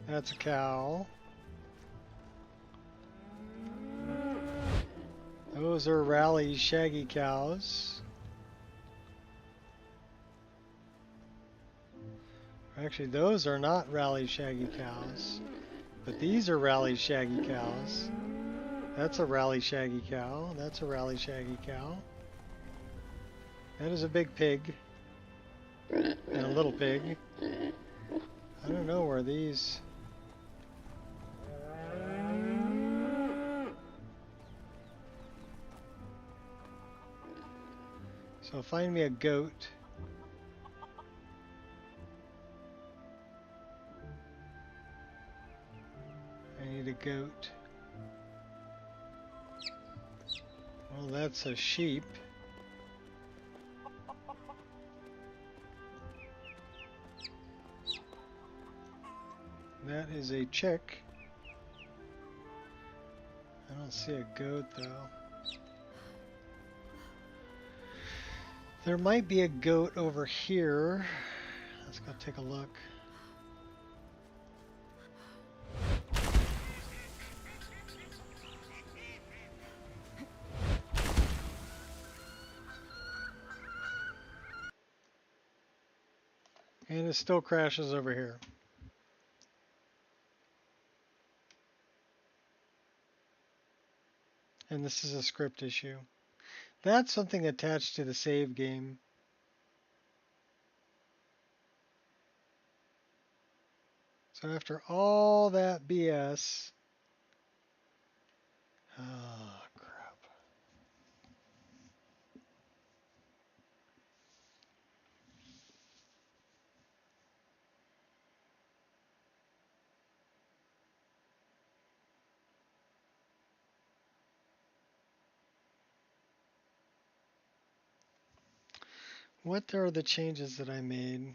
That's a cow. Those are rally shaggy cows. Actually, those are not rally shaggy cows, but these are rally shaggy cows. That's a rally shaggy cow. That's a rally shaggy cow. That is a big pig. And a little pig. I don't know where these... So find me a goat. I need a goat. Well, that's a sheep. That is a chick. I don't see a goat though. There might be a goat over here. Let's go take a look. And it still crashes over here. And this is a script issue. That's something attached to the save game. So after all that BS, oh crap. What are the changes that I made?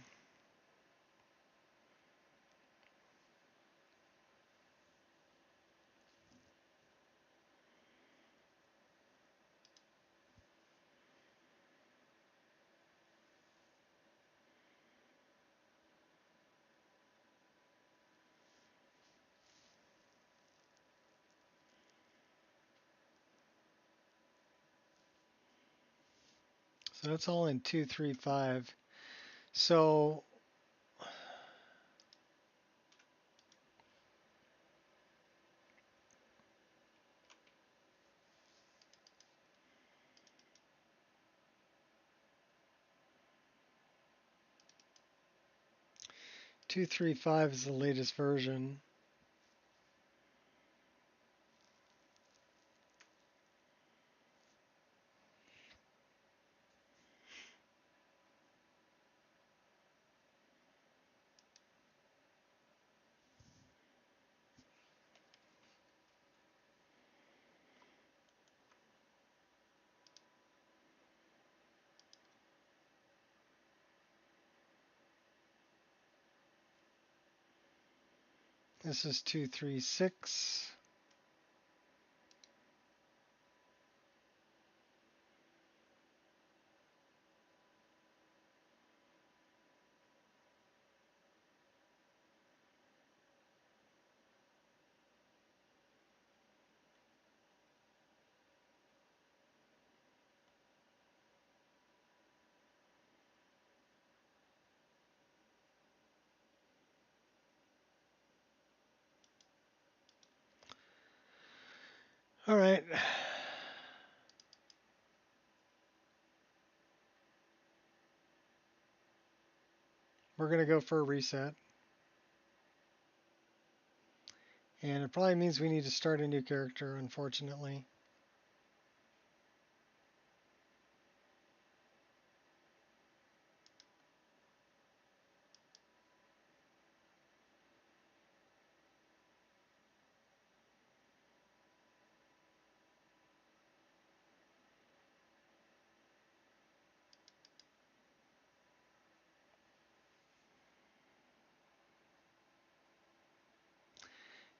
So that's all in 235. So 235 is the latest version. This is 236. All right. We're going to go for a reset. And it probably means we need to start a new character, unfortunately.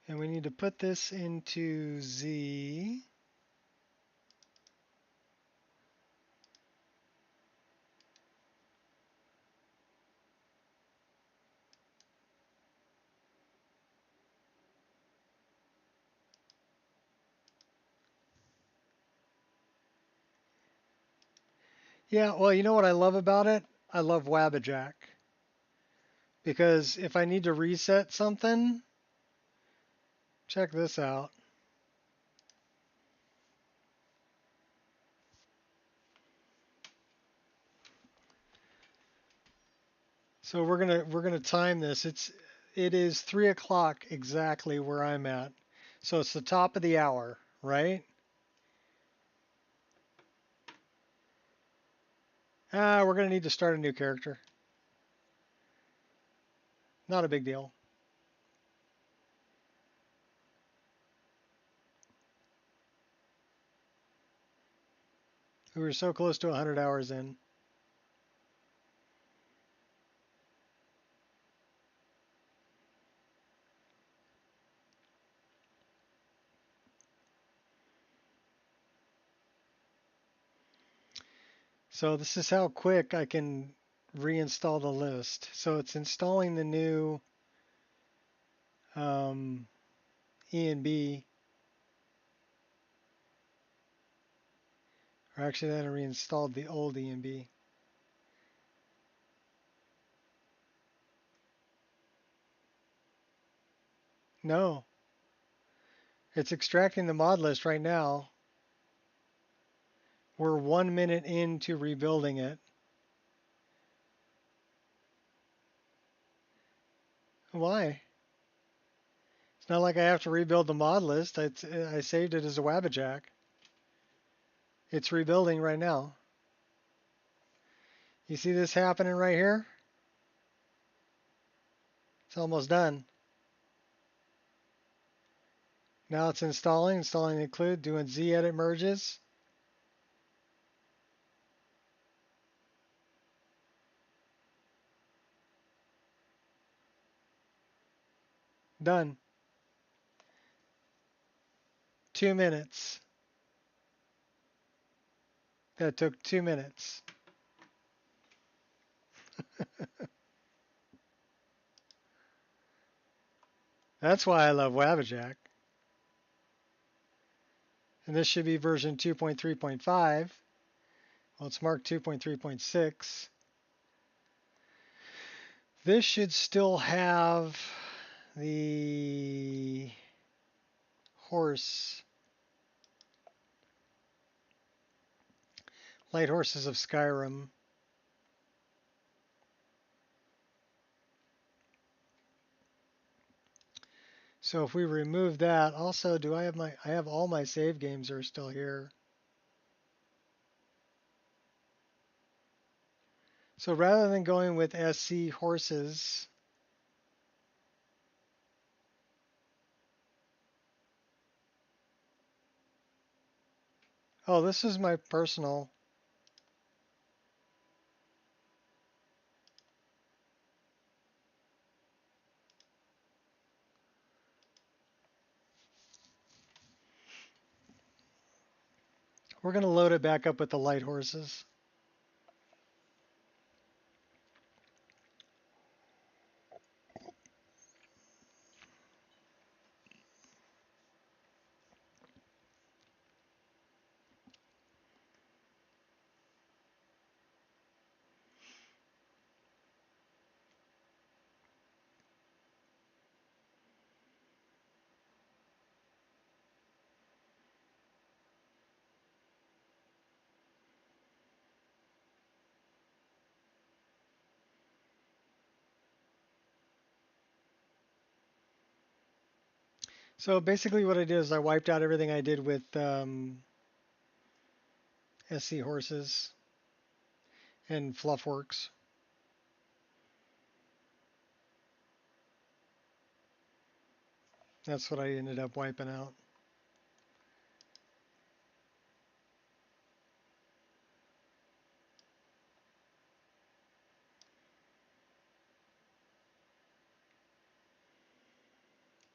And we need to put this into Z. Yeah, well, you know what I love about it? I love Wabbajack. Because if I need to reset something, check this out. So we're gonna time this. It is 3 o'clock exactly where I'm at. So it's the top of the hour, right? We're gonna need to start a new character. Not a big deal. We were so close to 100 hours in. So this is how quick I can reinstall the list. So it's installing the new E&B. Or actually, then I reinstalled the old E&B. No, it's extracting the mod list right now. We're 1 minute into rebuilding it. Why? It's not like I have to rebuild the mod list. I saved it as a Wabbajack. It's rebuilding right now. You see this happening right here? It's almost done. Now it's installing the include, doing Z-edit merges. Done. 2 minutes. That took 2 minutes. That's why I love Wabbajack. And this should be version 2.3.5. Well, it's marked 2.3.6. This should still have the Light Horses of Skyrim. So if we remove that, also, do I have all my save games are still here. So rather than going with SC horses, oh, this is my personal. We're going to load it back up with the light horses. So basically what I did is I wiped out everything I did with SC horses and Fluffworks. That's what I ended up wiping out.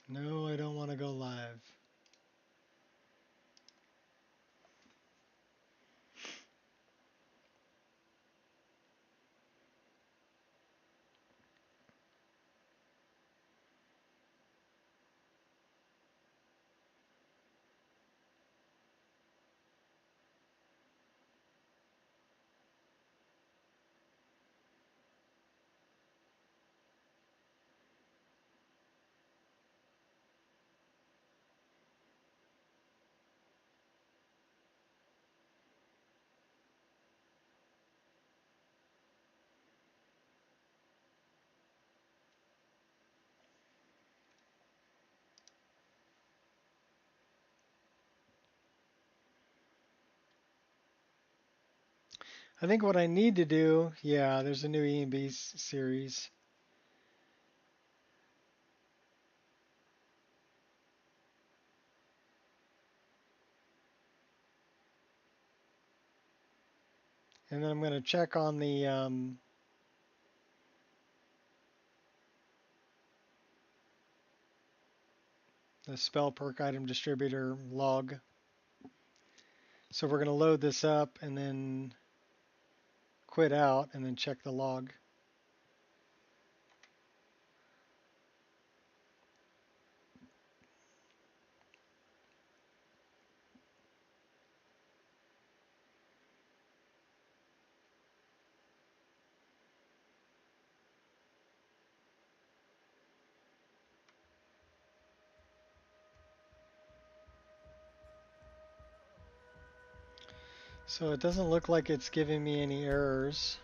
No, I don't want to go live. I think what I need to do, yeah, there's a new E&B series. And then I'm going to check on the spell perk item distributor log. So we're going to load this up and then quit out and then check the log. So it doesn't look like it's giving me any errors.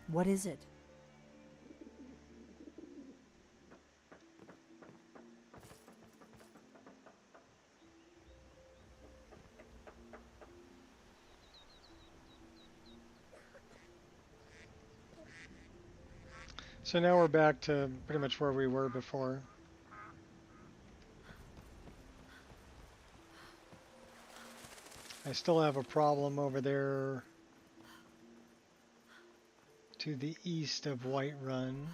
What is it? So now we're back to pretty much where we were before. I still have a problem over there to the east of Whiterun.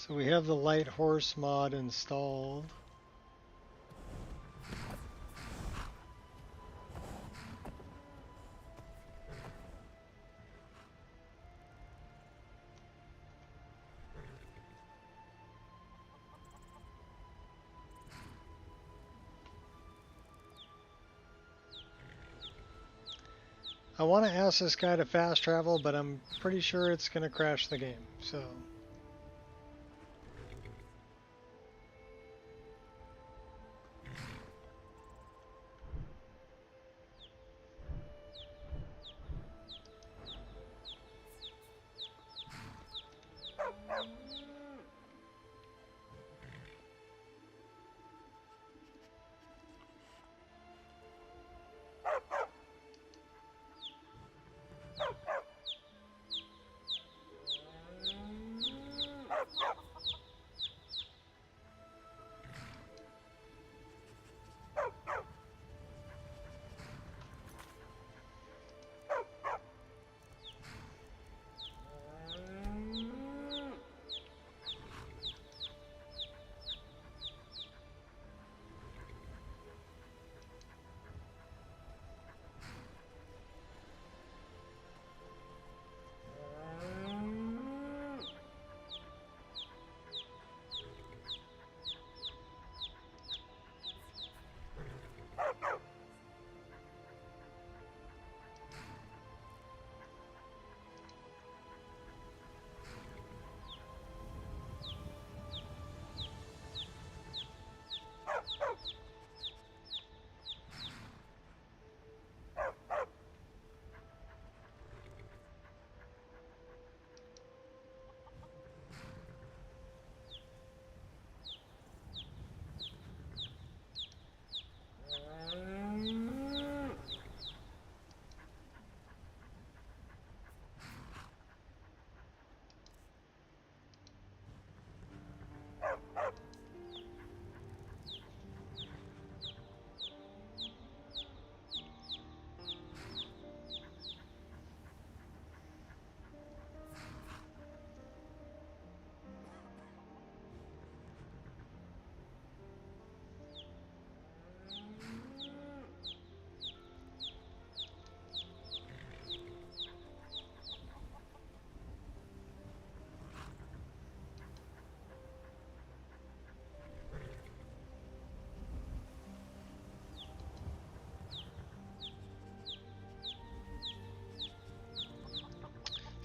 So we have the light horse mod installed. I want to ask this guy to fast travel, but I'm pretty sure it's going to crash the game, so...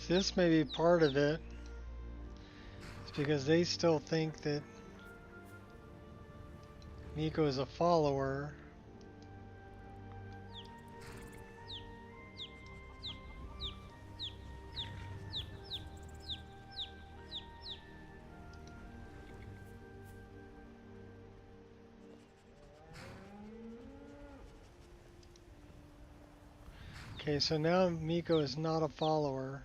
This may be part of it. It's because they still think that Nico is a follower. Okay, so now Miko is not a follower.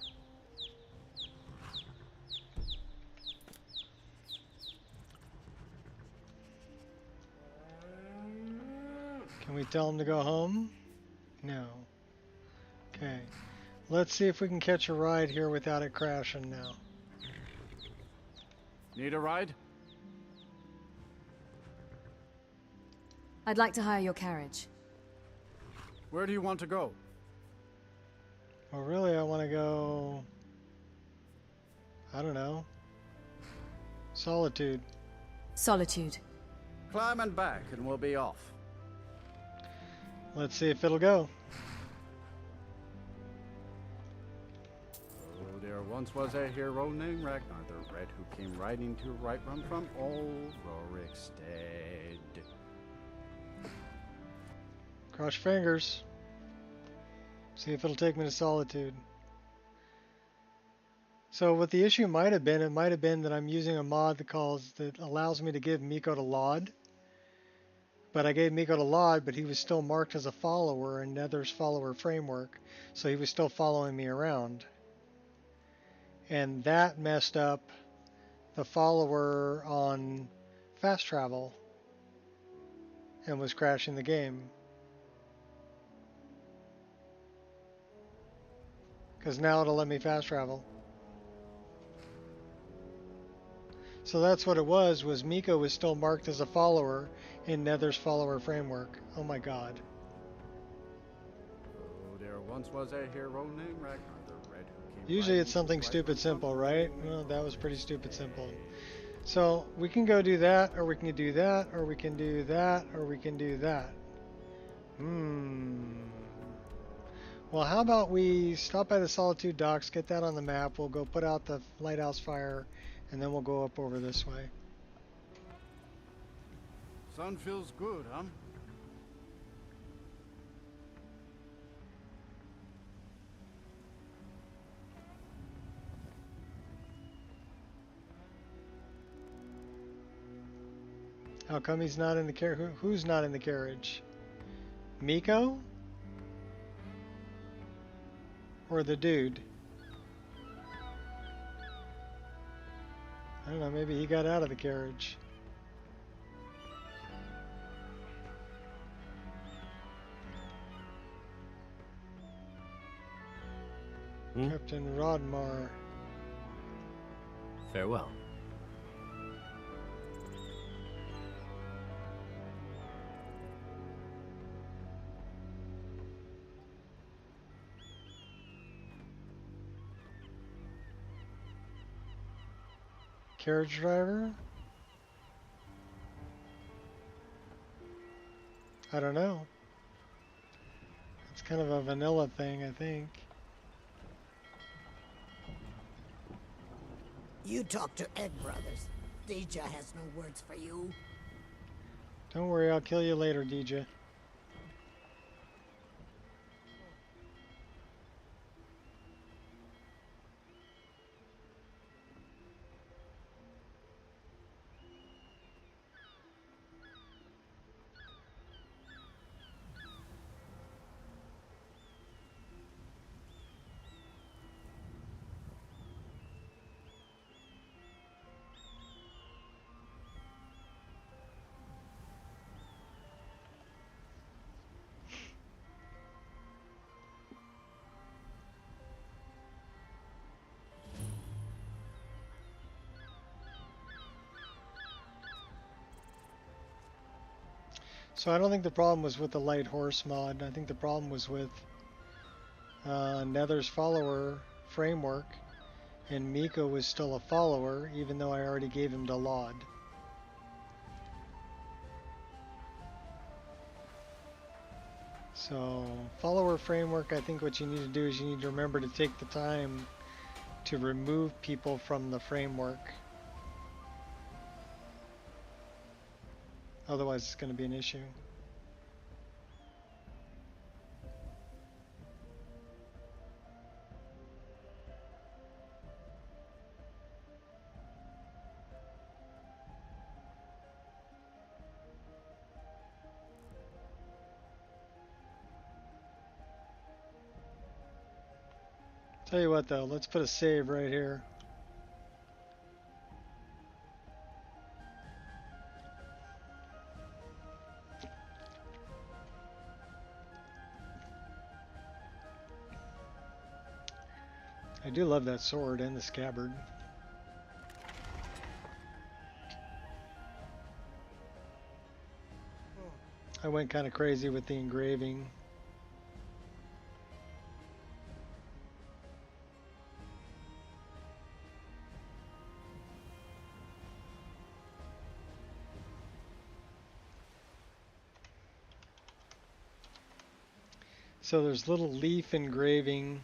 Can we tell him to go home? No. Okay. Let's see if we can catch a ride here without it crashing now. Need a ride? I'd like to hire your carriage. Where do you want to go? Well, really, I want to go... I don't know. Solitude. Solitude. Climb and back and we'll be off. Let's see if it'll go. Oh, there once was a hero named Ragnar the Red who came riding to right run from old Rorikstead. Cross your fingers. See if it'll take me to Solitude. So what the issue might have been, it might have been that I'm using a mod that allows me to give Miko to Laud. But I gave Miko to Laud, but he was still marked as a follower in Nether's follower framework. So he was still following me around. And that messed up the follower on fast travel and was crashing the game. Because now it'll let me fast travel. So that's what it was Miko was still marked as a follower in Nether's follower framework. Oh my god. Oh, there once was a hero named Ragnar the Red who came Usually it's something stupid simple, right? Well, that was pretty stupid simple. So we can go do that, or we can do that, or we can do that, or we can do that. Well, how about we stop by the Solitude docks, get that on the map, we'll go put out the lighthouse fire, and then we'll go up over this way. Sun feels good, huh? How come he's not in the carriage? Who's not in the carriage? Miko? Or the dude? I don't know, maybe he got out of the carriage. Captain Rodmar. Farewell. Carriage driver? I don't know. It's kind of a vanilla thing, I think. You talk to Egg Brothers. Deja has no words for you. Don't worry, I'll kill you later, DJ. So I don't think the problem was with the light horse mod. I think the problem was with Nether's follower framework, and Miko was still a follower, even though I already gave him to Laud. So follower framework, I think what you need to do is you need to remember to take the time to remove people from the framework. Otherwise it's going to be an issue. Tell you what though, let's put a save right here. I do love that sword and the scabbard. I went kind of crazy with the engraving. So there's little leaf engraving.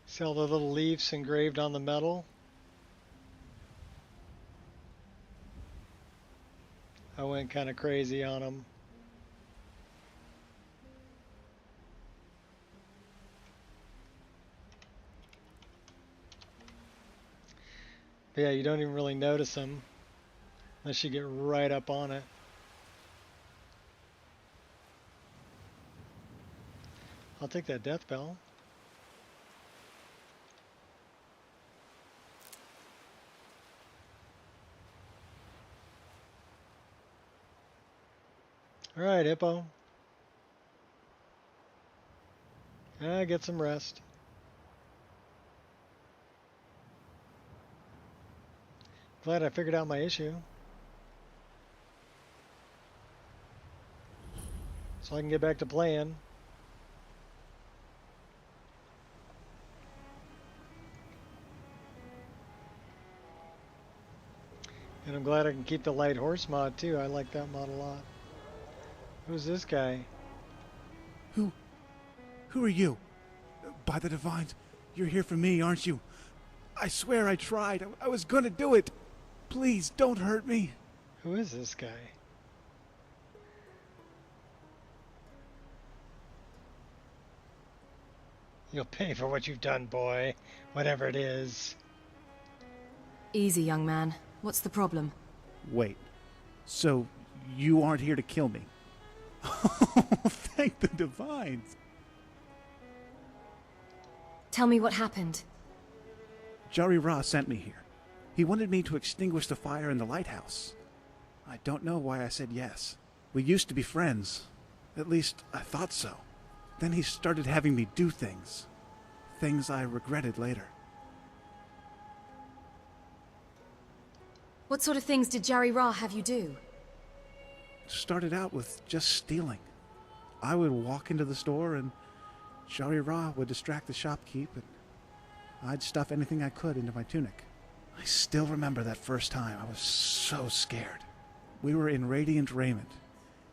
See all the little leaves engraved on the metal? I went kind of crazy on them. But yeah, you don't even really notice them unless you get right up on it. I'll take that death bell. All right, Hippo. Get some rest. Glad I figured out my issue. So I can get back to playing. And I'm glad I can keep the light horse mod too. I like that mod a lot. Who's this guy? Who are you? By the Divines, you're here for me, aren't you? I swear I tried. I was gonna do it. Please, don't hurt me. Who is this guy? You'll pay for what you've done, boy. Whatever it is. Easy, young man. What's the problem? Wait. So, you aren't here to kill me? Oh, thank the Divines. Tell me what happened. Jari Ra sent me here. He wanted me to extinguish the fire in the lighthouse. I don't know why I said yes. We used to be friends. At least, I thought so. Then he started having me do things. Things I regretted later. What sort of things did Jari Ra have you do? Started out with just stealing. I would walk into the store and Jari Ra would distract the shopkeep and I'd stuff anything I could into my tunic. I still remember that first time. I was so scared. We were in radiant raiment,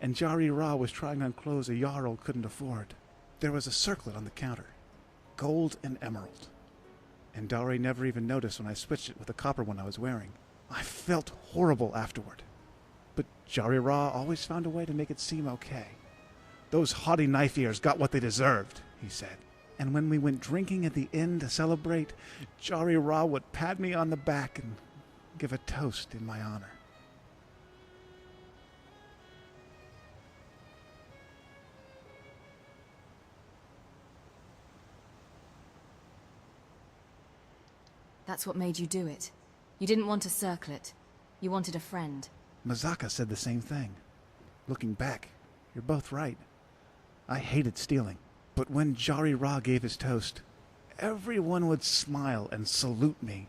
and Jari Ra was trying on clothes a Jarl couldn't afford. There was a circlet on the counter, gold and emerald. And Dari never even noticed when I switched it with the copper one I was wearing. I felt horrible afterward. But Jari Ra always found a way to make it seem okay. Those haughty knife-ears got what they deserved, he said. And when we went drinking at the inn to celebrate, Jari Ra would pat me on the back and give a toast in my honor. That's what made you do it. You didn't want a circlet. You wanted a friend. Mazaka said the same thing. Looking back, you're both right. I hated stealing. But when Jari Ra gave his toast, everyone would smile and salute me.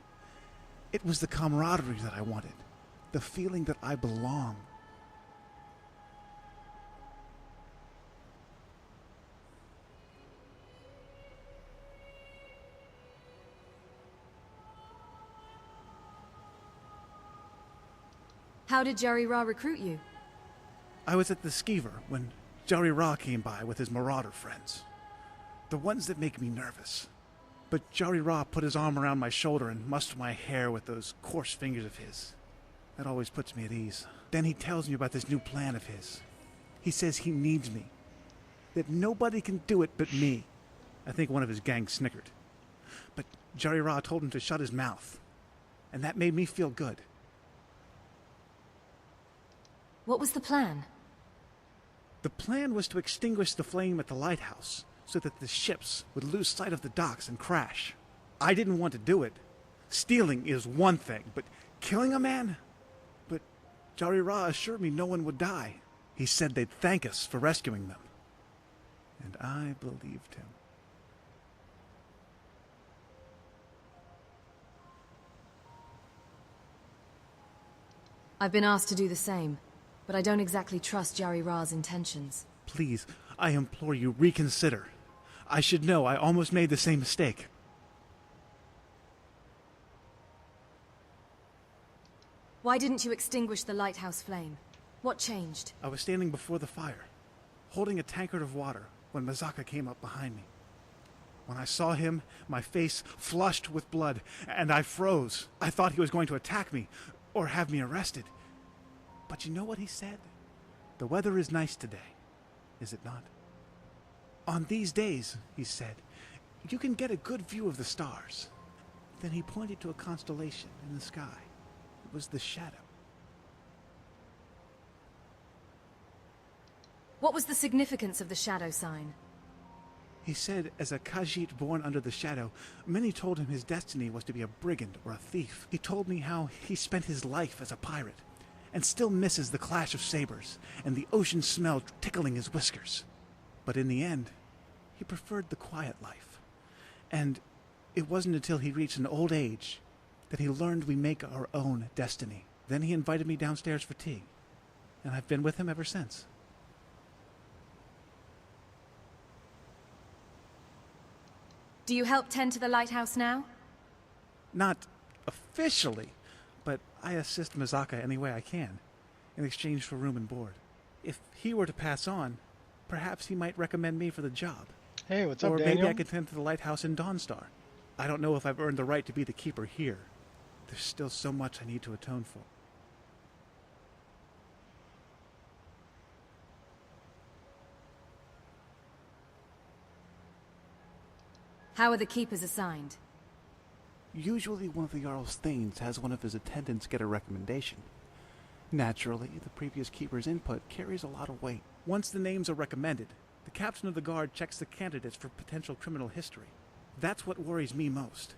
It was the camaraderie that I wanted. The feeling that I belong. How did Jari Ra recruit you? I was at the skeever when Jari Ra came by with his marauder friends. The ones that make me nervous. But Jari Ra put his arm around my shoulder and mussed my hair with those coarse fingers of his. That always puts me at ease. Then he tells me about this new plan of his. He says he needs me. That nobody can do it but me. I think one of his gang snickered. But Jari Ra told him to shut his mouth. And that made me feel good. What was the plan? The plan was to extinguish the flame at the lighthouse, so that the ships would lose sight of the docks and crash. I didn't want to do it. Stealing is one thing, but killing a man? But Jari Ra assured me no one would die. He said they'd thank us for rescuing them. And I believed him. I've been asked to do the same, but I don't exactly trust Jari Ra's intentions. Please, I implore you, reconsider. I should know. I almost made the same mistake. Why didn't you extinguish the lighthouse flame? What changed? I was standing before the fire, holding a tankard of water, when Mazaka came up behind me. When I saw him, my face flushed with blood, and I froze. I thought he was going to attack me, or have me arrested. But you know what he said? The weather is nice today, is it not? On these days, he said, you can get a good view of the stars. Then he pointed to a constellation in the sky. It was the Shadow. What was the significance of the shadow sign? He said, as a Khajiit born under the Shadow, many told him his destiny was to be a brigand or a thief. He told me how he spent his life as a pirate, and still misses the clash of sabers and the ocean smell tickling his whiskers. But in the end, he preferred the quiet life. And it wasn't until he reached an old age that he learned we make our own destiny. Then he invited me downstairs for tea, and I've been with him ever since. Do you help tend to the lighthouse now? Not officially, but I assist Mazaka any way I can, in exchange for room and board. If he were to pass on, perhaps he might recommend me for the job. Hey, what's up, Or Daniel? maybe I could tend to the lighthouse in Dawnstar. I don't know if I've earned the right to be the keeper here. There's still so much I need to atone for. How are the keepers assigned? Usually one of the Jarl's Thanes has one of his attendants get a recommendation. Naturally, the previous keeper's input carries a lot of weight. Once the names are recommended, the captain of the guard checks the candidates for potential criminal history. That's what worries me most.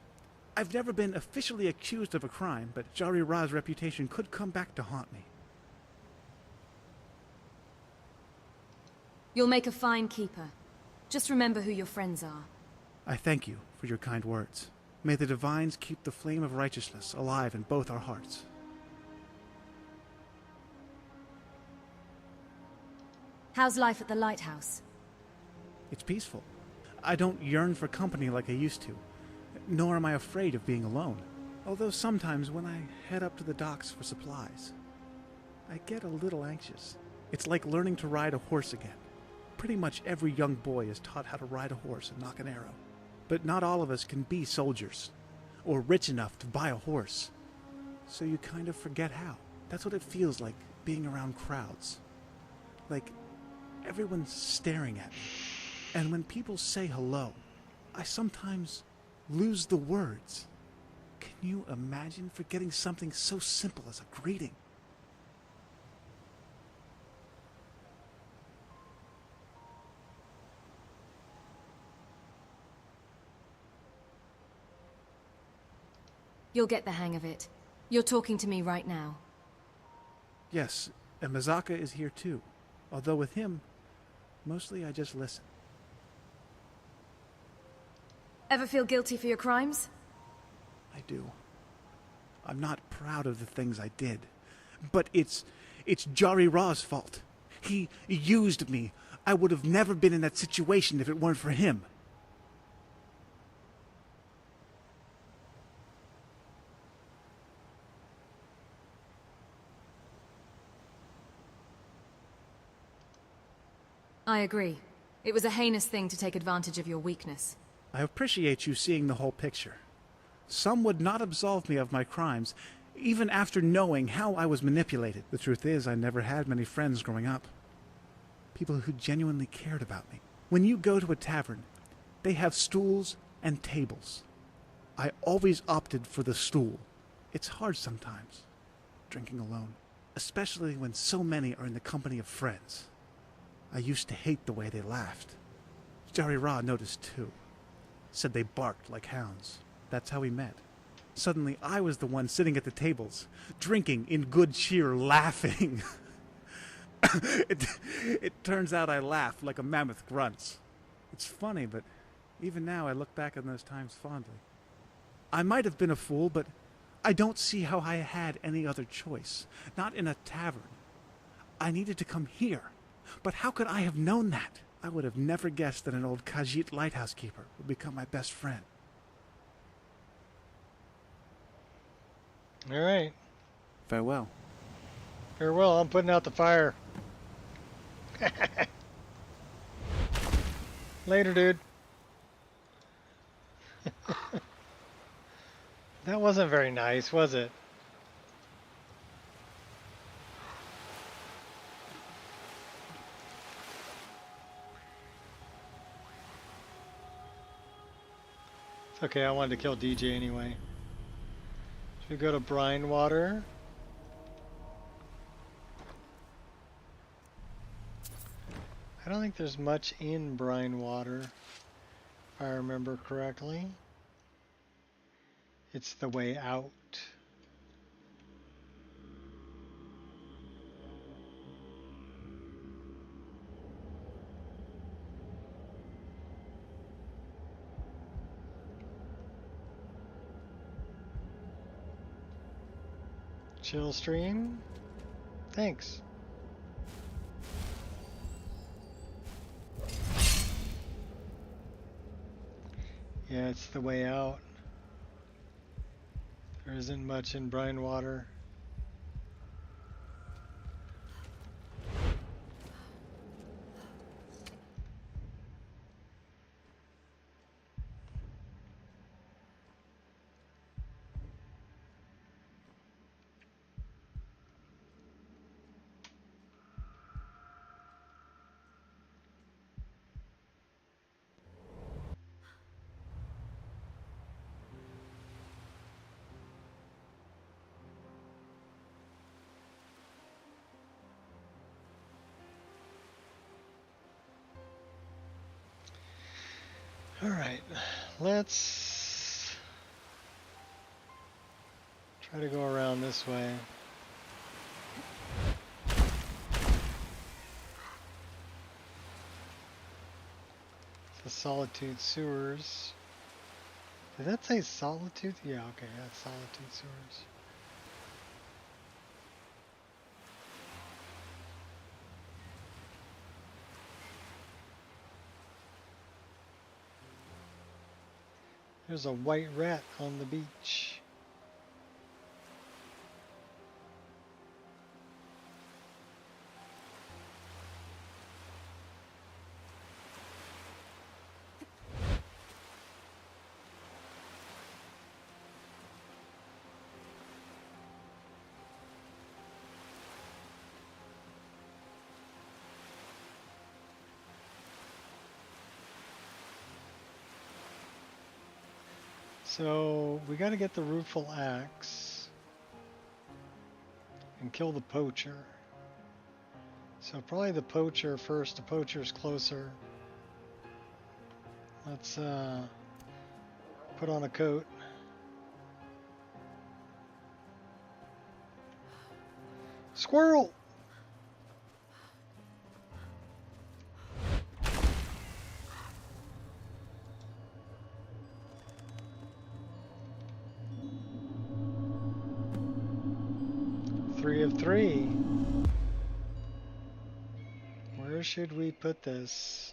I've never been officially accused of a crime, but Jari Ra's reputation could come back to haunt me. You'll make a fine keeper. Just remember who your friends are. I thank you for your kind words. May the divines keep the flame of righteousness alive in both our hearts. How's life at the lighthouse? It's peaceful. I don't yearn for company like I used to, nor am I afraid of being alone. Although sometimes when I head up to the docks for supplies, I get a little anxious. It's like learning to ride a horse again. Pretty much every young boy is taught how to ride a horse and knock an arrow. But not all of us can be soldiers, or rich enough to buy a horse. So you kind of forget how. That's what it feels like, being around crowds. Like, everyone's staring at me. And when people say hello, I sometimes lose the words. Can you imagine forgetting something so simple as a greeting? You'll get the hang of it. You're talking to me right now. Yes, and Mazaka is here too. Although with him, mostly I just listen. Ever feel guilty for your crimes? I do. I'm not proud of the things I did. But it's Jari Ra's fault. He used me. I would have never been in that situation if it weren't for him. I agree. It was a heinous thing to take advantage of your weakness. I appreciate you seeing the whole picture. Some would not absolve me of my crimes, even after knowing how I was manipulated. The truth is, I never had many friends growing up. People who genuinely cared about me. When you go to a tavern, they have stools and tables. I always opted for the stool. It's hard sometimes, drinking alone, especially when so many are in the company of friends. I used to hate the way they laughed. Jari Ra noticed too. Said they barked like hounds. That's how we met. Suddenly I was the one sitting at the tables, drinking in good cheer, laughing. It turns out I laugh like a mammoth grunts. It's funny, but even now I look back on those times fondly. I might have been a fool, but I don't see how I had any other choice. Not in a tavern. I needed to come here. But how could I have known that? I would have never guessed that an old Khajiit lighthouse keeper would become my best friend. All right. Farewell. Farewell. I'm putting out the fire. Later, dude. That wasn't very nice, was it? It's okay, I wanted to kill DJ anyway. Should we go to brine water? I don't think there's much in brine water, if I remember correctly. It's the way out. Chill stream? Thanks. Yeah, it's the way out. There isn't much in brine water. All right, let's try to go around this way. The Solitude Sewers. Did that say Solitude? Yeah, okay, that's Solitude Sewers. There's a white rat on the beach. So we got to get the Rueful Axe and kill the poacher. So probably the poacher first. The poacher's closer. Let's put on a coat. Squirrel! Three of three. Where should we put this?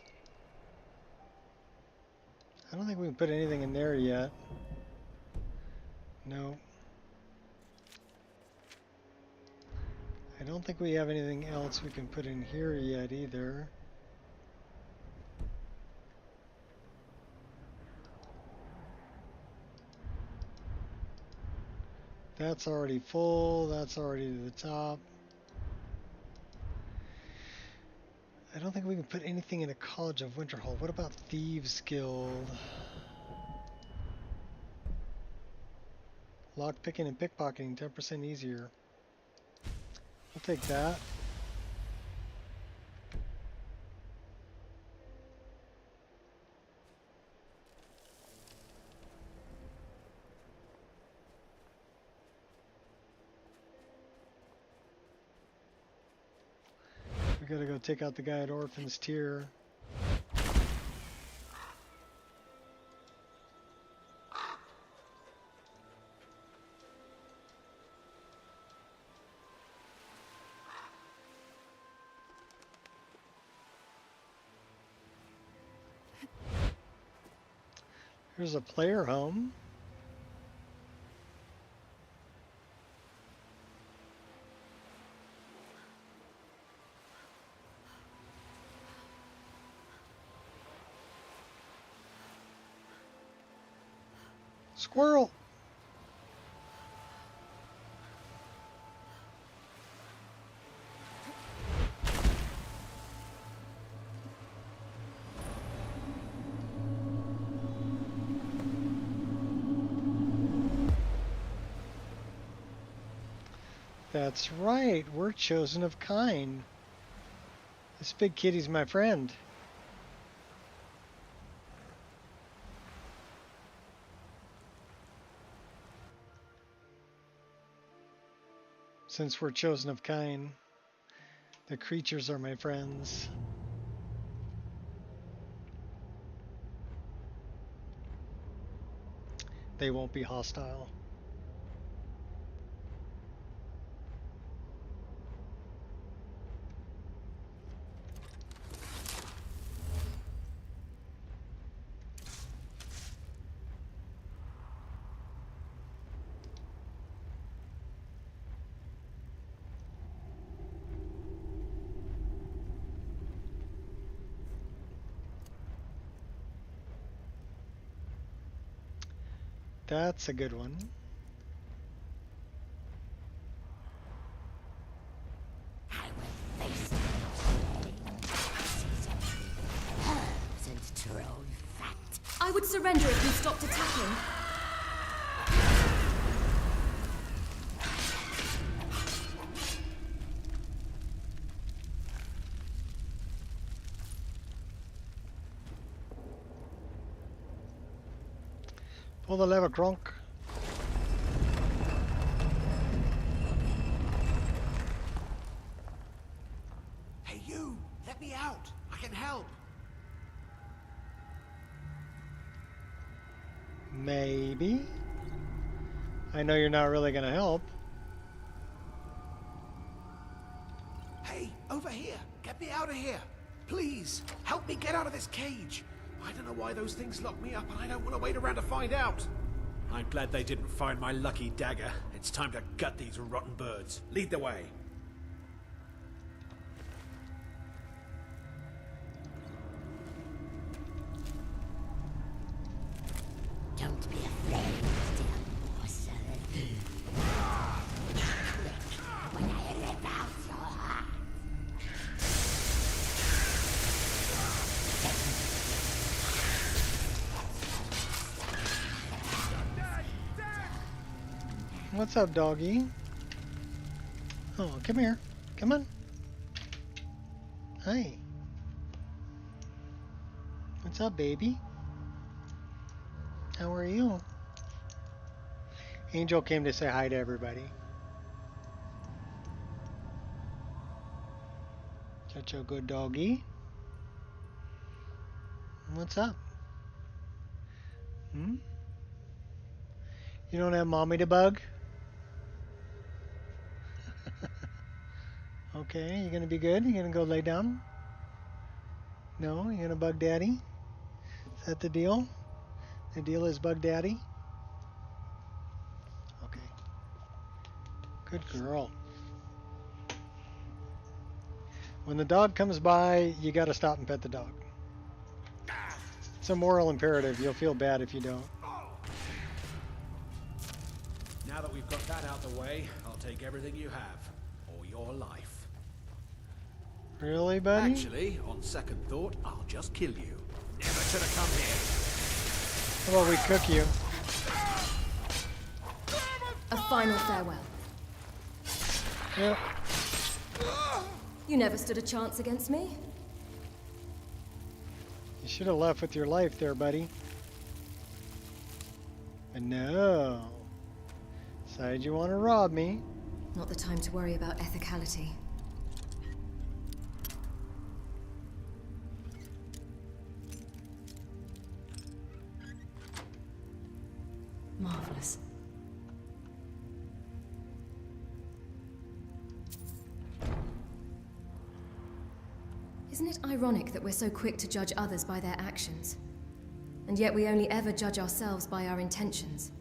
I don't think we can put anything in there yet. No. I don't think we have anything else we can put in here yet either. That's already full, that's already to the top. I don't think we can put anything in a College of Winterhold. What about Thieves Guild? Lockpicking and pickpocketing, 10% easier. I'll take that. We gotta go take out the guy at Orphan's Tier. Here's a player home. Squirrel. That's right, we're chosen of kind. This big kitty's my friend. Since we're chosen of kind, the creatures are my friends. They won't be hostile. That's a good one. I would surrender if you stopped attacking. Pull the lever, Gronk. Hey, you! Let me out! I can help! Maybe. I know you're not really gonna help. Hey, over here! Get me out of here! Please, help me get out of this cage! I don't know why those things locked me up, and I don't want to wait around to find out. I'm glad they didn't find my lucky dagger. It's time to gut these rotten birds. Lead the way. Don't be afraid, still morsel. Quick, when I rip out your heart. What's up, doggy? Oh, come here. Come on. Hi. What's up, baby? How are you? Angel came to say hi to everybody. Such a good doggy. What's up? Hmm? You don't have mommy to bug? Okay, you gonna be good? You gonna go lay down? No? You gonna bug daddy? Is that the deal? The deal is bug daddy? Okay. Good girl. When the dog comes by, you gotta stop and pet the dog. It's a moral imperative. You'll feel bad if you don't. Now that we've got that out the way, I'll take everything you have. Or your life. Really, buddy? Actually, on second thought, I'll just kill you. Never should have come here. How about we cook you? A final farewell. Yep. You never stood a chance against me. You should have left with your life there, buddy. But no. Decided you want to rob me. Not the time to worry about ethicality. Marvelous. Isn't it ironic that we're so quick to judge others by their actions? And yet we only ever judge ourselves by our intentions.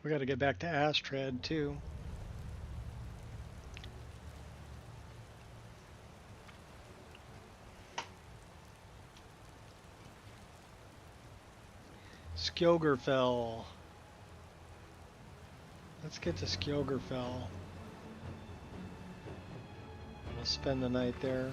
We got to get back to Astrid too. Skjolgerfell. Let's get to Skjolgerfell. We'll spend the night there.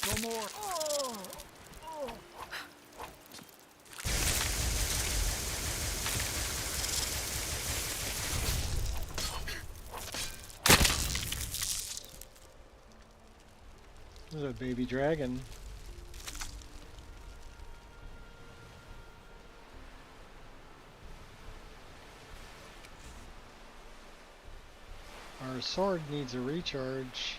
No more. There's a baby dragon. Our sword needs a recharge.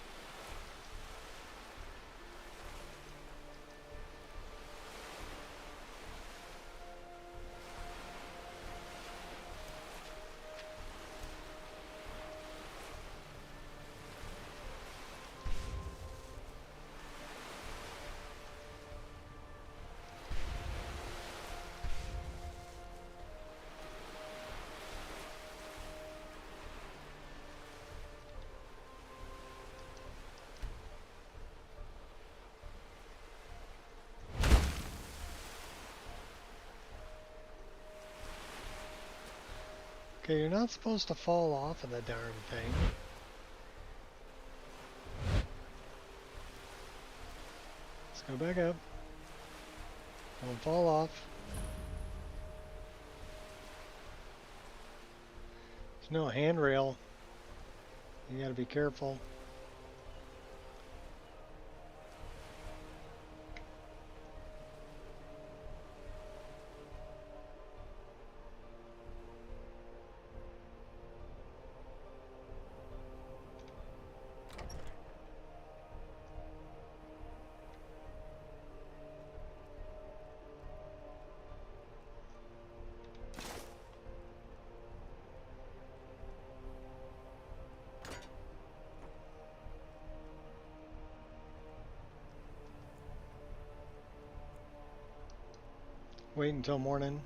Okay, you're not supposed to fall off of the darn thing. Let's go back up. Don't fall off. There's no handrail. You gotta be careful. Wait until morning.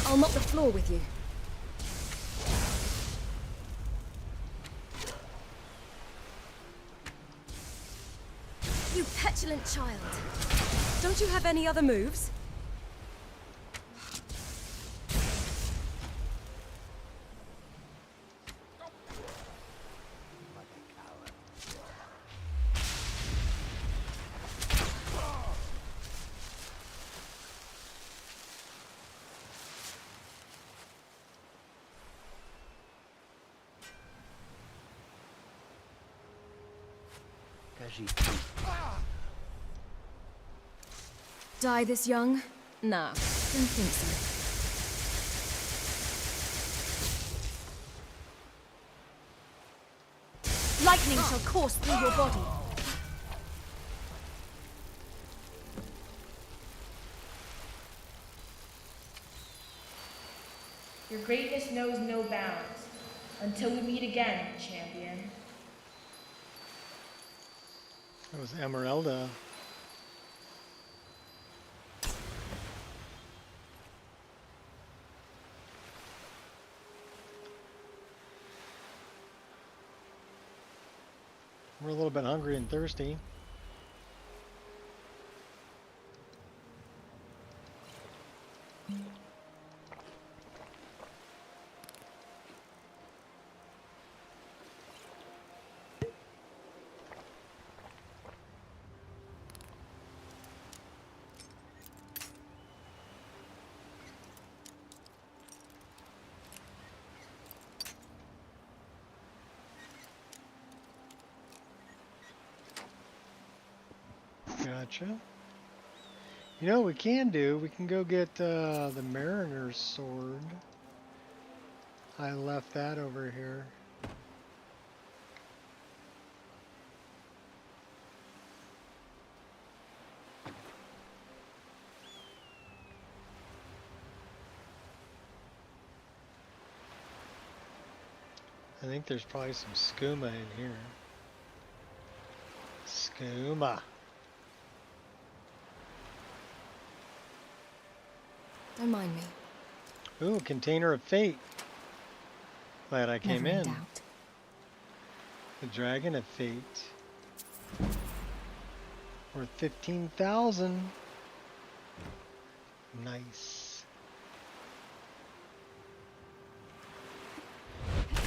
I'll mop the floor with you. You petulant child. Don't you have any other moves? Die this young? Nah, don't think so. Lightning shall course through your body. Your greatness knows no bounds. Until we meet again, champion. That was Emeralda. We're a little bit hungry and thirsty. Gotcha. You know what we can do? We can go get the Mariner's sword. I left that over here. I think there's probably some skooma in here. Skooma. Don't mind me. Ooh, container of fate. Glad I came Never in. doubt. The dragon of fate. Worth 15,000. Nice.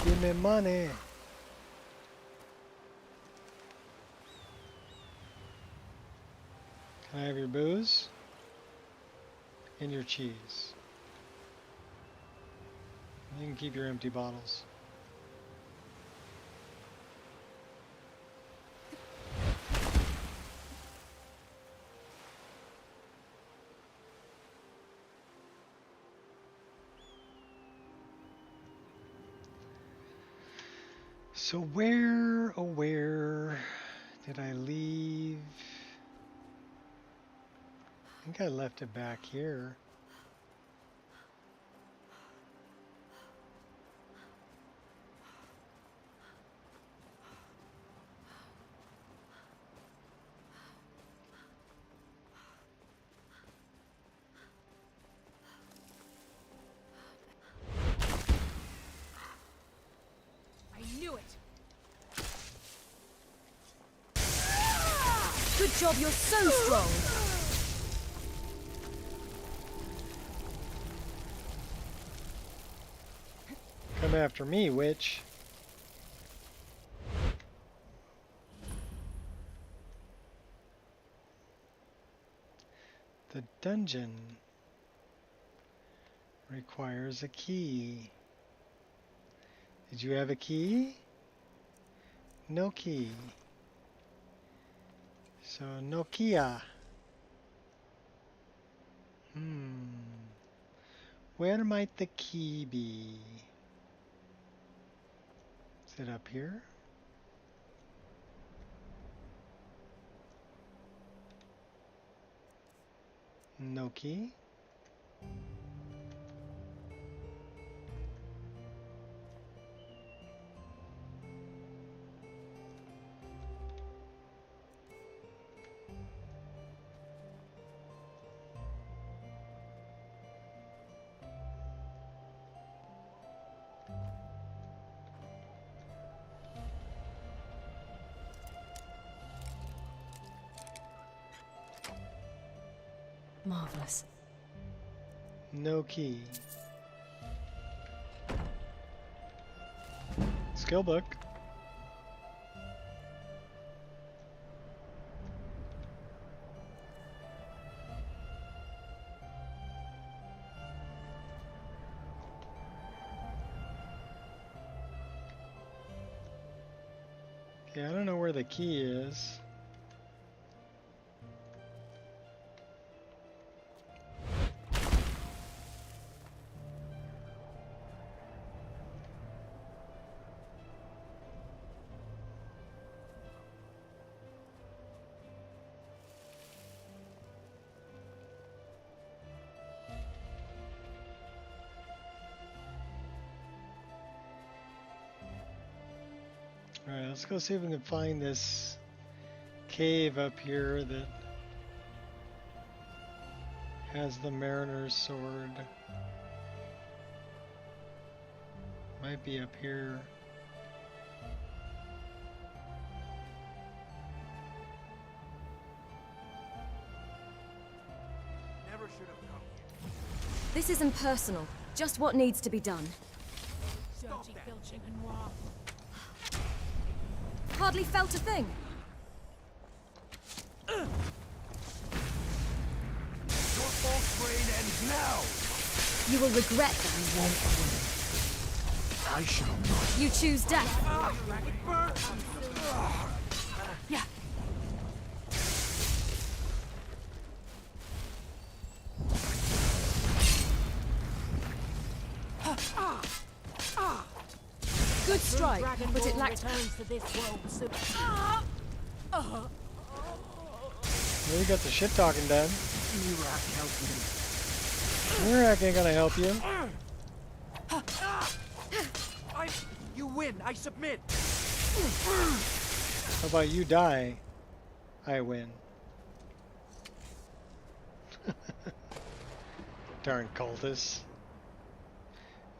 Give me money. Can I have your booze? And your cheese. You can keep your empty bottles. So where, oh where did I leave? I think I left it back here. I knew it. Good job, you're so strong. Come after me, witch. The dungeon requires a key. Did you have a key? No key. So Nokia. Where might the key be? Is it up here? No key. Marvelous. No key. Skill book. Okay, I don't know where the key is. Alright, let's go see if we can find this cave up here that has the mariner's sword. Might be up here. Never should have come here. This isn't personal. Just what needs to be done. Stop that. Hardly felt a thing. Your false brain ends now. You will regret that. You won't win. I shall not. You choose death. Yeah. Good strike, but it lacked. Well, you got the shit talking done. Mirak ain't gonna help you. You win. I submit. How about you die? I win. Darn cultists.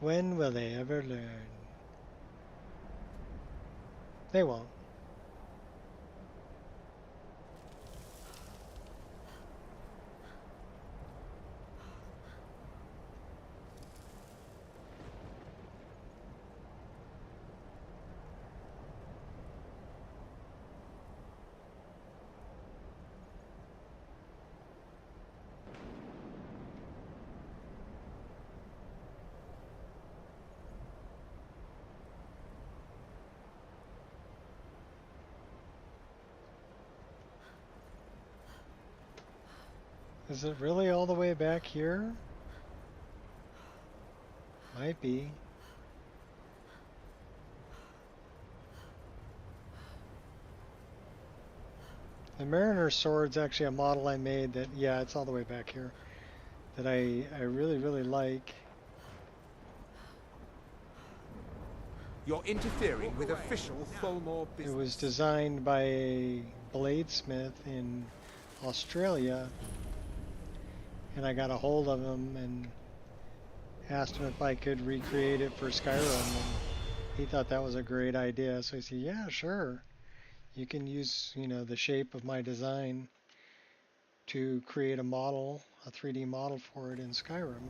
When will they ever learn? They won't. Is it really all the way back here? Might be. The Mariner's Sword's actually a model I made that, yeah, it's all the way back here, that I really, really like. You're interfering with official Tholmor business. It was designed by a bladesmith in Australia, and I got a hold of him and asked him if I could recreate it for Skyrim, and he thought that was a great idea. So he said, yeah, sure. You can use, you know, the shape of my design to create a model, a 3D model for it in Skyrim.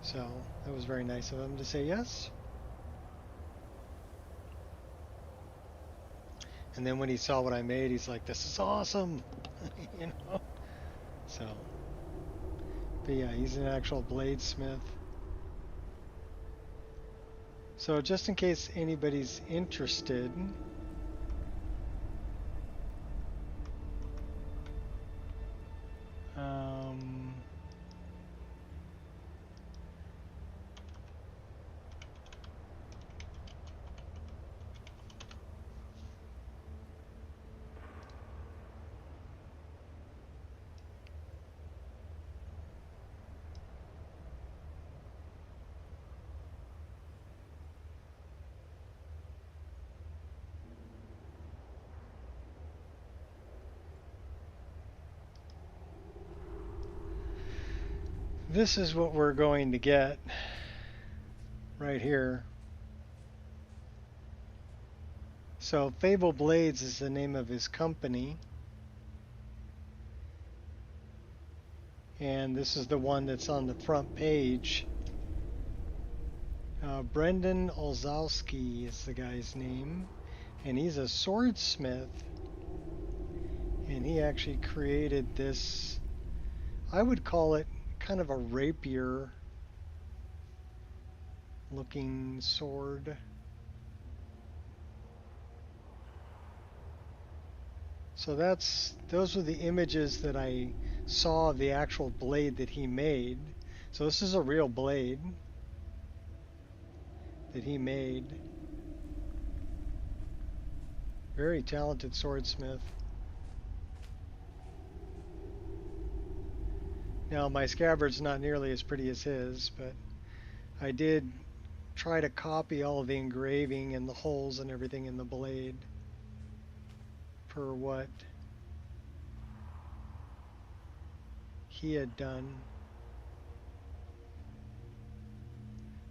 So that was very nice of him to say yes. And then when he saw what I made, he's like, this is awesome. You know? So, but yeah, he's an actual bladesmith. So just in case anybody's interested, this is what we're going to get right here. So Fable Blades is the name of his company. And this is the one that's on the front page. Brendan Olzowski is the guy's name, and he's a swordsmith. And he actually created this, I would call it kind of a rapier looking sword. So those were the images that I saw of the actual blade that he made. So this is a real blade that he made. Very talented swordsmith. Now my scabbard's not nearly as pretty as his, but I did try to copy all of the engraving and the holes and everything in the blade per what he had done.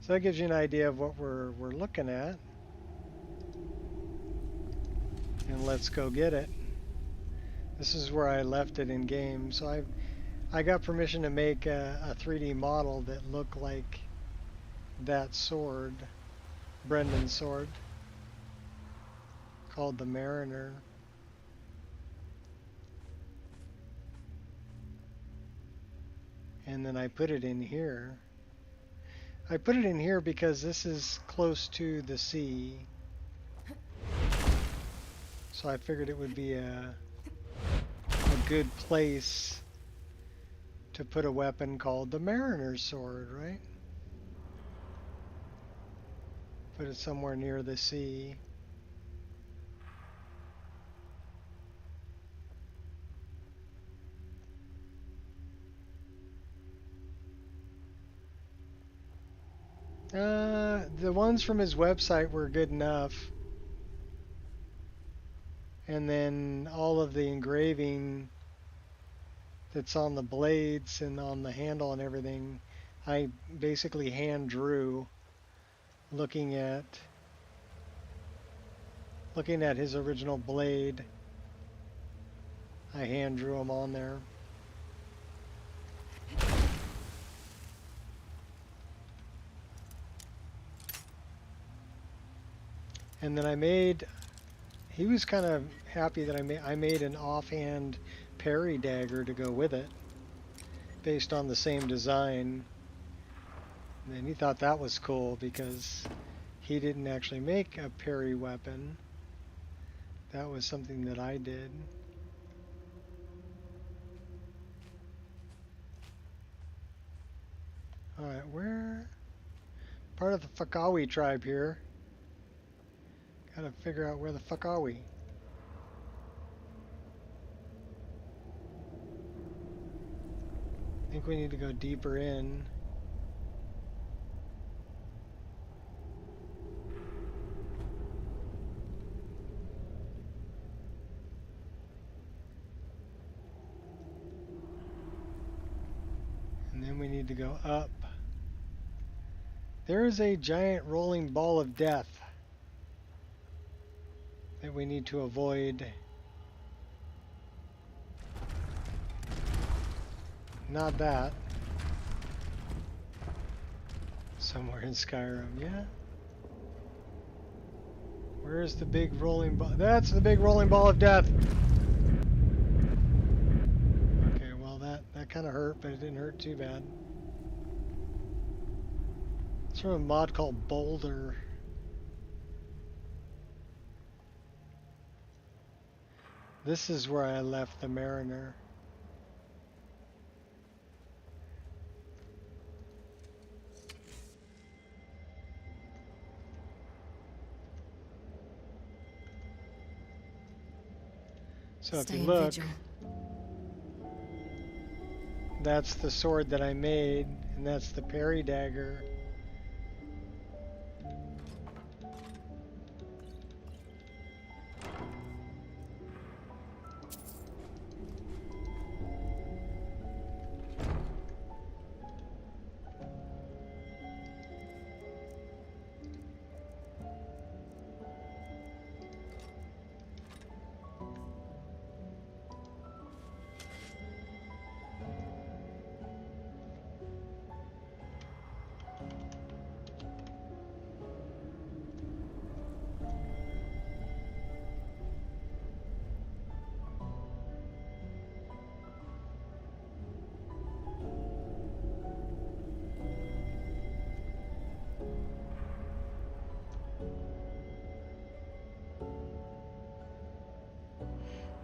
So that gives you an idea of what we're looking at. And let's go get it. This is where I left it in game. So I got permission to make a 3D model that looked like that sword, Brendan's sword, called the Mariner. And then I put it in here. I put it in here because this is close to the sea. So I figured it would be a good place to put a weapon called the Mariner's Sword, right? Put it somewhere near the sea. The ones from his website were good enough. And then all of the engraving that's on the blades and on the handle and everything, I basically hand drew looking at his original blade. I hand drew them on there. And then he was kind of happy that I made an offhand parry dagger to go with it, based on the same design. And he thought that was cool because he didn't actually make a parry weapon. That was something that I did. Alright, where? Part of the Fakawi tribe here. Gotta figure out where the fuck are we? I think we need to go deeper in. And then we need to go up. There is a giant rolling ball of death that we need to avoid. Not that. Somewhere in Skyrim, yeah? Where's the big rolling ball? That's the big rolling ball of death! Okay, well that kind of hurt, but it didn't hurt too bad. It's from a mod called Boulder. This is where I left the Mariner. So if you look, that's the sword that I made, and that's the parry dagger.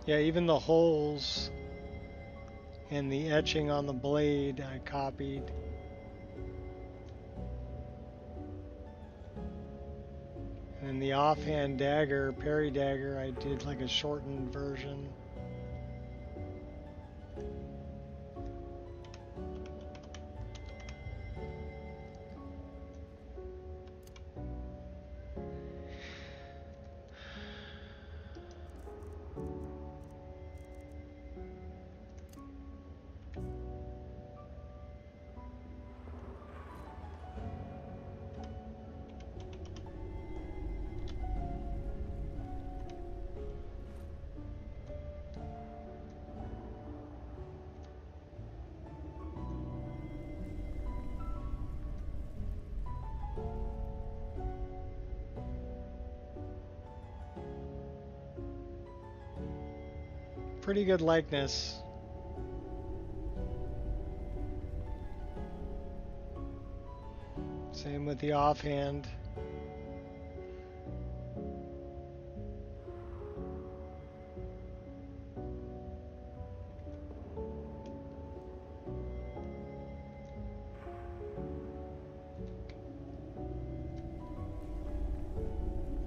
Yeah, even the holes and the etching on the blade I copied. And then the offhand dagger, parry dagger, I did like a shortened version. Pretty good likeness. Same with the offhand.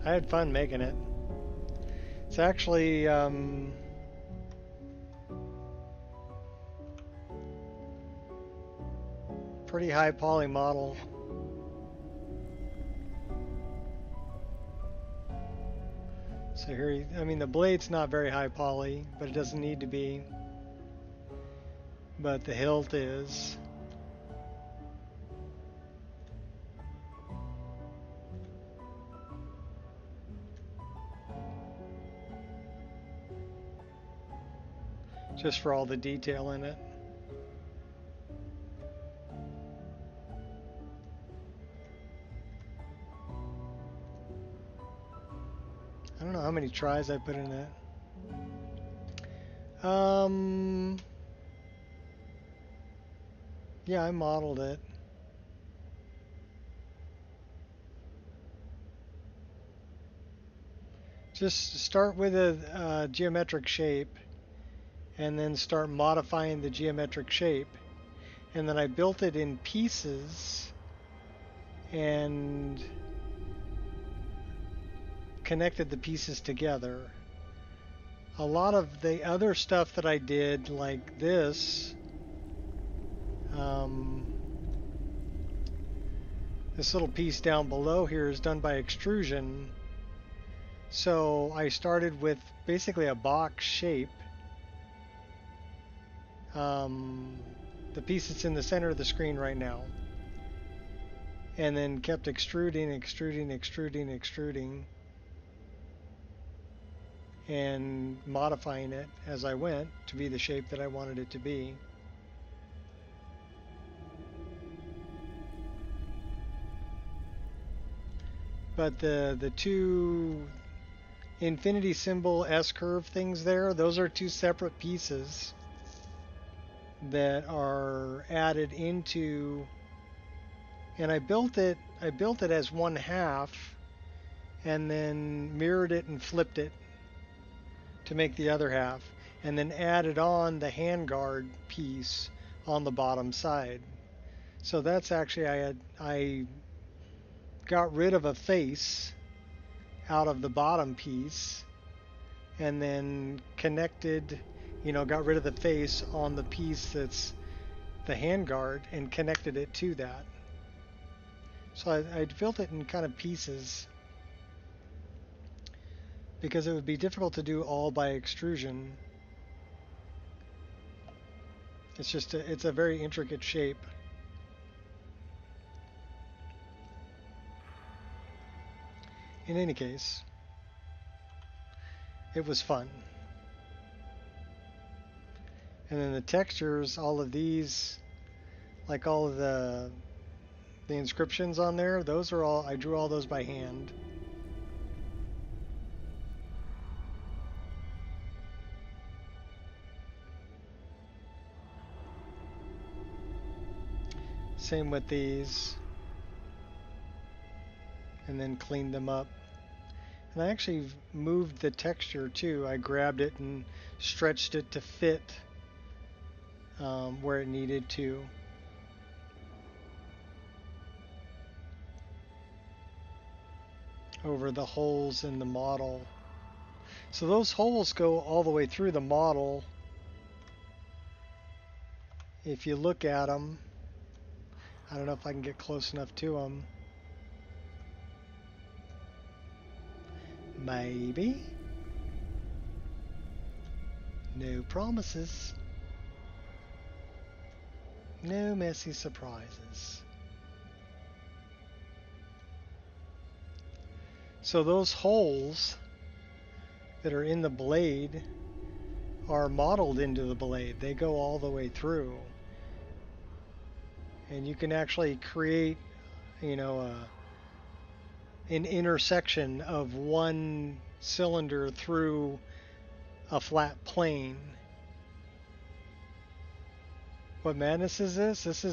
I had fun making it. It's actually pretty high poly model. So here, I mean, the blade's not very high poly, but it doesn't need to be. But the hilt is. Just for all the detail in it. I don't know how many tries I put in it. Yeah, I modeled it. Just start with a geometric shape and then start modifying the geometric shape. And then I built it in pieces and connected the pieces together. A lot of the other stuff that I did, like this little piece down below here is done by extrusion. So I started with basically a box shape. The piece that's in the center of the screen right now. And then kept extruding, and modifying it as I went to be the shape that I wanted it to be. But the two infinity symbol S-curve things there, those are two separate pieces that are added into, and I built it as one half and then mirrored it and flipped it to make the other half, and then added on the handguard piece on the bottom side. So that's actually, I got rid of a face out of the bottom piece and then connected, got rid of the face on the piece that's the handguard and connected it to that. So I built it in kind of pieces because it would be difficult to do all by extrusion. It's a very intricate shape. In any case, it was fun. And then the textures, all of these, like all of the inscriptions on there, those are all, I drew all those by hand. Same with these. And then cleaned them up. And I actually moved the texture too. I grabbed it and stretched it to fit where it needed to. Over the holes in the model. So those holes go all the way through the model. If you look at them, I don't know if I can get close enough to them. Maybe. No promises. No messy surprises. So those holes that are in the blade are modeled into the blade. They go all the way through. And you can actually create, you know, an intersection of one cylinder through a flat plane. What madness is this? This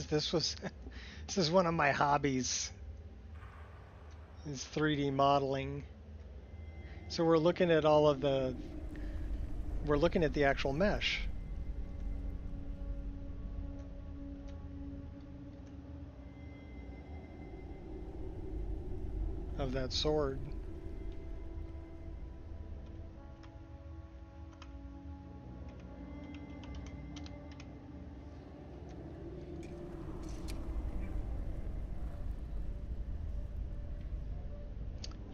is one of my hobbies. Is 3D modeling. So we're looking at we're looking at the actual mesh. Of that sword.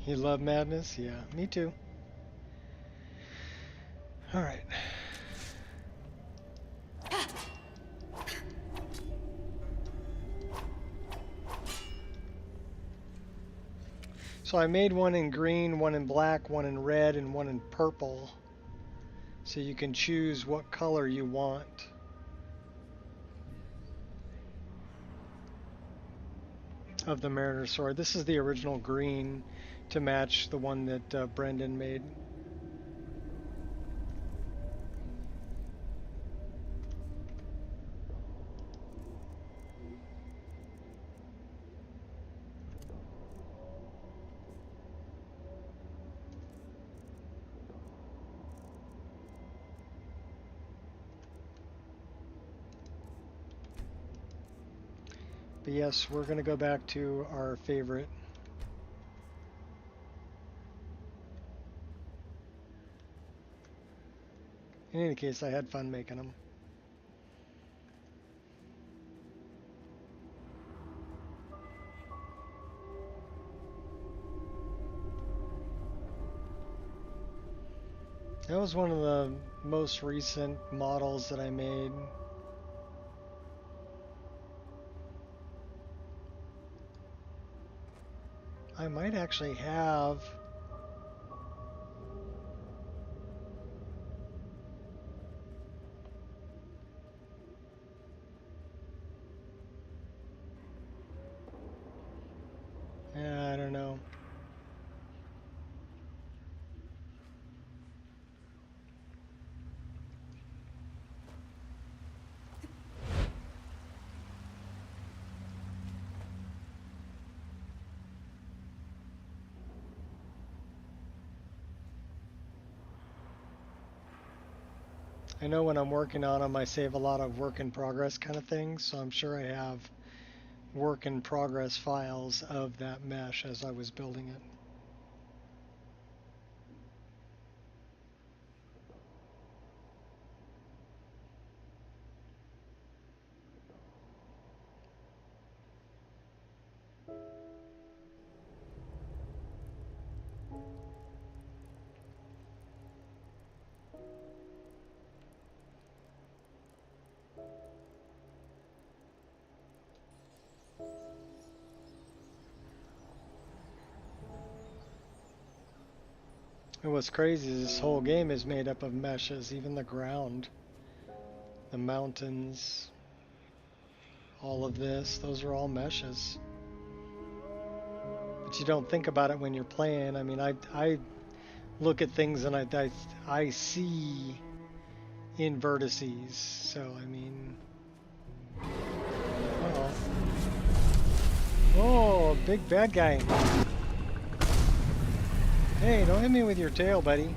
You love madness? Yeah, me too. All right. So I made one in green, one in black, one in red, and one in purple. So you can choose what color you want. Of the Mariner sword. This is the original green to match the one that Brendan made. But yes, we're going to go back to our favorite. In any case, I had fun making them. That was one of the most recent models that I made. I might actually have I don't know. I know when I'm working on them, I save a lot of work in progress kind of things, so I'm sure I have work in progress files of that mesh as I was building it. And what's crazy is this whole game is made up of meshes, even the ground, the mountains, all of this, those are all meshes. But you don't think about it when you're playing. I mean, I look at things and I see in vertices, so I mean... Uh-oh. Oh, big bad guy. Hey, don't hit me with your tail, buddy.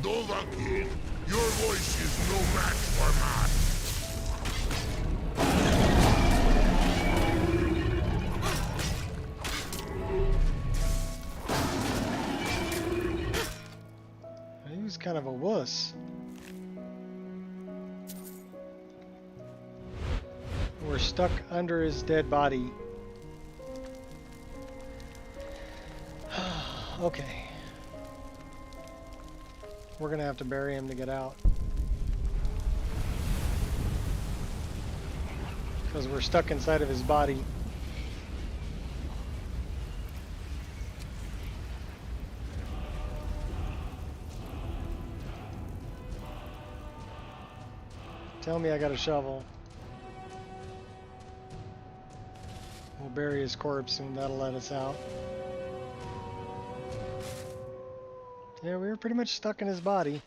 Nova Kid, your voice is no match for mine. He was kind of a wuss. We're stuck under his dead body. Okay. We're gonna have to bury him to get out. Because we're stuck inside of his body. Tell me I got a shovel. We'll bury his corpse and that'll let us out. Yeah, we were pretty much stuck in his body.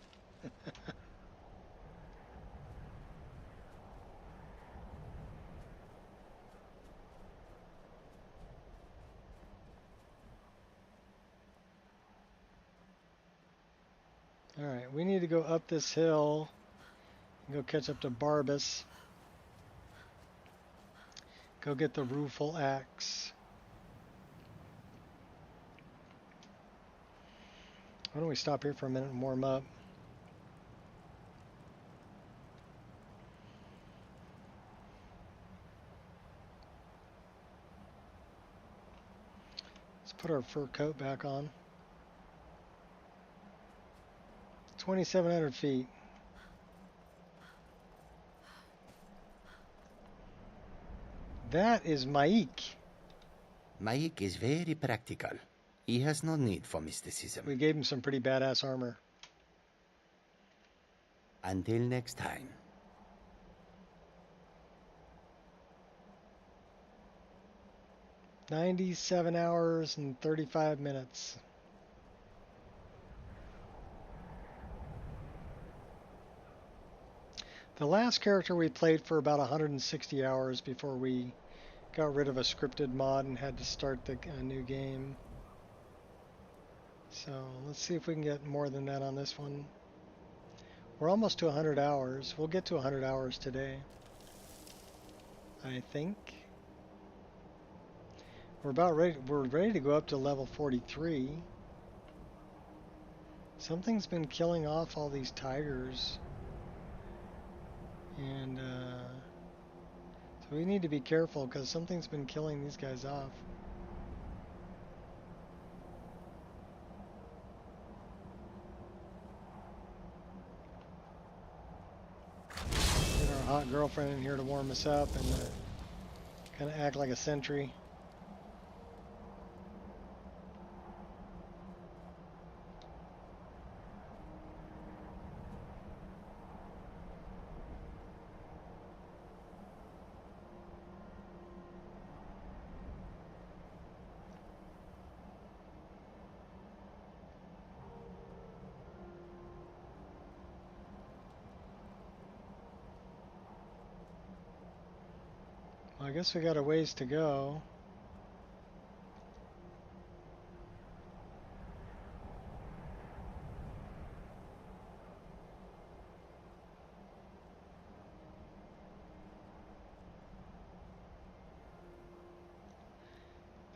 Alright, we need to go up this hill and go catch up to Barbas. Go get the rueful axe. Why don't we stop here for a minute and warm up? Let's put our fur coat back on. 2,700 feet. That is Maik. Maik is very practical. He has no need for mysticism. We gave him some pretty badass armor. Until next time. 97 hours and 35 minutes. The last character we played for about 160 hours before we got rid of a scripted mod and had to start the new game. So let's see if we can get more than that on this one. We're almost to 100 hours. We'll get to 100 hours today, I think. We're ready to go up to level 43. Something's been killing off all these tigers. And so we need to be careful because something's been killing these guys off. Get our hot girlfriend in here to warm us up and kind of act like a sentry. I guess we got a ways to go.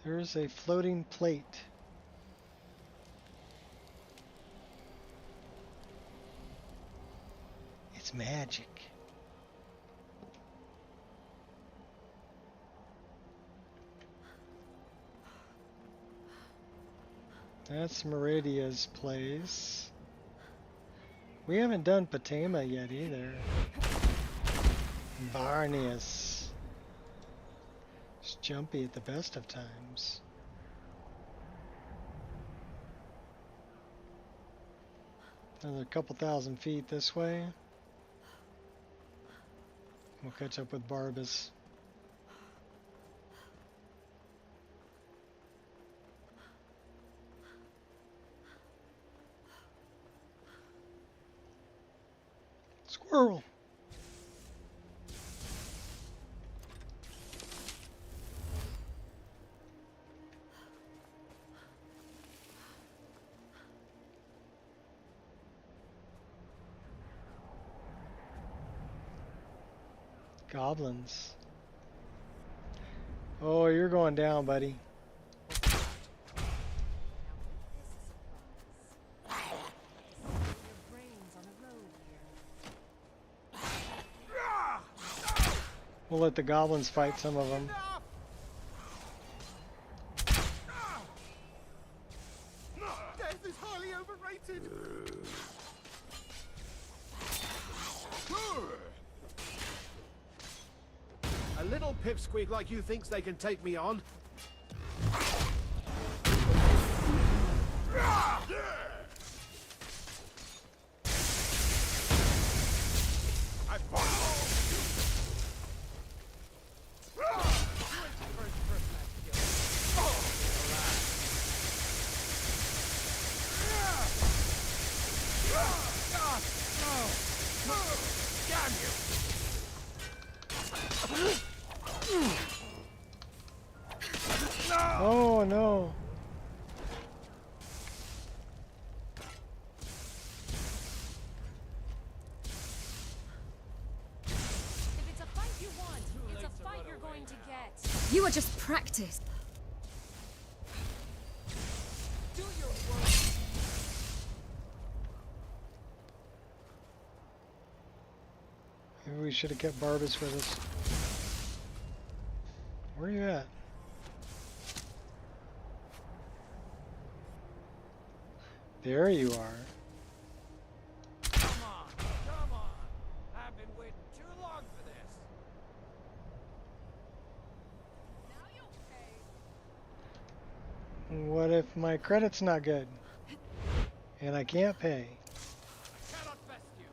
There's a floating plate. It's magic. That's Meridia's place. We haven't done Patema yet either. Varnius. It's jumpy at the best of times. Another couple thousand feet this way. We'll catch up with Barbas. Squirrel. Goblins. Oh, you're going down, buddy. We'll let the goblins fight some of them. Death is highly overrated. A little pipsqueak like you thinks they can take me on? Oh no. If it's a fight you want, it's a fight you're going to get. You are just practice. Do your work. Maybe we should have kept Barbas with us. Where are you at? There you are. Come on. I've been waiting too long for this. What if my credit's not good? And I can't pay? I cannot best you.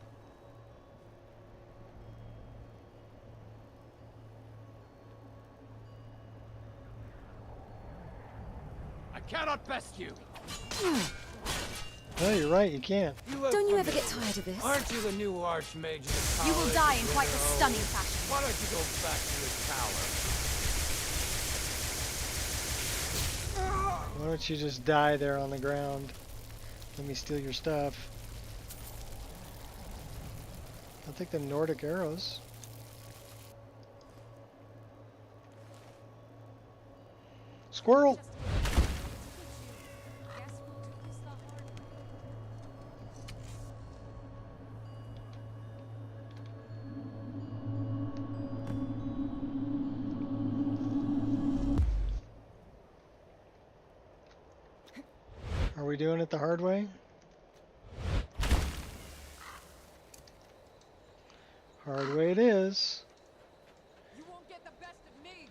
I cannot best you. No, you're right, you can't. Don't you ever get tired of this? Aren't you the new Archmage of the You will Tower? die in quite the stunning fashion. Why don't you go back to your tower? Why don't you just die there on the ground? Let me steal your stuff. I'll take the Nordic arrows. Squirrel! Are we doing it the hard way? Hard way it is. You won't get the best of me.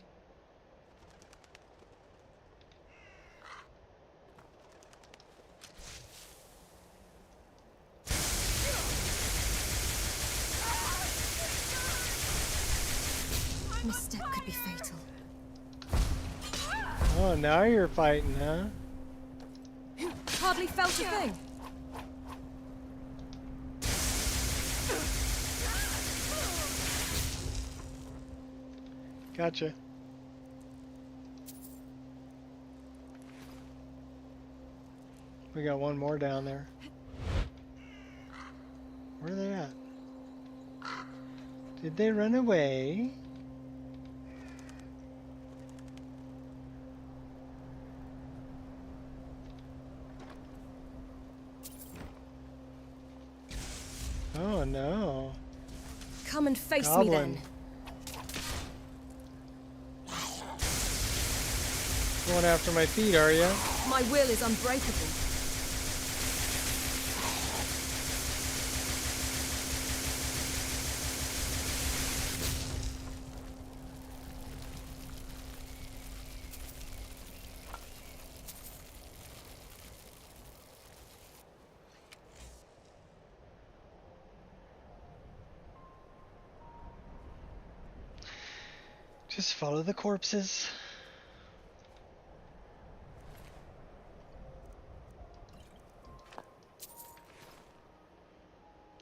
Misstep could be fatal. Oh, now you're fighting, huh? Hardly felt a thing. Gotcha. We got one more down there. Where are they at? Did they run away? Oh no. Come and face Goblin. me then. Going after my feet, are you? My will is unbreakable. Just follow the corpses.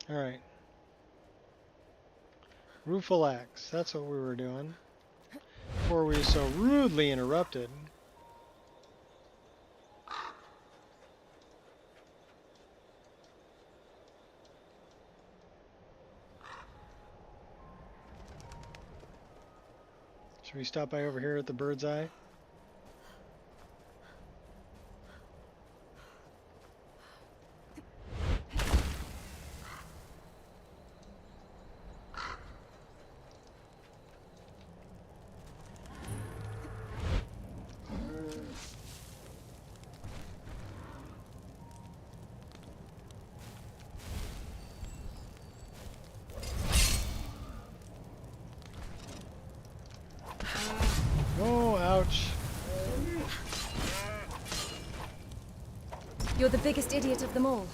All right. Rueful axe. That's what we were doing. Before we were so rudely interrupted. Should we stop by over here at the Bird's Eye? Oh, ouch. You're the biggest idiot of them all.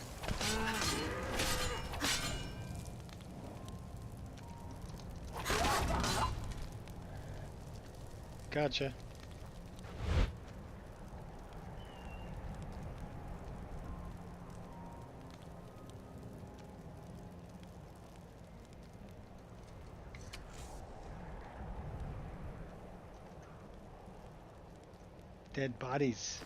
Gotcha. Dead bodies.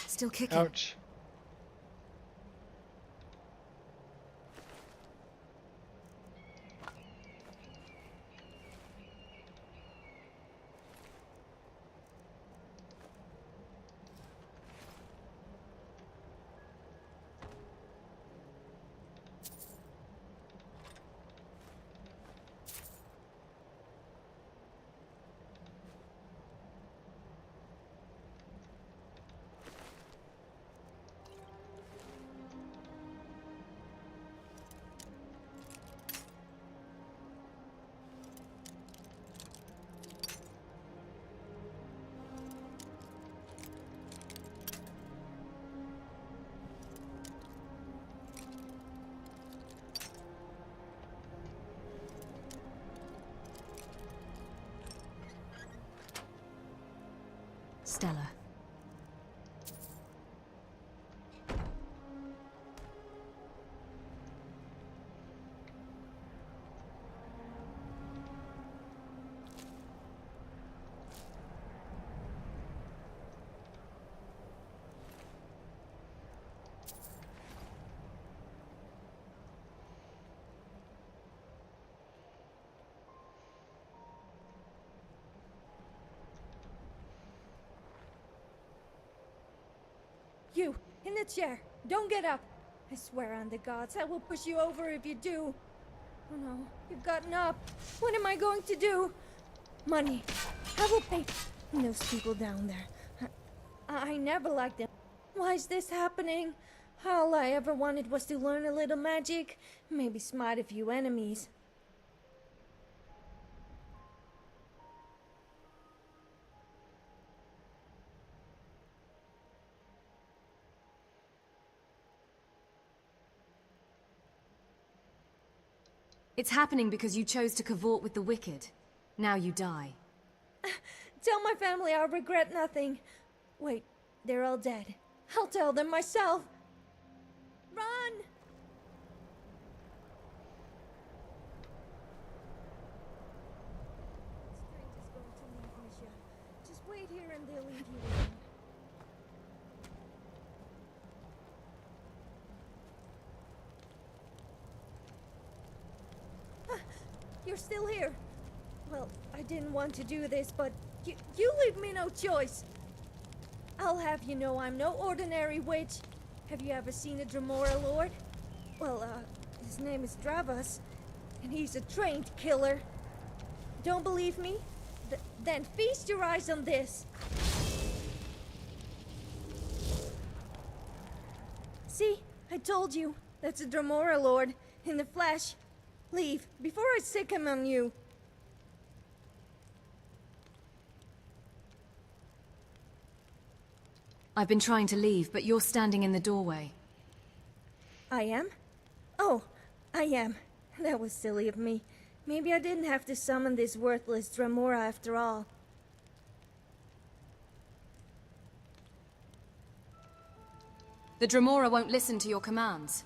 Still kicking. Ouch. Stella. You, in the chair. Don't get up. I swear on the gods, I will push you over if you do. Oh no, you've gotten up. What am I going to do? Money. I will pay. And those people down there. I never liked them. Why is this happening? All I ever wanted was to learn a little magic. Maybe smite a few enemies. It's happening because you chose to cavort with the wicked. Now you die. Tell my family I'll regret nothing. Wait, they're all dead. I'll tell them myself. Run! Strangers going to leave Misha. Just wait here and they'll leave you alone. You're still here. Well, I didn't want to do this, but you leave me no choice. I'll have you know I'm no ordinary witch. Have you ever seen a Dremora Lord? Well, his name is Dravas, and he's a trained killer. Don't believe me? Then feast your eyes on this. See? I told you. That's a Dremora Lord, in the flesh. Leave, before I sick him on you. I've been trying to leave, but you're standing in the doorway. I am? Oh, I am. That was silly of me. Maybe I didn't have to summon this worthless Dremora after all. The Dremora won't listen to your commands.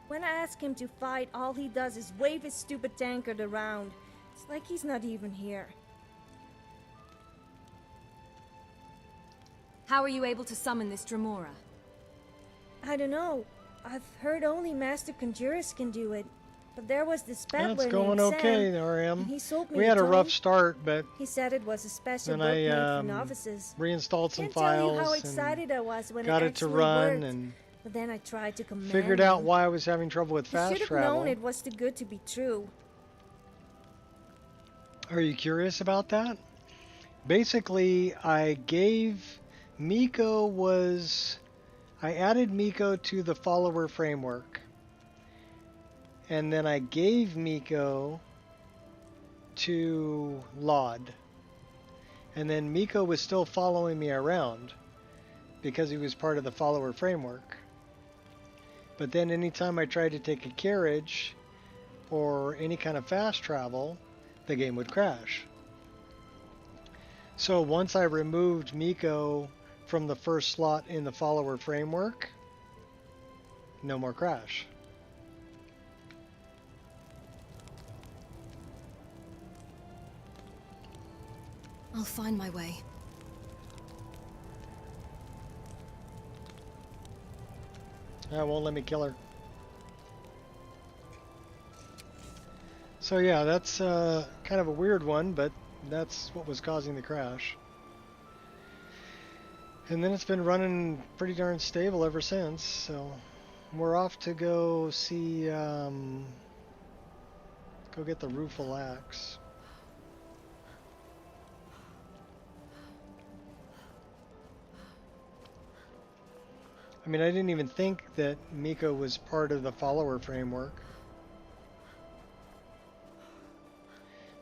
When I ask him to fight, all he does is wave his stupid tankard around. It's like he's not even here. How are you able to summon this Dremora? I don't know. I've heard only Master Conjurers can do it. But there was this battler That's going named okay, Sam, RM. and he sold me We a had a tome. rough start, but he said it was a special then book made I for novices. reinstalled some Can't tell you how files excited I was when got it it to actually run worked. and But then I tried to command figured out him. why I was having trouble with I fast should have travel. known it was too good to be true. Are you curious about that? Basically, I added Miko to the follower framework. And then I gave Miko to Laud. And then Miko was still following me around because he was part of the follower framework. But then anytime I tried to take a carriage or any kind of fast travel, the game would crash. So once I removed Miko from the first slot in the follower framework, no more crash. I'll find my way. That won't let me kill her. So yeah, that's kind of a weird one, but that's what was causing the crash. And then it's been running pretty darn stable ever since, so we're off to go see, go get the Rueful Axe. I mean, I didn't even think that Miko was part of the follower framework.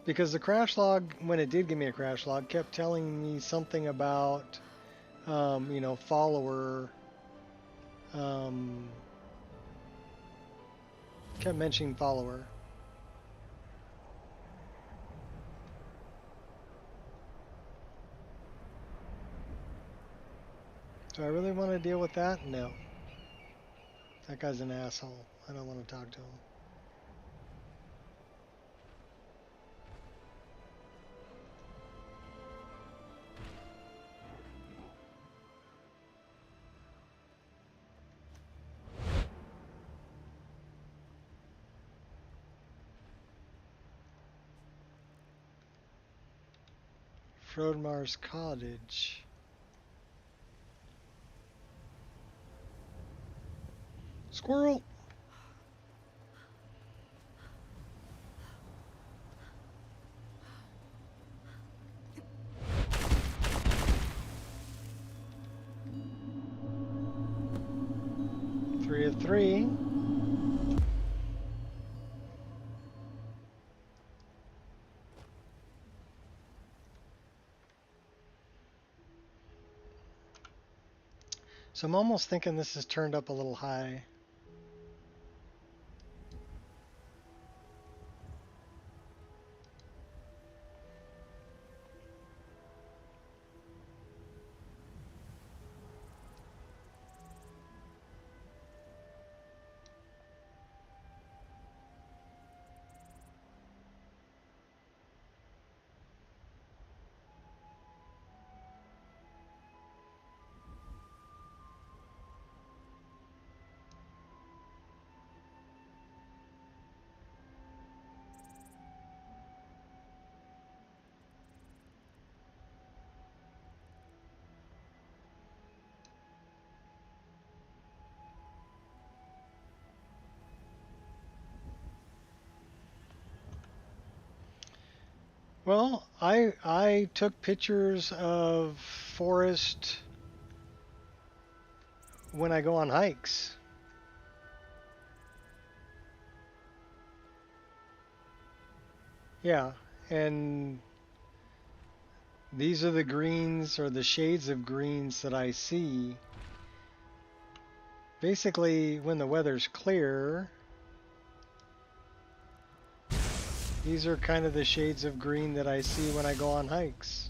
Because the crash log, when it did give me a crash log, kept telling me something about, you know, follower, kept mentioning follower. Do I really want to deal with that? No. That guy's an asshole. I don't want to talk to him. Frodmar's Cottage. Squirrel! Three of three. So I'm almost thinking this is turned up a little high. Well, I took pictures of forest when I go on hikes. Yeah, and These are the greens or the shades of greens that I see. Basically, when the weather's clear, these are kind of the shades of green that I see when I go on hikes.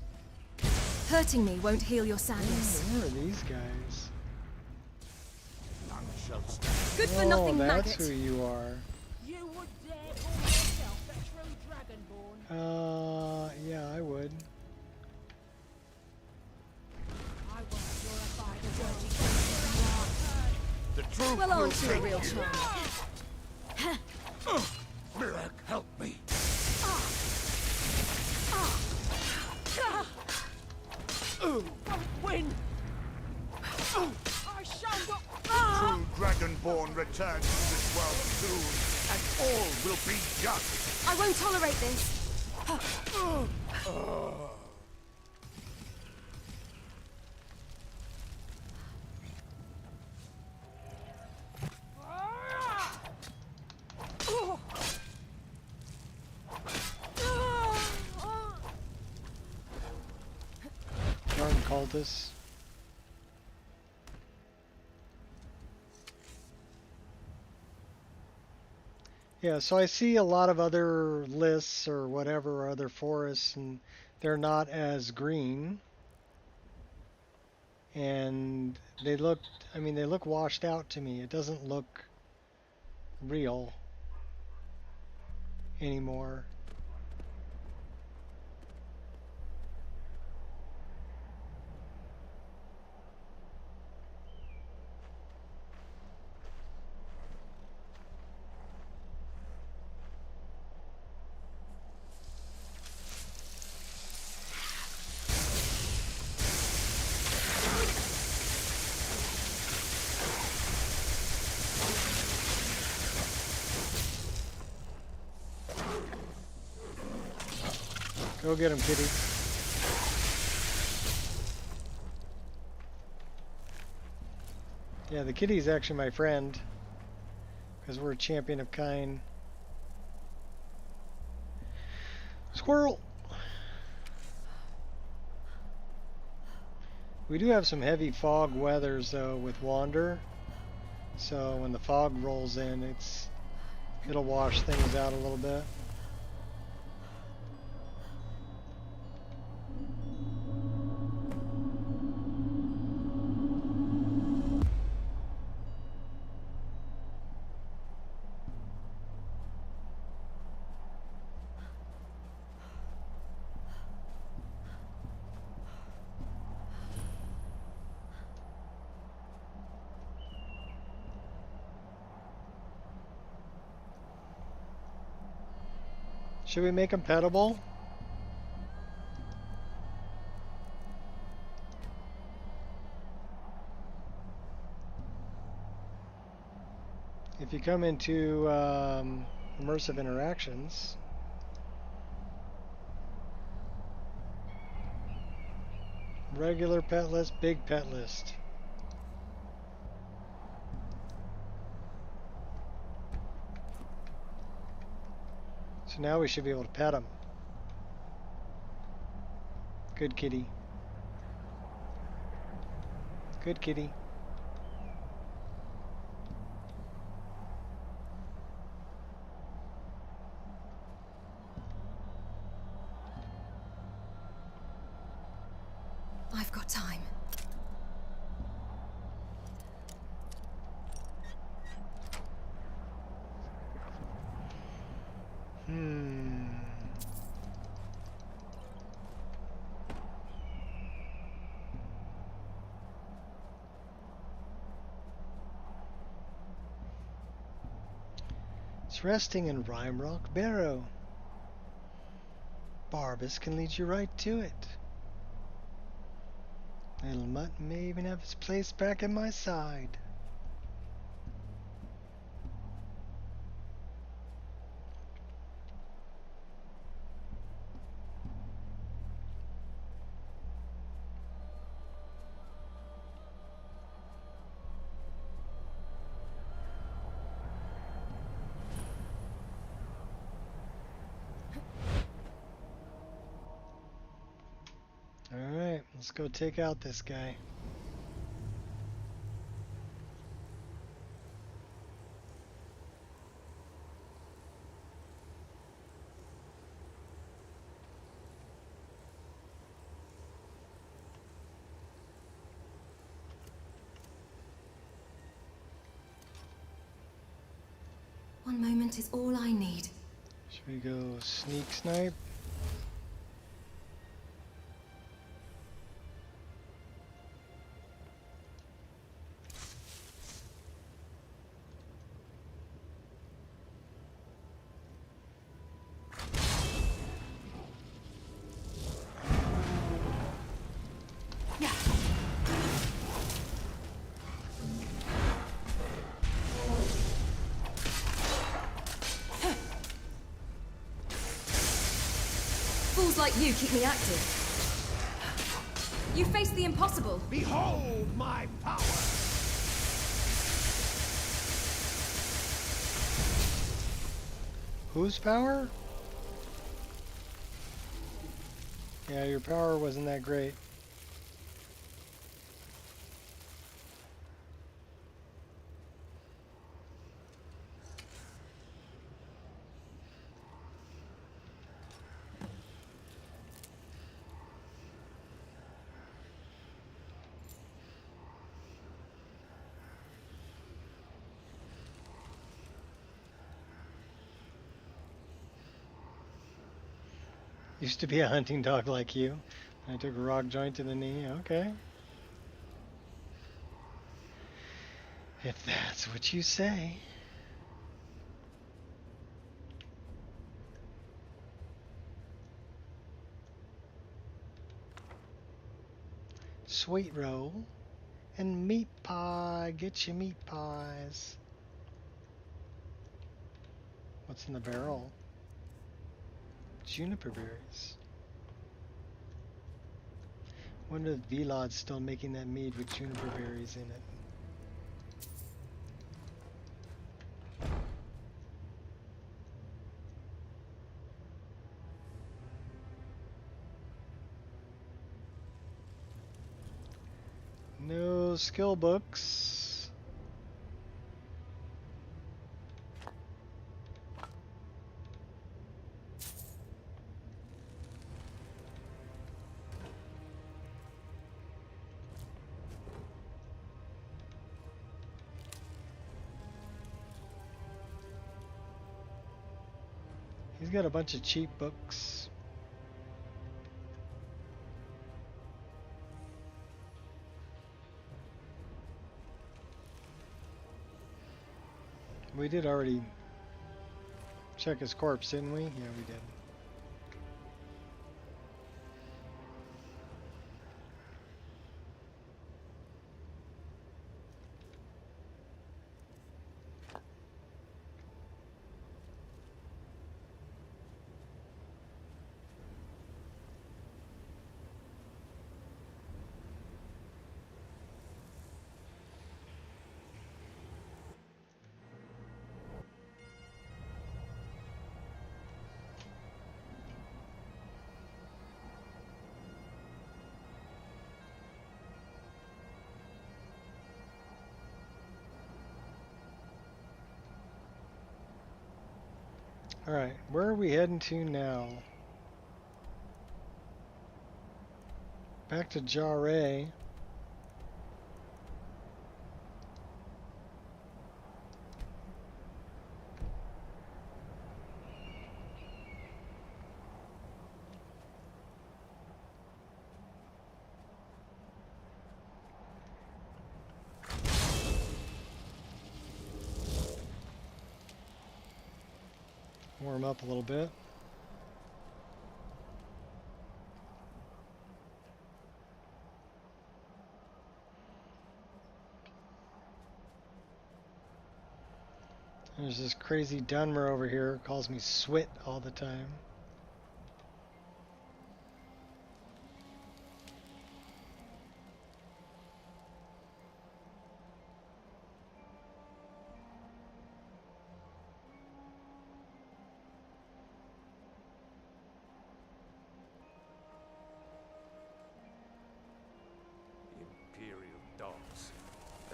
Hurting me won't heal your sadness. Who are these guys? Good for nothing, that's maggot. who you are. You would dare call yourself a true dragonborn? Yeah, I would. I won't glorify the dirty The truth Well, will aren't you a take real you. charm? Mirak, help me. win! I shall not... True Dragonborn returns to this world soon, and all will be just. I won't tolerate this. Darn cultists. Yeah, so I see a lot of other lists or whatever, or other forests, and they're not as green. And they look, I mean, they look washed out to me. It doesn't look real anymore. Go get him, kitty. Yeah, the kitty's actually my friend, because we're a champion of kind. Squirrel! We do have some heavy fog weathers though with Wander, so when the fog rolls in, it'll wash things out a little bit. Should we make them petable? If you come into immersive interactions, regular pet list, big pet list. So now we should be able to pet them. Good kitty. Good kitty. I've got time. It's resting in Rime Rock Barrow. Barbas can lead you right to it. Little Mutt may even have his place back at my side. Let's go take out this guy. One moment is all I need. Should we go sneak snipe? Fools like you keep me active. You face the impossible. Behold my power! Whose power? Yeah, your power wasn't that great. Used to be a hunting dog like you. I took a rock joint to the knee. Okay. If that's what you say. Sweet roll and meat pie. Get your meat pies. What's in the barrel? Juniper berries. Wonder if Vlod's still making that mead with juniper berries in it. No skill books. He's got a bunch of cheap books. We did already check his corpse, didn't we? Yeah, we did. Alright, where are we heading to now? Back to Jarre. Warm up a little bit. There's this crazy Dunmer over here, calls me Swit all the time.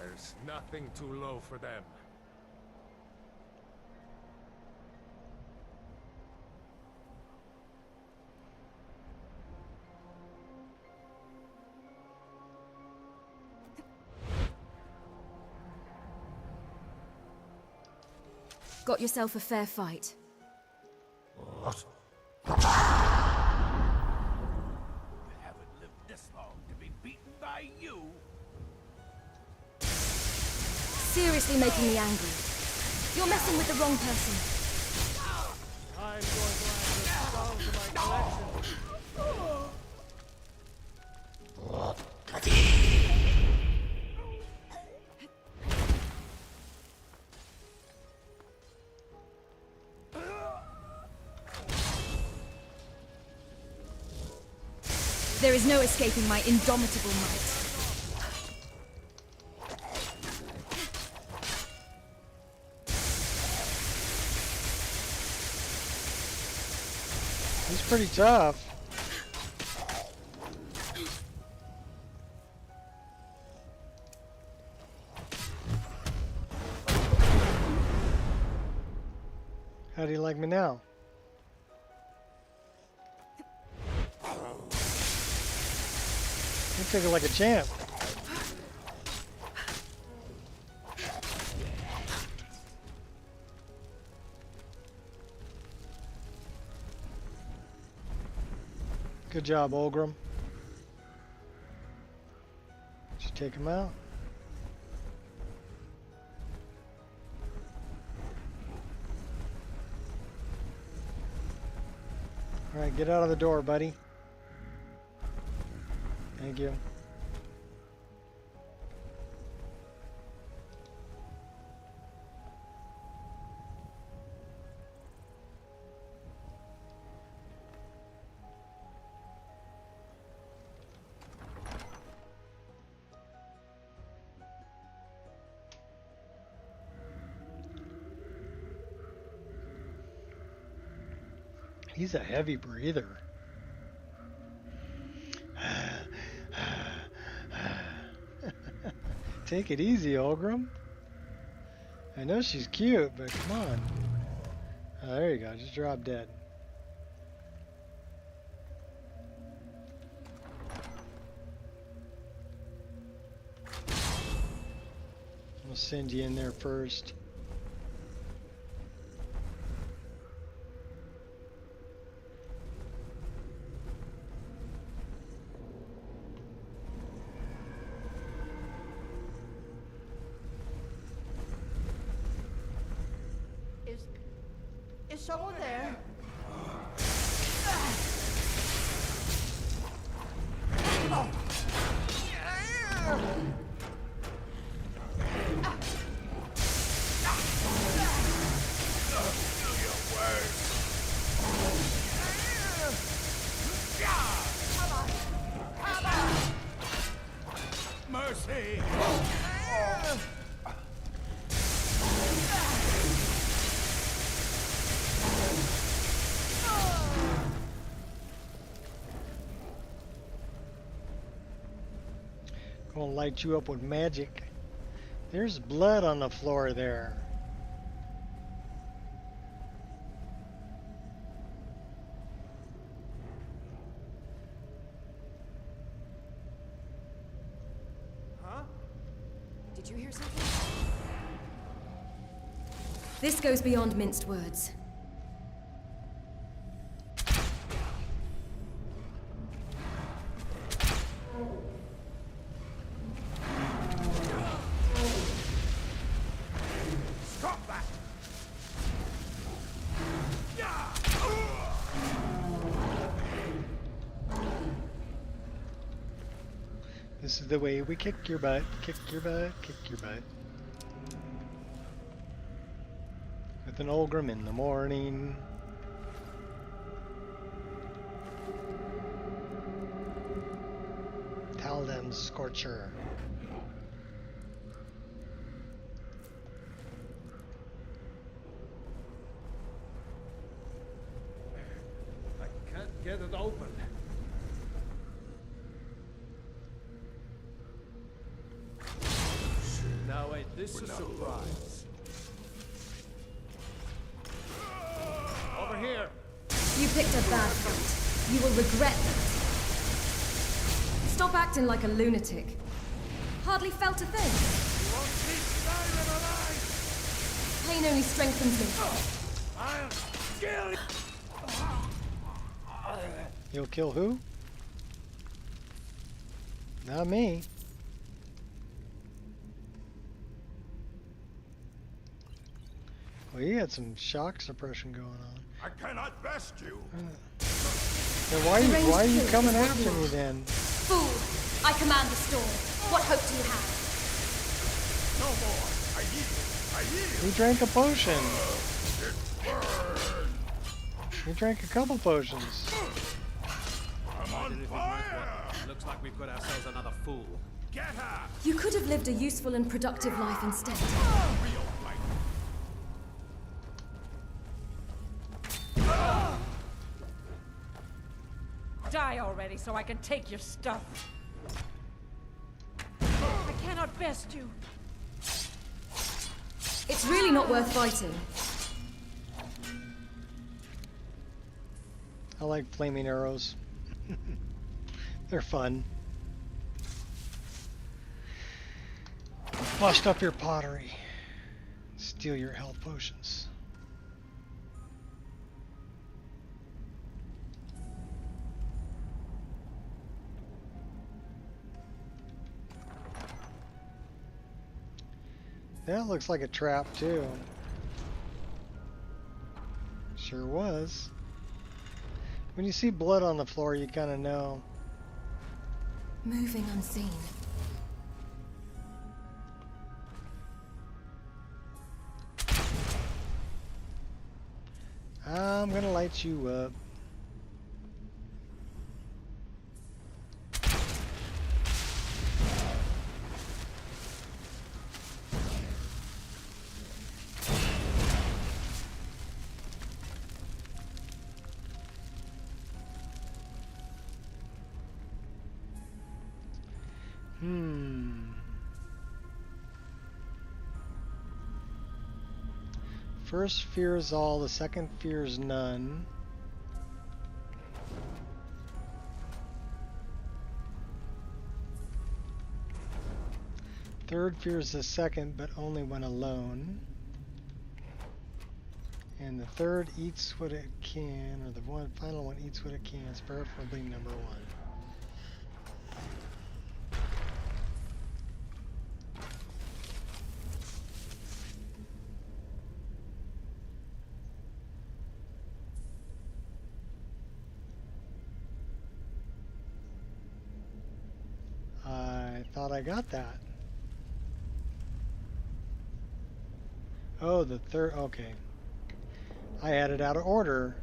There's nothing too low for them. Got yourself a fair fight. What? Haven't lived this long to be beaten by you. Seriously making me angry. You're messing with the wrong person. I'm going to add this song to my collection. There is no escaping my indomitable might. He's pretty tough. How do you like me now? You took it like a champ. Good job, Olgrim. Did you take him out? All right, get out of the door, buddy. Thank you. He's a heavy breather. Take it easy, Olgrim. I know she's cute, but come on. Oh, there you go. Just drop dead. We'll send you in there first. Is someone there? Mercy! Gonna light you up with magic. There's blood on the floor there. Huh? Did you hear something? This goes beyond minced words. Stop that! This is the way we kick your butt, kick your butt, kick your butt. With an Olgrim in the morning. Tell them, Scorcher. I can't get it open. made this a surprise. Over here. You picked a bad fight. You will regret that. Stop acting like a lunatic. Hardly felt a thing. You won't keep Siren alive! Pain only strengthens me. I'll kill you! You'll kill who? Not me. Well, you had some shock suppression going on. I cannot best you. Then why are you coming after me then? Fool! I command the storm. What hope do you have? No more. I yield. He drank a potion. It burns. He drank a couple potions. I'm on fire. Looks like we've got ourselves another fool. Get her. You could have lived a useful and productive life instead. Real fight. Die already so I can take your stuff. I cannot best you. It's really not worth fighting. I like flaming arrows. They're fun. Bust up your pottery. Steal your health potions. That looks like a trap too. Sure was. When you see blood on the floor, you kind of know. Moving unseen. I'm gonna light you up. First fears all, the second fears none. Third fears the second, but only when alone. And the third eats what it can, or the final one eats what it can. It's preferably number one. I thought I got that. Oh, the third, okay. I had it out of order.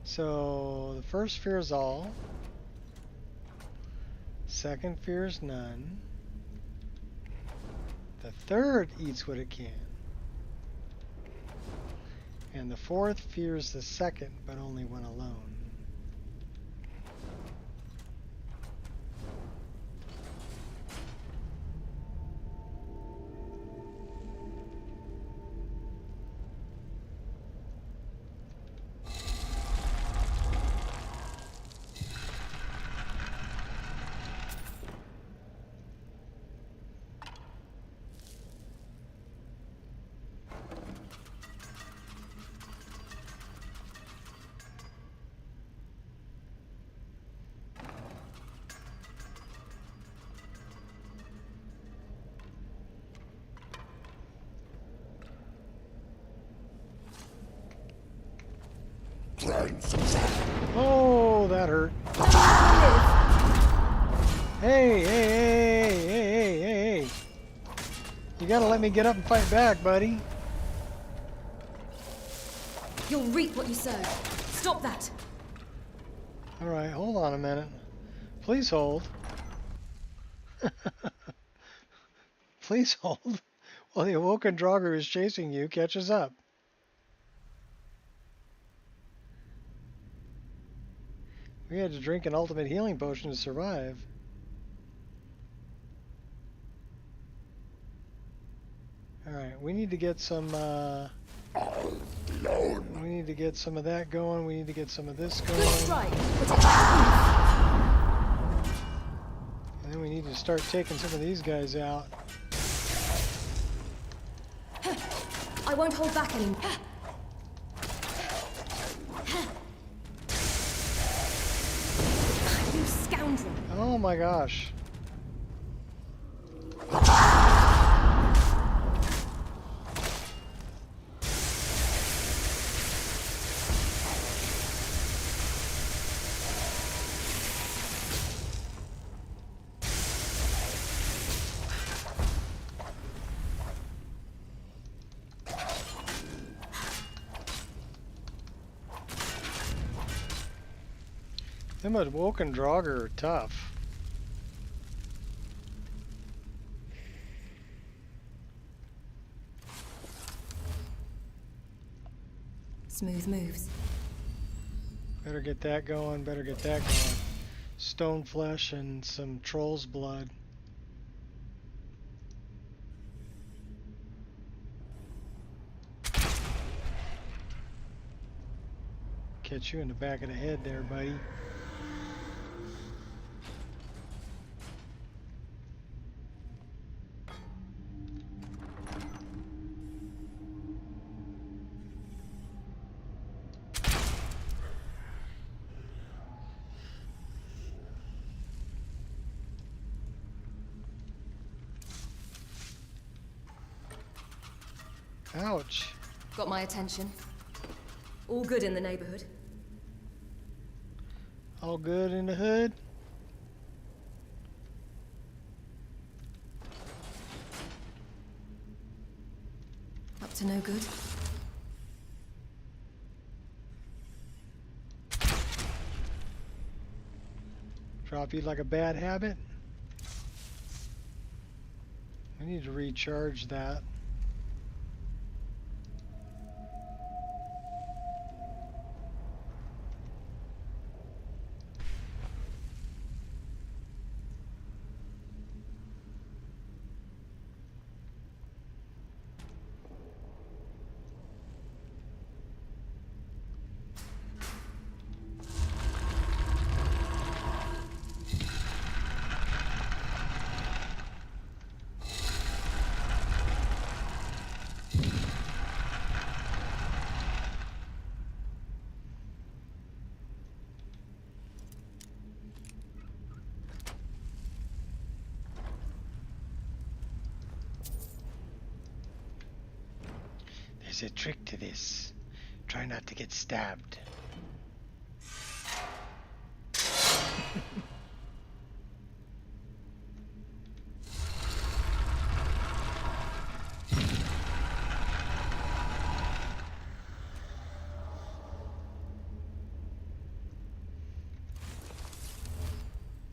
So, the first fears all. Second fears none. The third eats what it can. And the fourth fears the second, but only when alone. Oh, that hurt. Hey, hey, hey, hey, hey, hey, hey. You gotta let me get up and fight back, buddy. You'll reap what you sow. Stop that. Alright, hold on a minute. Please hold. Please hold. While the awoken Draugr is chasing you, catches up. We had to drink an ultimate healing potion to survive. Alright, we need to get some, we need to get some of that going. We need to get some of this going. Good strike. And then we need to start taking some of these guys out. I won't hold back anymore. You scoundrel. Oh my gosh. Them Woken Draugr are tough. Smooth moves. Better get that going, better get that going. Stone flesh and some troll's blood. Catch you in the back of the head there, buddy. Ouch. Got my attention. All good in the neighborhood. All good in the hood. Up to no good. Drop you like a bad habit. We need to recharge that. There's a trick to this. Try not to get stabbed.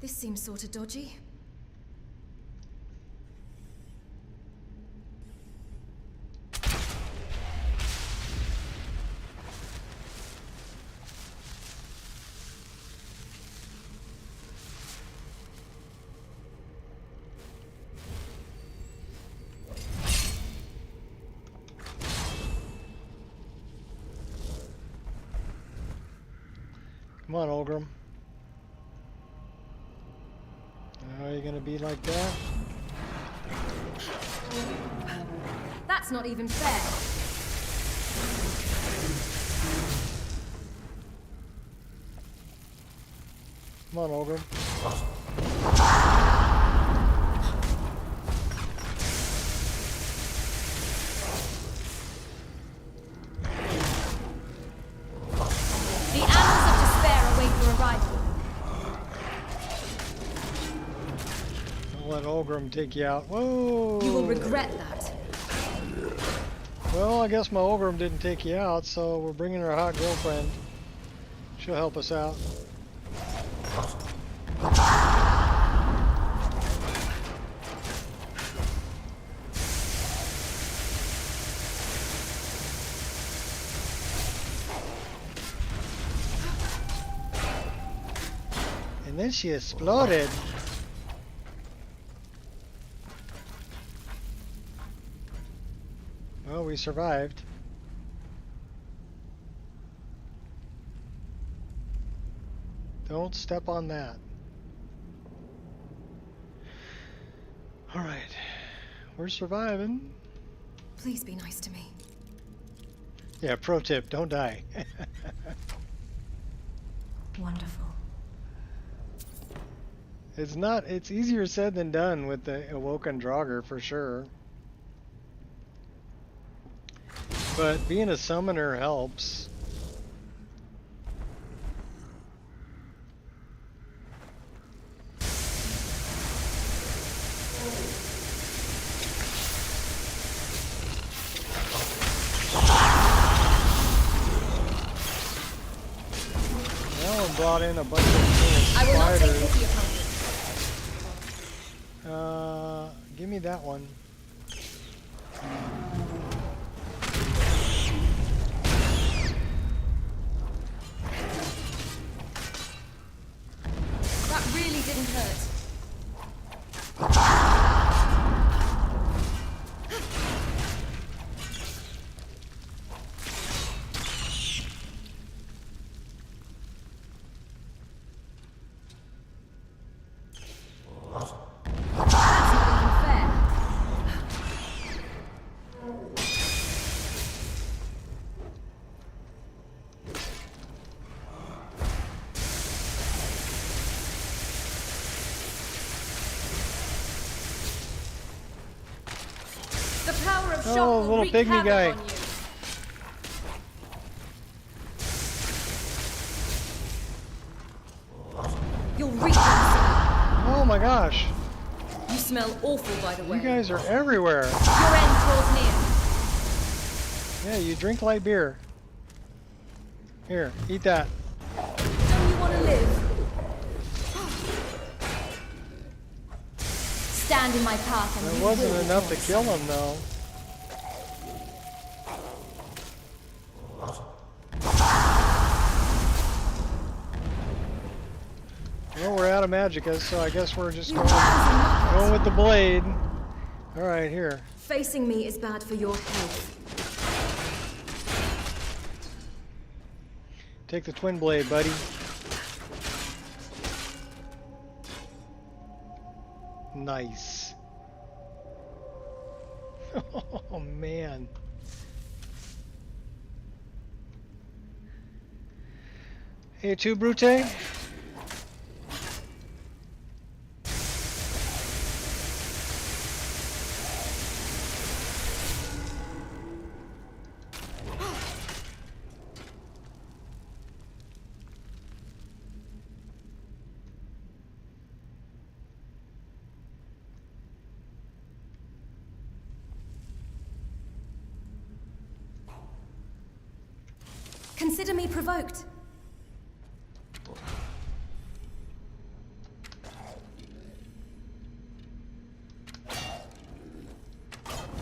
This seems sort of dodgy. Come on, Olgrim. Are you gonna be like that? That's not even fair. Come on, Olgrim. The annals of despair await your arrival. Don't let Olgrim take you out. Whoa! You will regret that. Well, I guess my Olgrim didn't take you out, so we're bringing our hot girlfriend. She'll help us out. And then she exploded. Well, we survived. Don't step on that. Alright. We're surviving. Please be nice to me. Yeah, pro tip, don't die. Wonderful. It's easier said than done with the Awoken Draugr for sure. But being a summoner helps. Alan brought in a bunch of spiders. I will not take pity upon you. Give me that one. That really didn't hurt. Oh, little pygmy guy. You'll reap them. Oh my gosh. You smell awful, by the way. You guys are everywhere. Your end draws near. Yeah, you drink light beer. Here, eat that. Don't you want to live? Stand in my path and That you wasn't will enough to rejoice. kill him, though. Well, we're out of magicka, so I guess we're just going with the blade. All right, here. Facing me is bad for your health. Take the twin blade, buddy. Nice. Oh, man. Hey, tu Brute? Consider me provoked.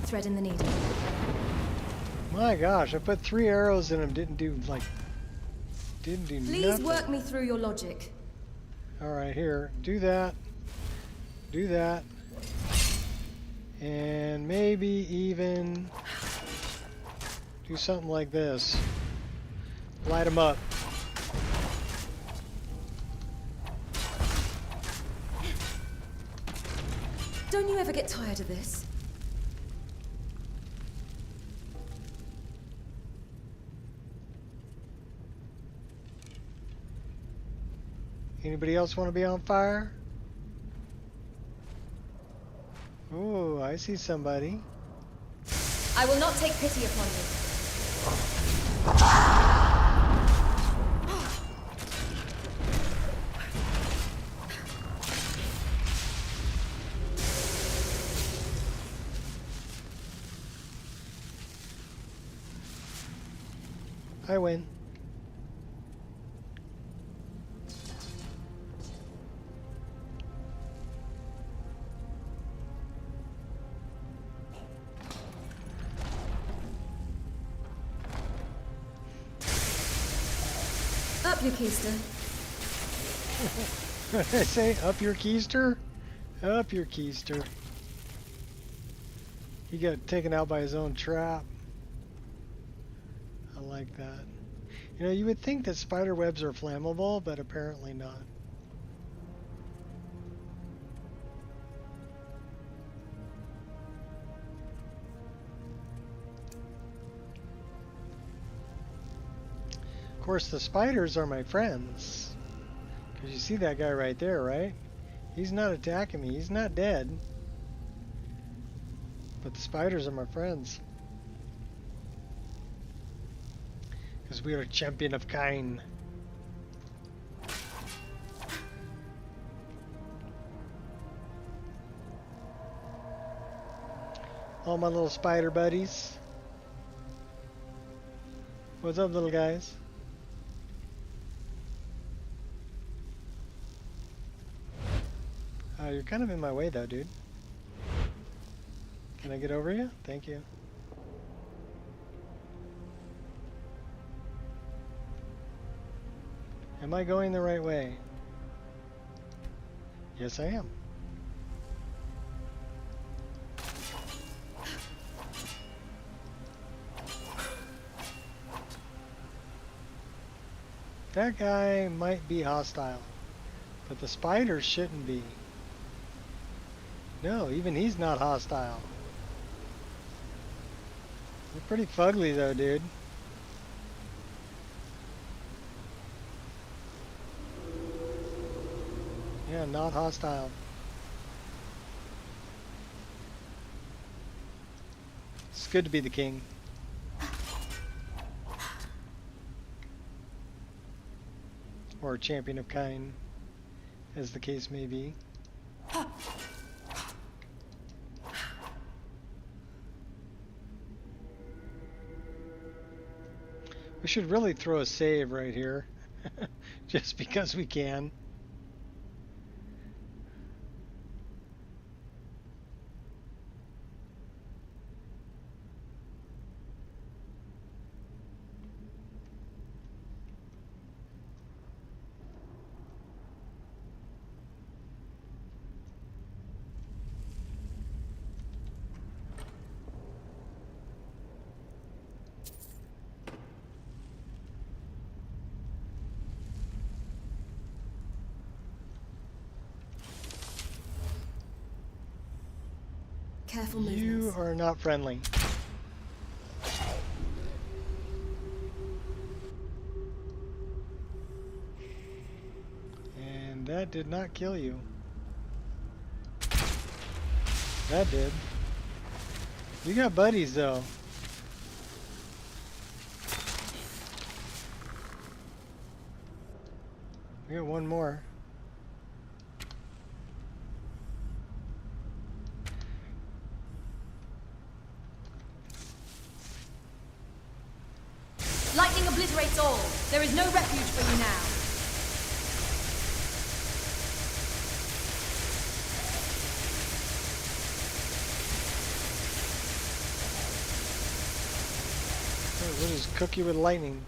Thread in the needle. My gosh, I put 3 arrows in him, didn't do Please nothing. work me through your logic. Alright, here. Do that. Do that. And maybe even do something like this. Light him up. Don't you ever get tired of this? Anybody else want to be on fire? Ooh, I see somebody. I will not take pity upon you. I win. Up, you keister. What did I say? Up your keister? Up your keister. He got taken out by his own trap. like that. You know, you would think that spider webs are flammable, but apparently not. Of course, the spiders are my friends. Because you see that guy right there, right? He's not attacking me. He's not dead. But the spiders are my friends. Because we are a champion of kind. All my little spider buddies. What's up, little guys? You're kind of in my way though, dude. Can I get over you? Thank you. Am I going the right way? Yes, I am. That guy might be hostile, but the spiders shouldn't be. No, even he's not hostile. You're pretty fugly though, dude. Yeah, not hostile. It's good to be the king. Or champion of kind, as the case may be. We should really throw a save right here, just because we can. Careful movements. You are not friendly. And that did not kill you. That did. You got buddies though. We got one more. Lightning obliterates all. There is no refuge for you now. We'll just cook you with lightning.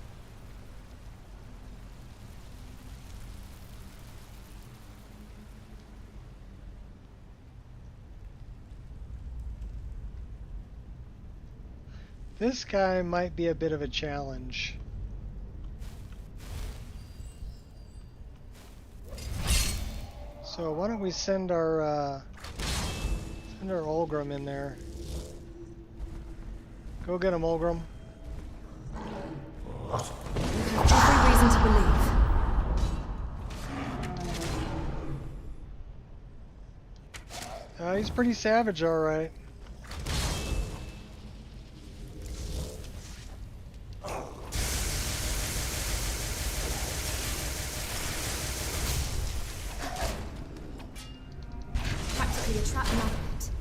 This guy might be a bit of a challenge. So why don't we send our Olgrim in there? Go get him, Olgrim. You have every reason to believe. He's pretty savage, all right. Practically a trap magnet.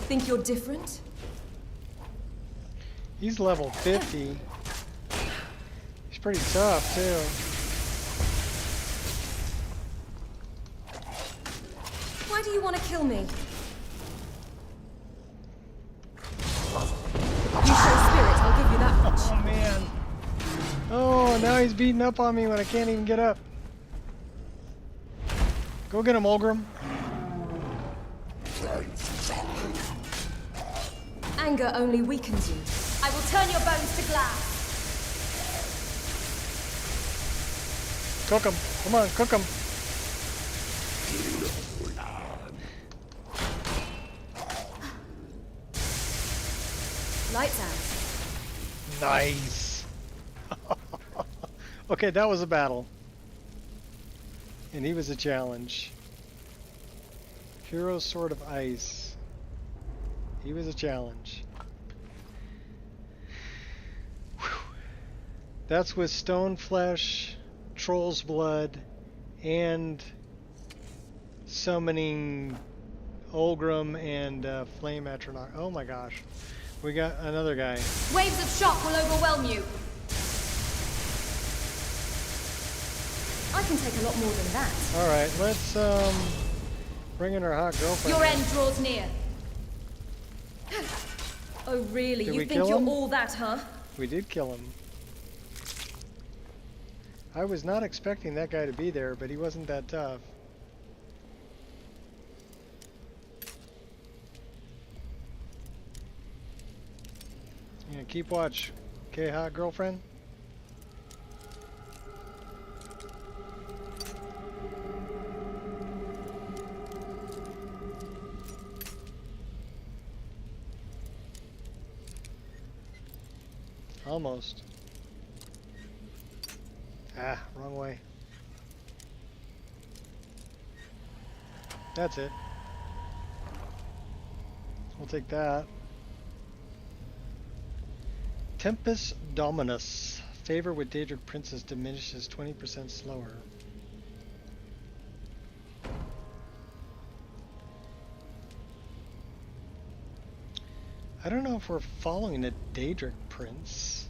Think you're different? He's level 50. He's pretty tough, too. Why do you want to kill me? You show spirit, I'll give you that much. Oh, man. Oh, now he's beating up on me when I can't even get up. Go get him, Olgrim. anger only weakens you. I will turn your bones to glass. Cook them. Come on, cook them. Lights out. Nice. Okay, that was a battle. And he was a challenge. Hero Sword of Ice. He was a challenge. Whew. That's with Stone Flesh, Troll's Blood, and summoning Olgrim and Flame Atronach. Oh my gosh. We got another guy. Waves of shock will overwhelm you. I can take a lot more than that. Alright, let's bring in our hot girlfriend. Your end draws near. Oh really? Did You we think kill you're him? all that, huh? We did kill him. I was not expecting that guy to be there, but he wasn't that tough. Yeah, keep watch. Okay, hot girlfriend? Almost. Ah, wrong way. That's it. We'll take that. Tempest Dominus. Favor with Daedric Princess diminishes 20% slower. I don't know if we're following a Daedric Prince.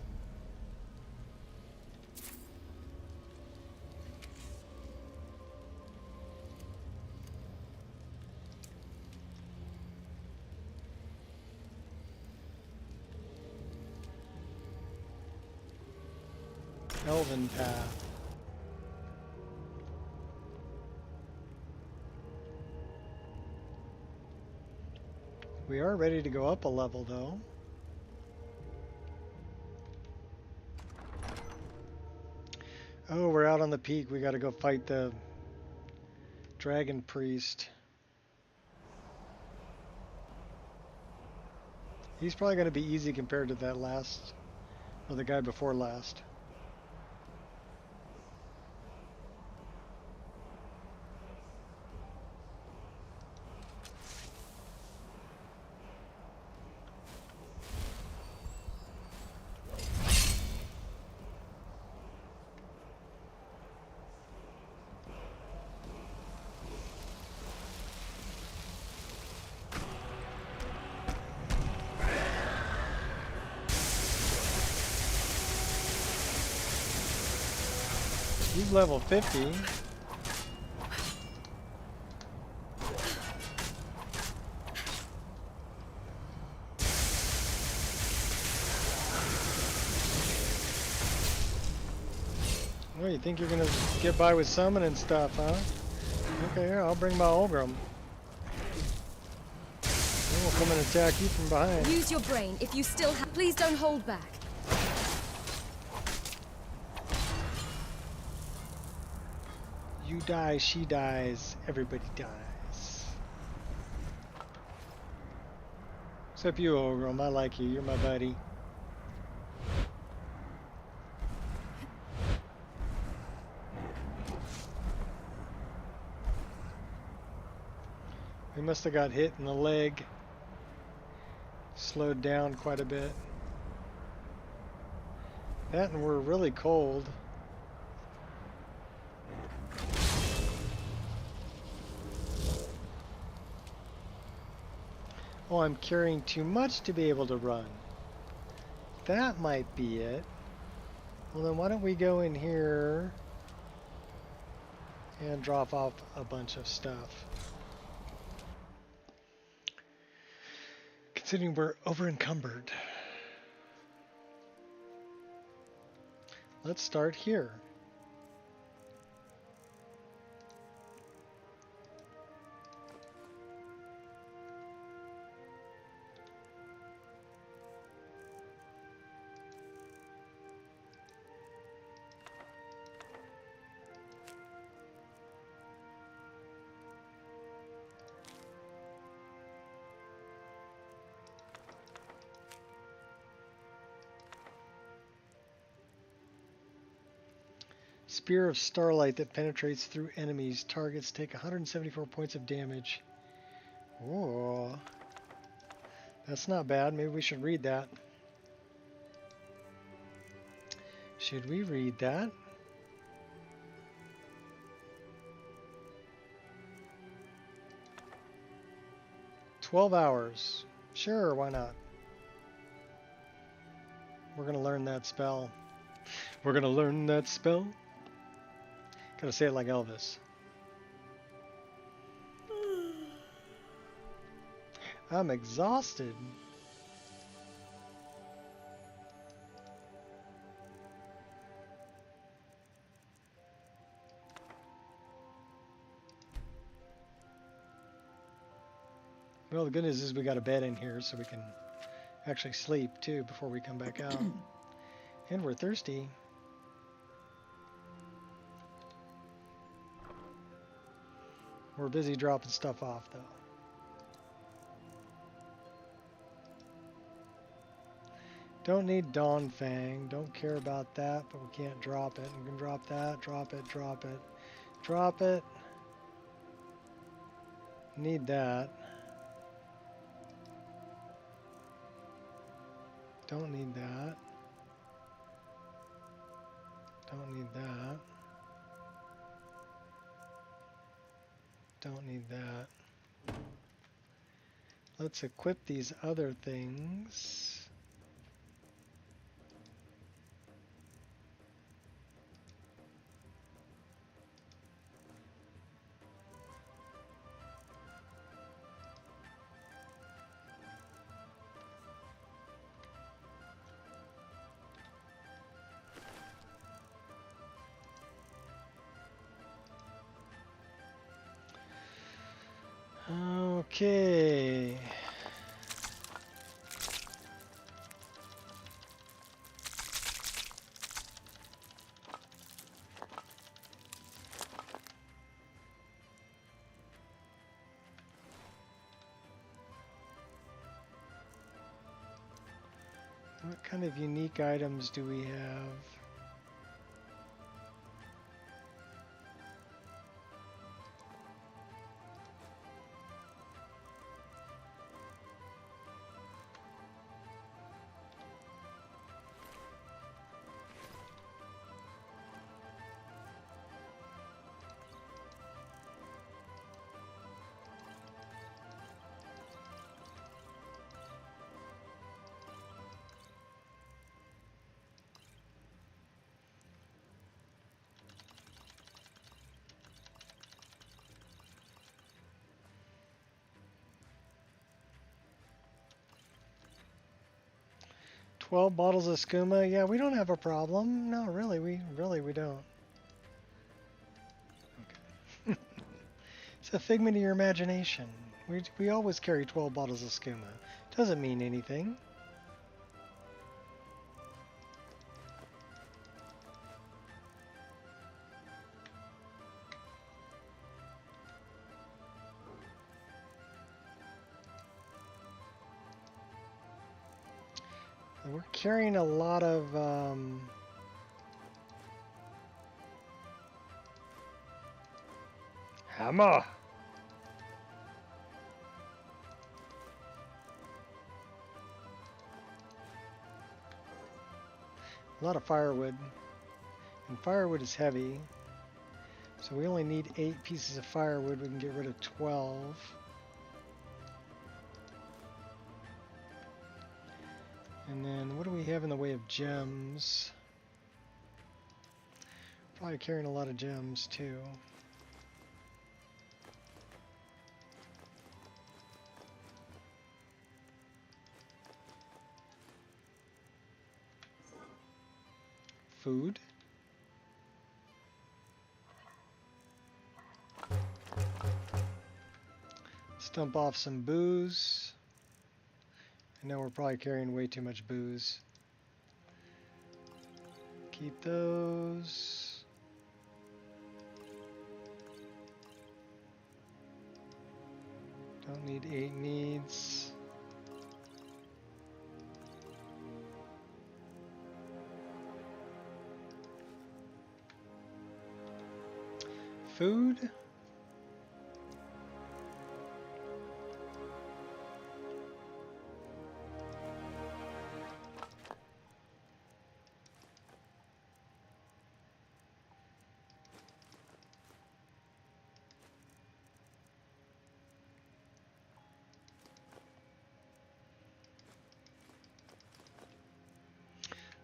Elven Path. We are ready to go up a level though. Oh, we're out on the peak. We gotta go fight the Dragon Priest. He's probably gonna be easy compared to that last, or the guy before last. He's level 50. Well, you think you're gonna get by with summon and stuff, huh? Okay, here, I'll bring my Olgrim. Then we'll come and attack you from behind. Use your brain if you still have. Please don't hold back. You die, she dies, everybody dies. Except you, Olgrim. I like you. You're my buddy. We must have got hit in the leg. Slowed down quite a bit. That and we're really cold. Oh, I'm carrying too much to be able to run. That might be it. Well, then why don't we go in here and drop off a bunch of stuff. Considering we're over encumbered. Let's start here. Spear of Starlight that penetrates through enemies. Targets take 174 points of damage. Oh, that's not bad. Maybe we should read that. Should we read that? "12 hours. Sure, why not? We're gonna learn that spell. We're gonna learn that spell. Gotta say it like Elvis. I'm exhausted. Well, the good news is we got a bed in here so we can actually sleep too before we come back out. And we're thirsty. We're busy dropping stuff off though. Don't need Dawn Fang. Don't care about that, but we can't drop it. We can drop that, drop it, drop it, drop it. Need that. Don't need that. Don't need that. Don't need that. Let's equip these other things. Okay. What kind of unique items do we have? "12 bottles of skooma." Yeah, we don't have a problem. No, really, we don't. Okay. It's a figment of your imagination. We always carry 12 bottles of skooma. Doesn't mean anything. We're carrying a lot of hammer. A lot of firewood. And firewood is heavy. So we only need 8 pieces of firewood. We can get rid of 12. And then what do we have in the way of gems? Probably carrying a lot of gems too. Food. Let's dump off some booze. I know we're probably carrying way too much booze. Keep those. Don't need 8 needs. food.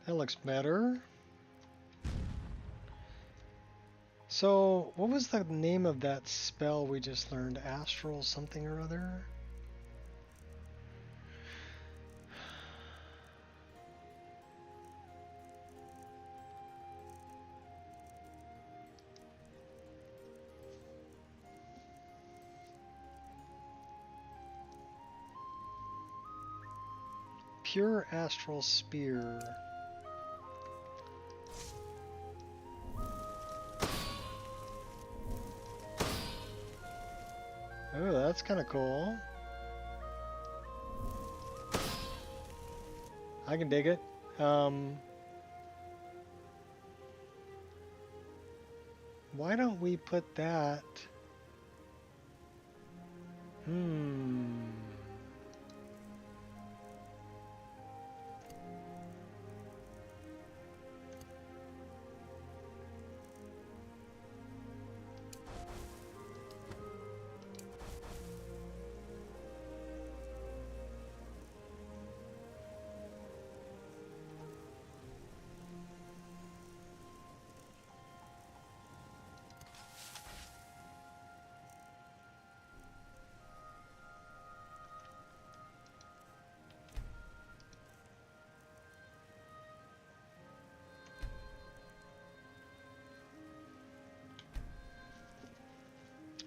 That looks better. So, what was the name of that spell we just learned? Astral something or other? Pure Astral Spear. Oh, that's kind of cool. I can dig it. Why don't we put that?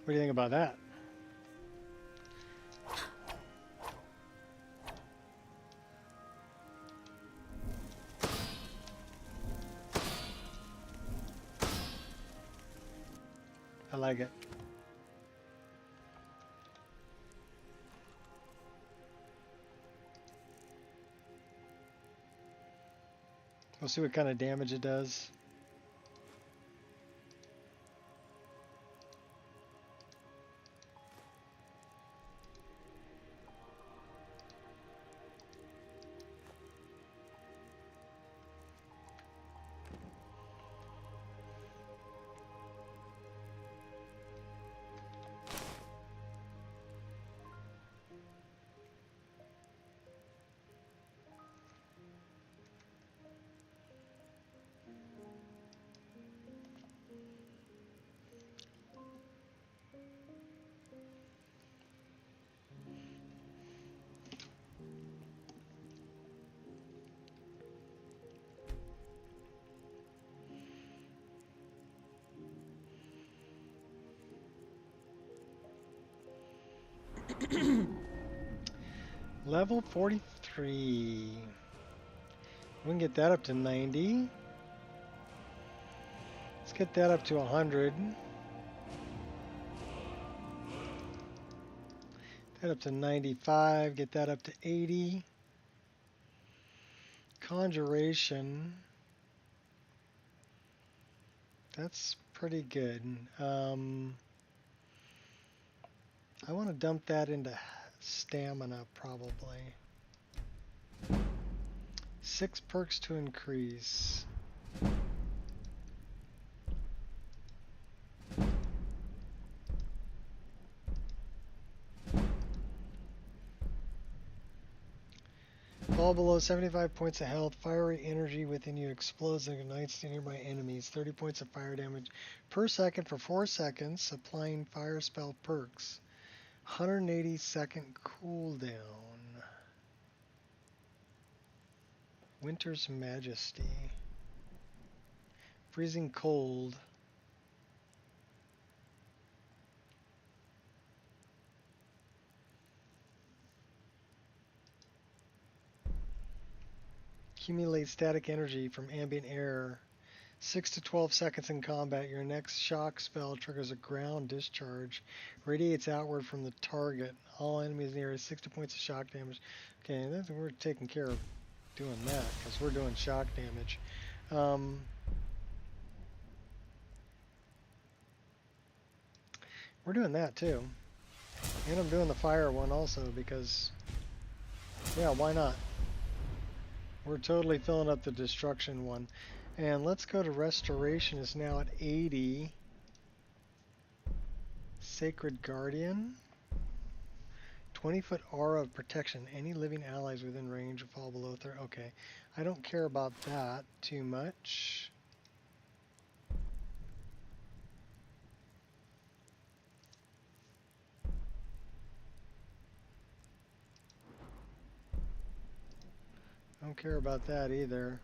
What do you think about that? I like it. We'll see what kind of damage it does. Level 43. We can get that up to 90. Let's get that up to 100. That up to 95. Get that up to 80. Conjuration. That's pretty good. I want to dump that into stamina, probably. 6 perks to increase. Fall below 75 points of health. Fiery energy within you explodes and ignites to nearby enemies. 30 points of fire damage per second for 4 seconds. Applying fire spell perks. 180 second cooldown. Winter's Majesty. Freezing cold. Accumulate static energy from ambient air. 6 to 12 seconds in combat. Your next shock spell triggers a ground discharge. Radiates outward from the target. All enemies near 60 points of shock damage. Okay, we're taking care of doing that because we're doing shock damage. We're doing that too. And I'm doing the fire one also because, yeah, why not? We're totally filling up the destruction one. And let's go to restoration is now at 80. Sacred Guardian. 20-foot aura of protection. Any living allies within range will fall below 30. Okay. I don't care about that too much. Don't care about that either.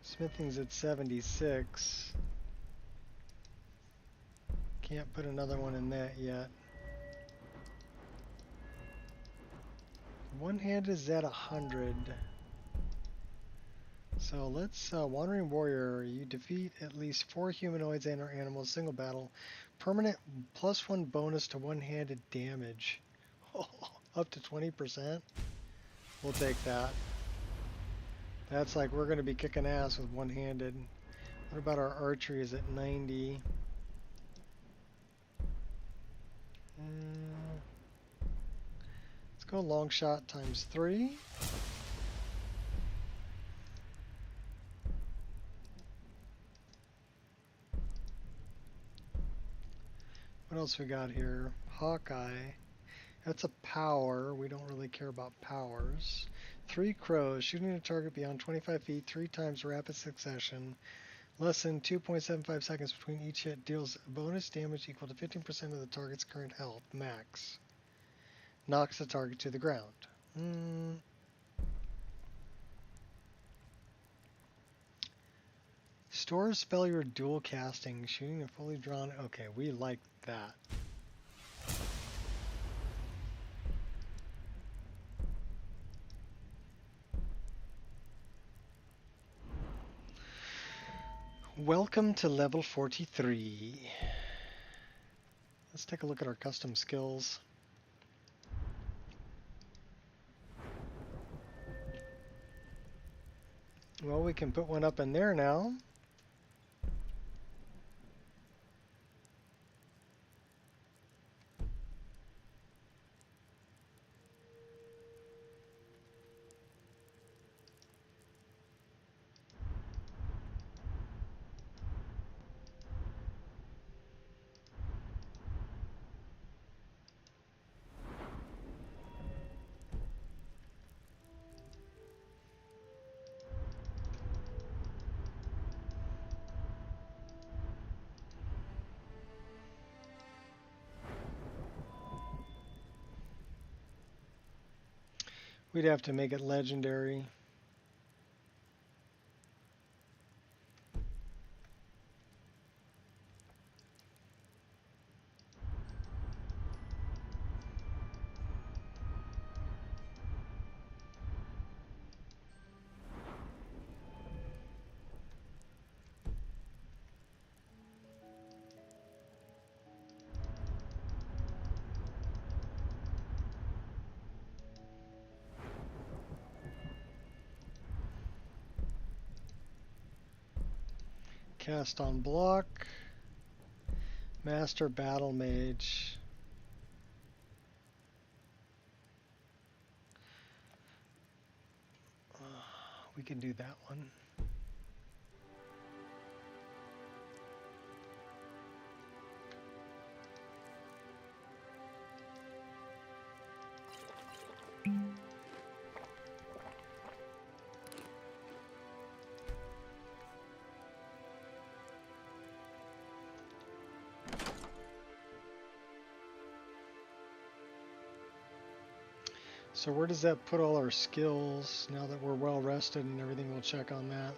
Smithing's at 76. Can't put another one in that yet. One hand is at 100. So let's, Wandering Warrior, you defeat at least 4 humanoids and or animals, single battle. Permanent +1 bonus to one-handed damage. Up to 20%? We'll take that. That's like we're going to be kicking ass with one-handed. What about our archery is at 90? Let's go long shot times 3. What else we got here? Hawkeye. That's a power. We don't really care about powers. 3 crows. Shooting a target beyond 25 feet 3 times rapid succession. Less than 2.75 seconds between each hit deals bonus damage equal to 15% of the target's current health, max. Knocks the target to the ground. Store spell your dual casting, shooting a fully drawn. Okay, we like that. Welcome to level 43. Let's take a look at our custom skills. Well, we can put one up in there now. We'd have to make it legendary. Cast on block. Master Battle Mage. We can do that one. So where does that put all our skills now that we're well rested and everything? We'll check on that.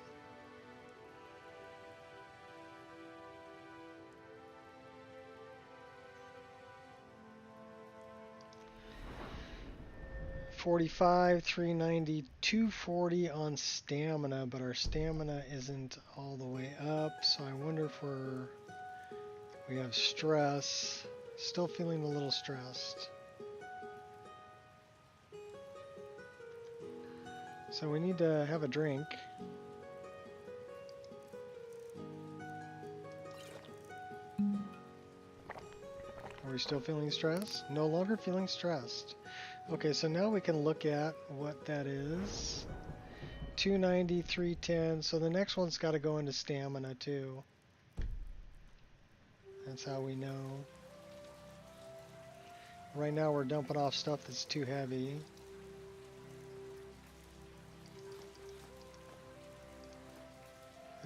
$45, $390, $240 on stamina, but our stamina isn't all the way up, so I wonder if we have stress. Still feeling a little stressed. So we need to have a drink. Are we still feeling stressed? No longer feeling stressed. Okay, so now we can look at what that is. 290, 310. So the next one's got to go into stamina too. That's how we know. Right now we're dumping off stuff that's too heavy.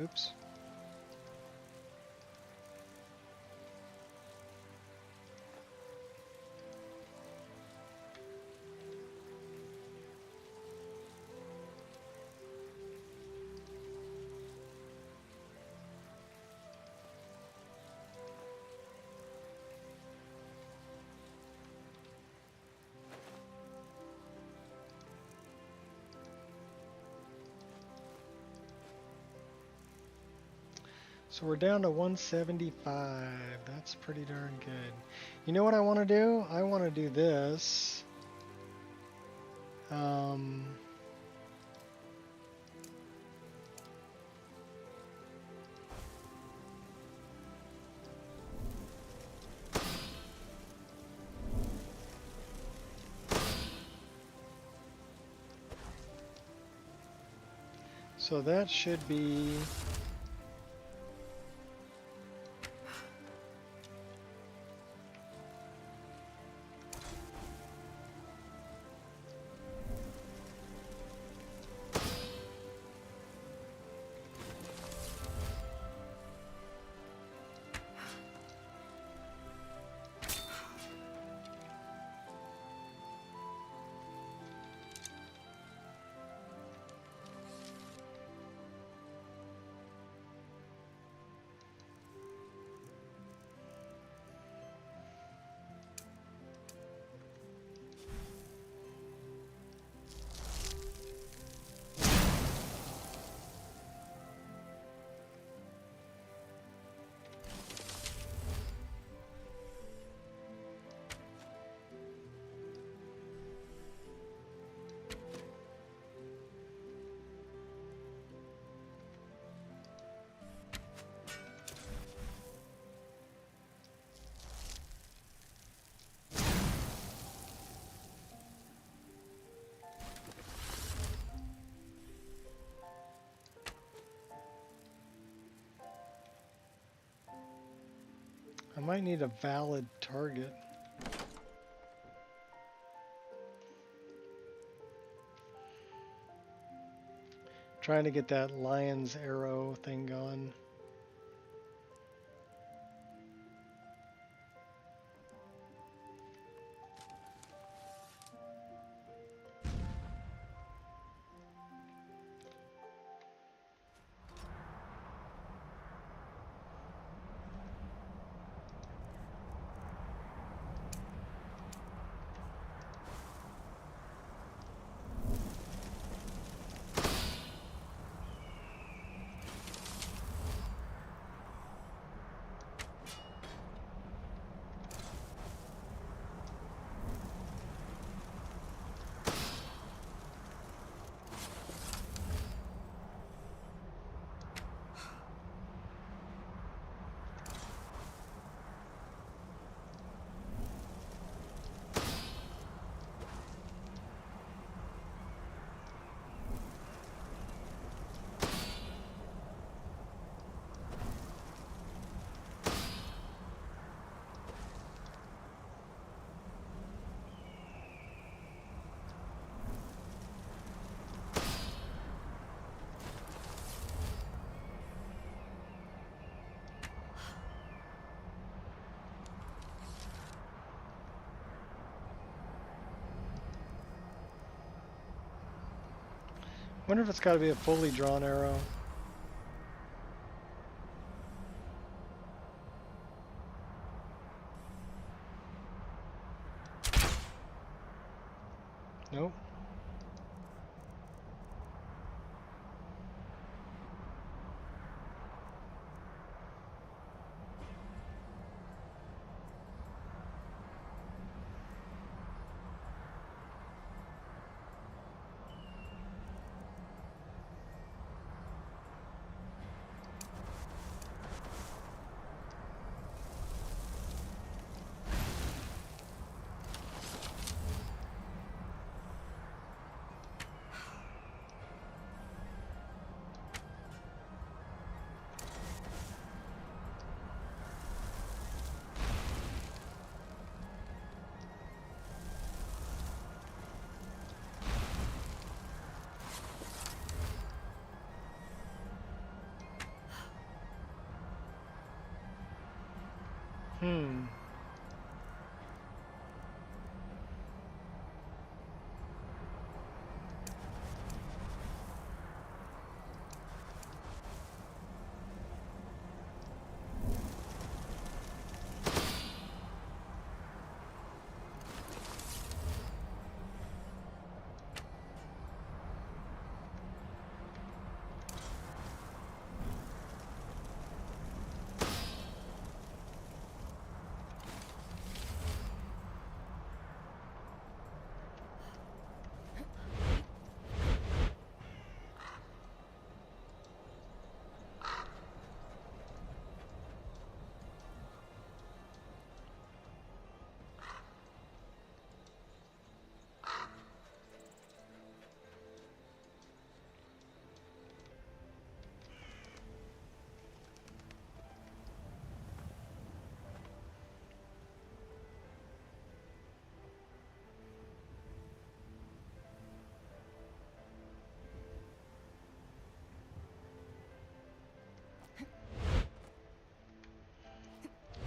Oops. So we're down to 175. That's pretty darn good. You know what I want to do? I want to do this. So that should be I might need a valid target. Trying to get that lion's arrow thing going. Wonder if it's got to be a fully drawn arrow. Nope. Hmm.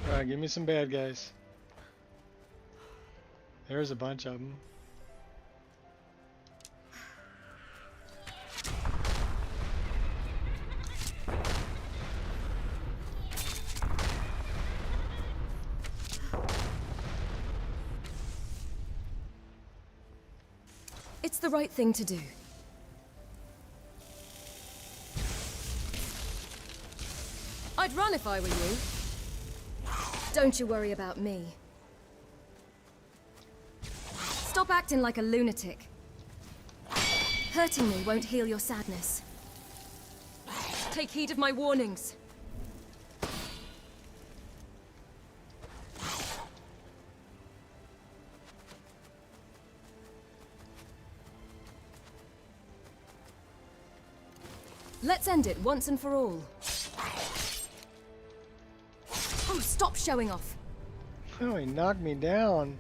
Alright, give me some bad guys. There's a bunch of them. It's the right thing to do. I'd run if I were you. Don't you worry about me. Stop acting like a lunatic. Hurting me won't heal your sadness. Take heed of my warnings. Let's end it once and for all. Oh, stop showing off. Oh, he knocked me down.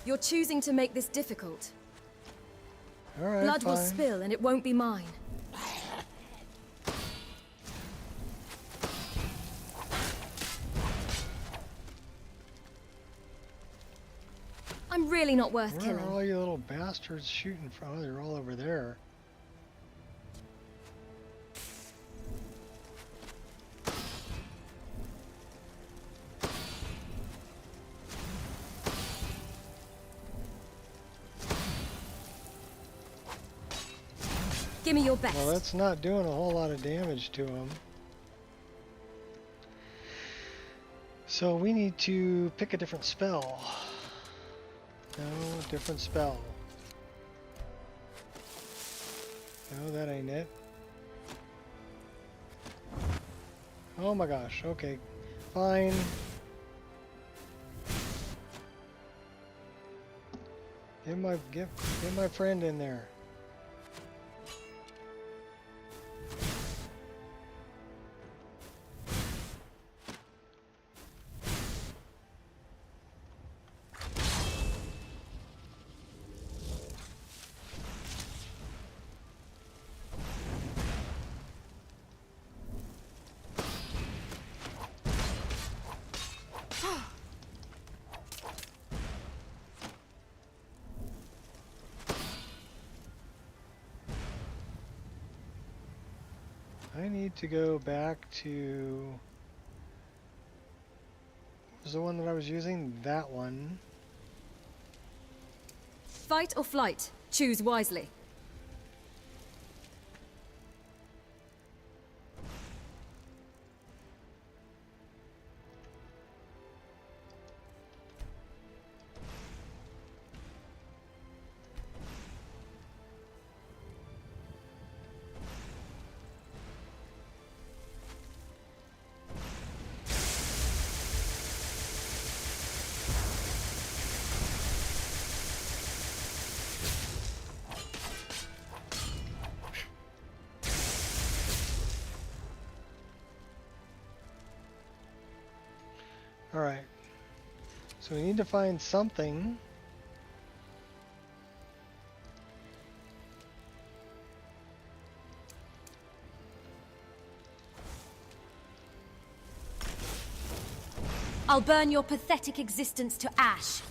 You're choosing to make this difficult. Alright, Blood will fine. spill and it won't be mine. I'm really not worth Where killing. are all you little bastards shooting from? Oh, they're all over there. Give me your best. Well, that's not doing a whole lot of damage to him. So we need to pick a different spell. No, different spell. No, that ain't it. Oh my gosh, okay. Fine. Get my friend in there. I need to go back to... What was the one that I was using? That one. Fight or flight. Choose wisely. Alright. So we need to find something. I'll burn your pathetic existence to ash.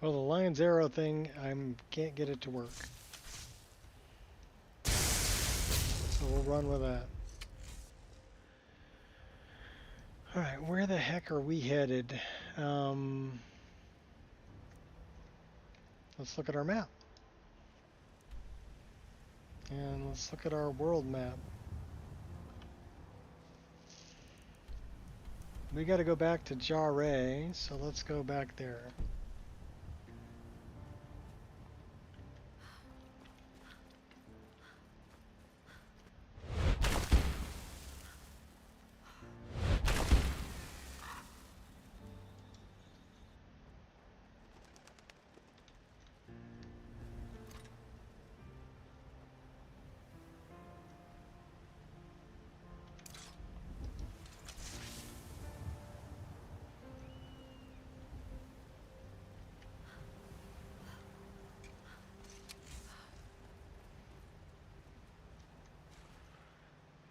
Well, the lion's arrow thing, I can't get it to work. So we'll run with that. Alright, where the heck are we headed? Let's look at our map. And let's look at our world map. We got to go back to Jarre, so let's go back there.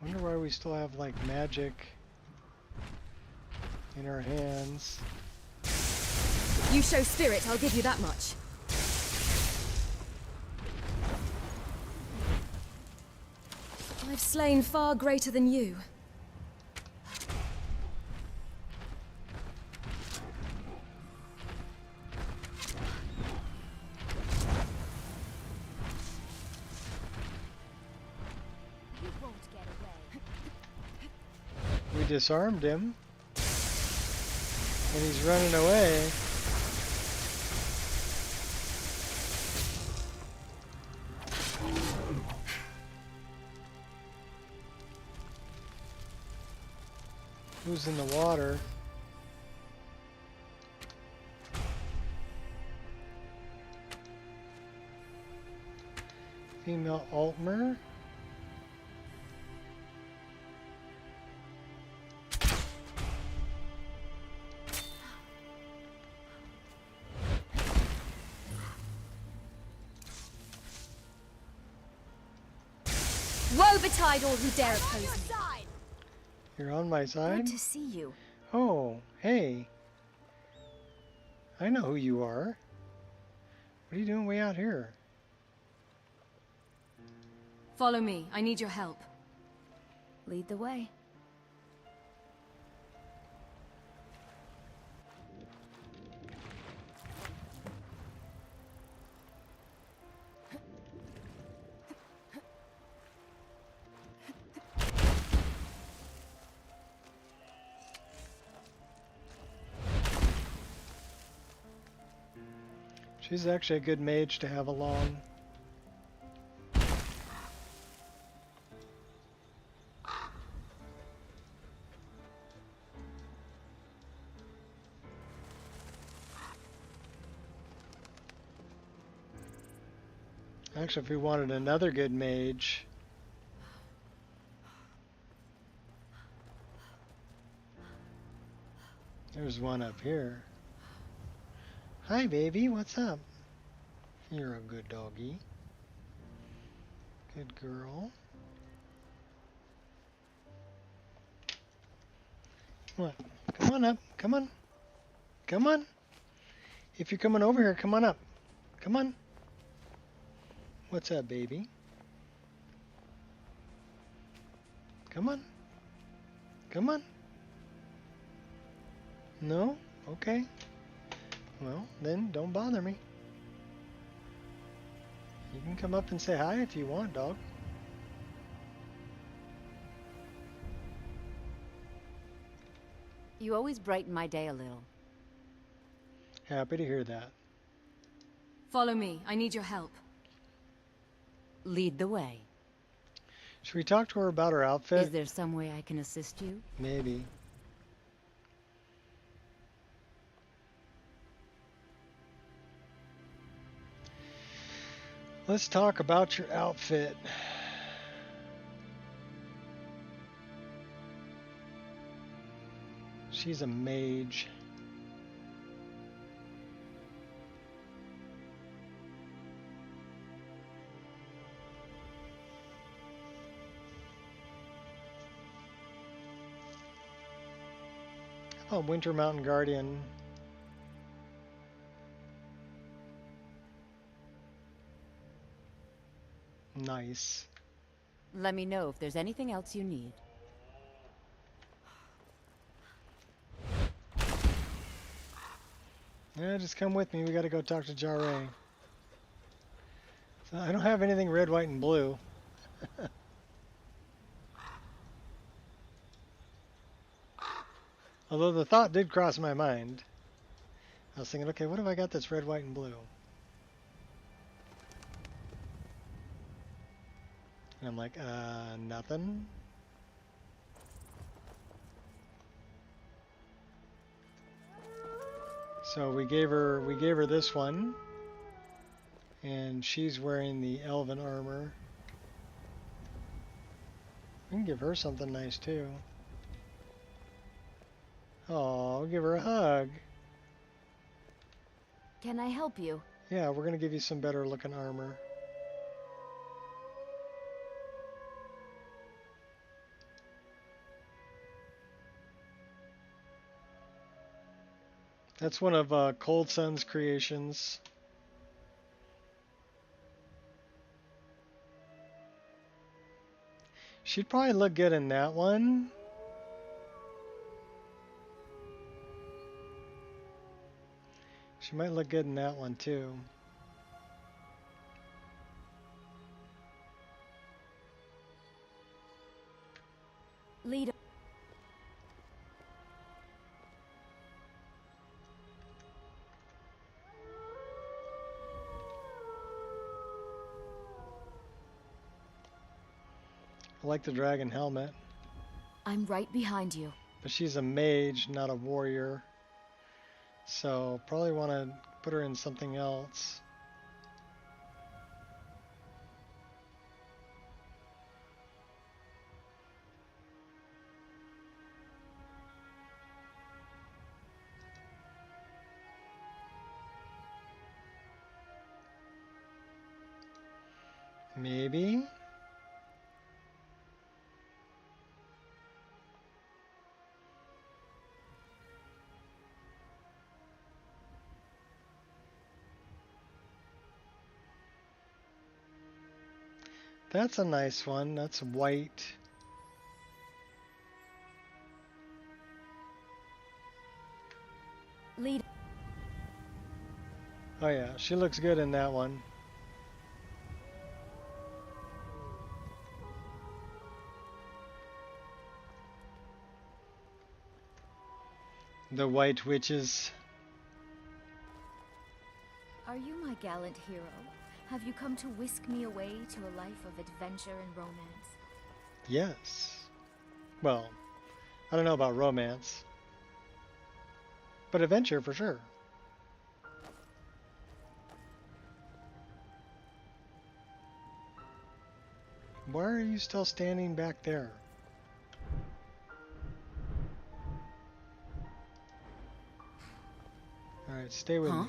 Wonder why we still have like magic in our hands. You show spirit, I'll give you that much. I've slain far greater than you. We disarmed him, and he's running away. Who's in the water? Female Altmer. Woe betide all who dare oppose me. You're on my side? Good to see you. Oh, hey. I know who you are. What are you doing way out here? Follow me. I need your help. Lead the way. She's actually a good mage to have along. Actually, if we wanted another good mage, there's one up here. Hi, baby. What's up? You're a good doggy. Good girl. What? Come on up. Come on. Come on. If you're coming over here, come on up. Come on. What's up, baby? Come on. Come on. No? Okay. Well, then don't bother me. You can come up and say hi if you want, dog. You always brighten my day a little. Happy to hear that. Follow me. I need your help. Lead the way. Should we talk to her about her outfit? Is there some way I can assist you? Maybe. Let's talk about your outfit. She's a mage. Oh, Winter Mountain Guardian. Nice. Let me know if there's anything else you need. Yeah, just come with me. We gotta go talk to Jarre. So I don't have anything red, white, and blue. Although the thought did cross my mind. I was thinking, okay, what have I got that's red, white, and blue? And I'm like, nothing. So we gave her this one, and she's wearing the elven armor. We can give her something nice too. Oh, give her a hug. Can I help you? Yeah, we're gonna give you some better looking armor. That's one of Cold Sun's creations. She'd probably look good in that one. She might look good in that one too. Lead. I like the dragon helmet. I'm right behind you. But she's a mage, not a warrior. So probably want to put her in something else. Maybe. That's a nice one. That's white. Lead. Oh yeah, she looks good in that one. The White Witches. Are you my gallant hero? Have you come to whisk me away to a life of adventure and romance? Yes. Well, I don't know about romance. But adventure for sure. Why are you still standing back there? Alright, stay with me.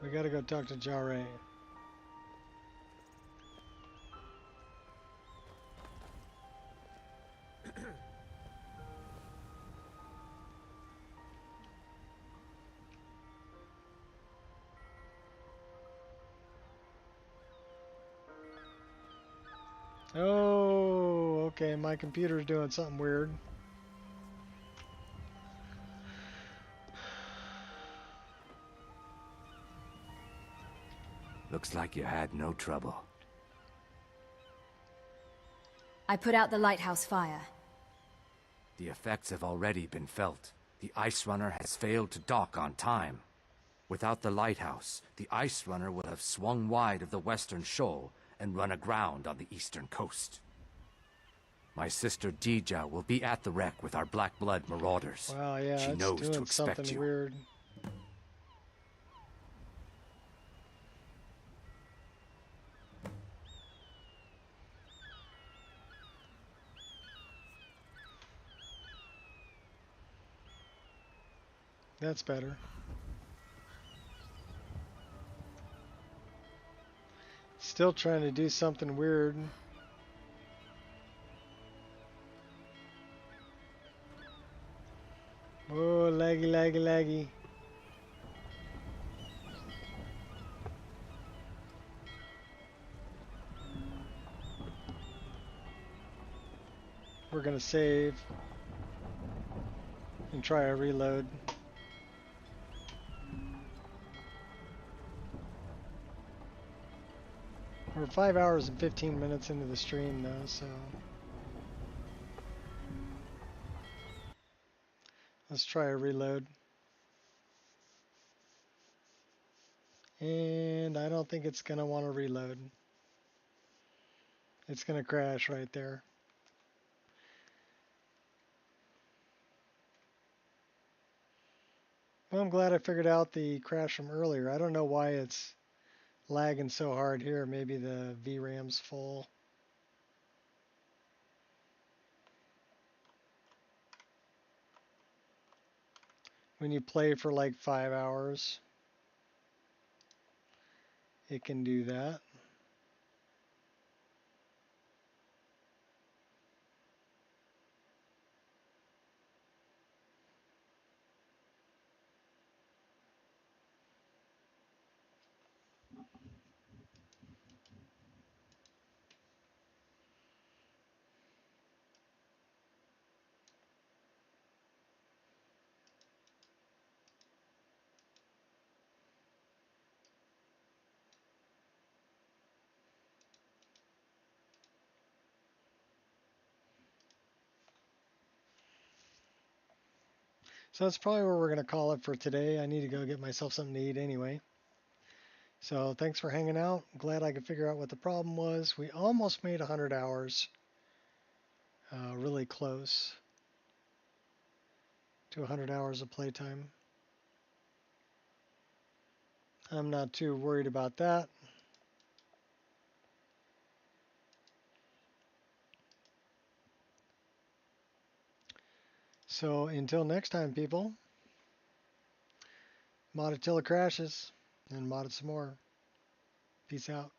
We gotta go talk to Jarre. Oh, okay, my computer's doing something weird. Looks like you had no trouble. I put out the lighthouse fire. The effects have already been felt. The Ice Runner has failed to dock on time. Without the lighthouse, the Ice Runner would have swung wide of the western shoal and run aground on the eastern coast. My sister Dija will be at the wreck with our Black Blood marauders. Wow, yeah, she it's knows to doing expect something you. weird. That's better. Still trying to do something weird. Oh, laggy, laggy, laggy. We're gonna save and try a reload. We're 5 hours and 15 minutes into the stream though, so let's try a reload. And I don't think it's gonna want to reload. It's gonna crash right there. Well, I'm glad I figured out the crash from earlier. I don't know why it's lagging so hard here. Maybe the VRAM's full. When you play for like 5 hours, it can do that. So that's probably where we're going to call it for today. I need to go get myself something to eat anyway. So thanks for hanging out. Glad I could figure out what the problem was. We almost made 100 hours. Really close to 100 hours of playtime. I'm not too worried about that. So until next time, people, mod it till it crashes, and mod it some more. Peace out.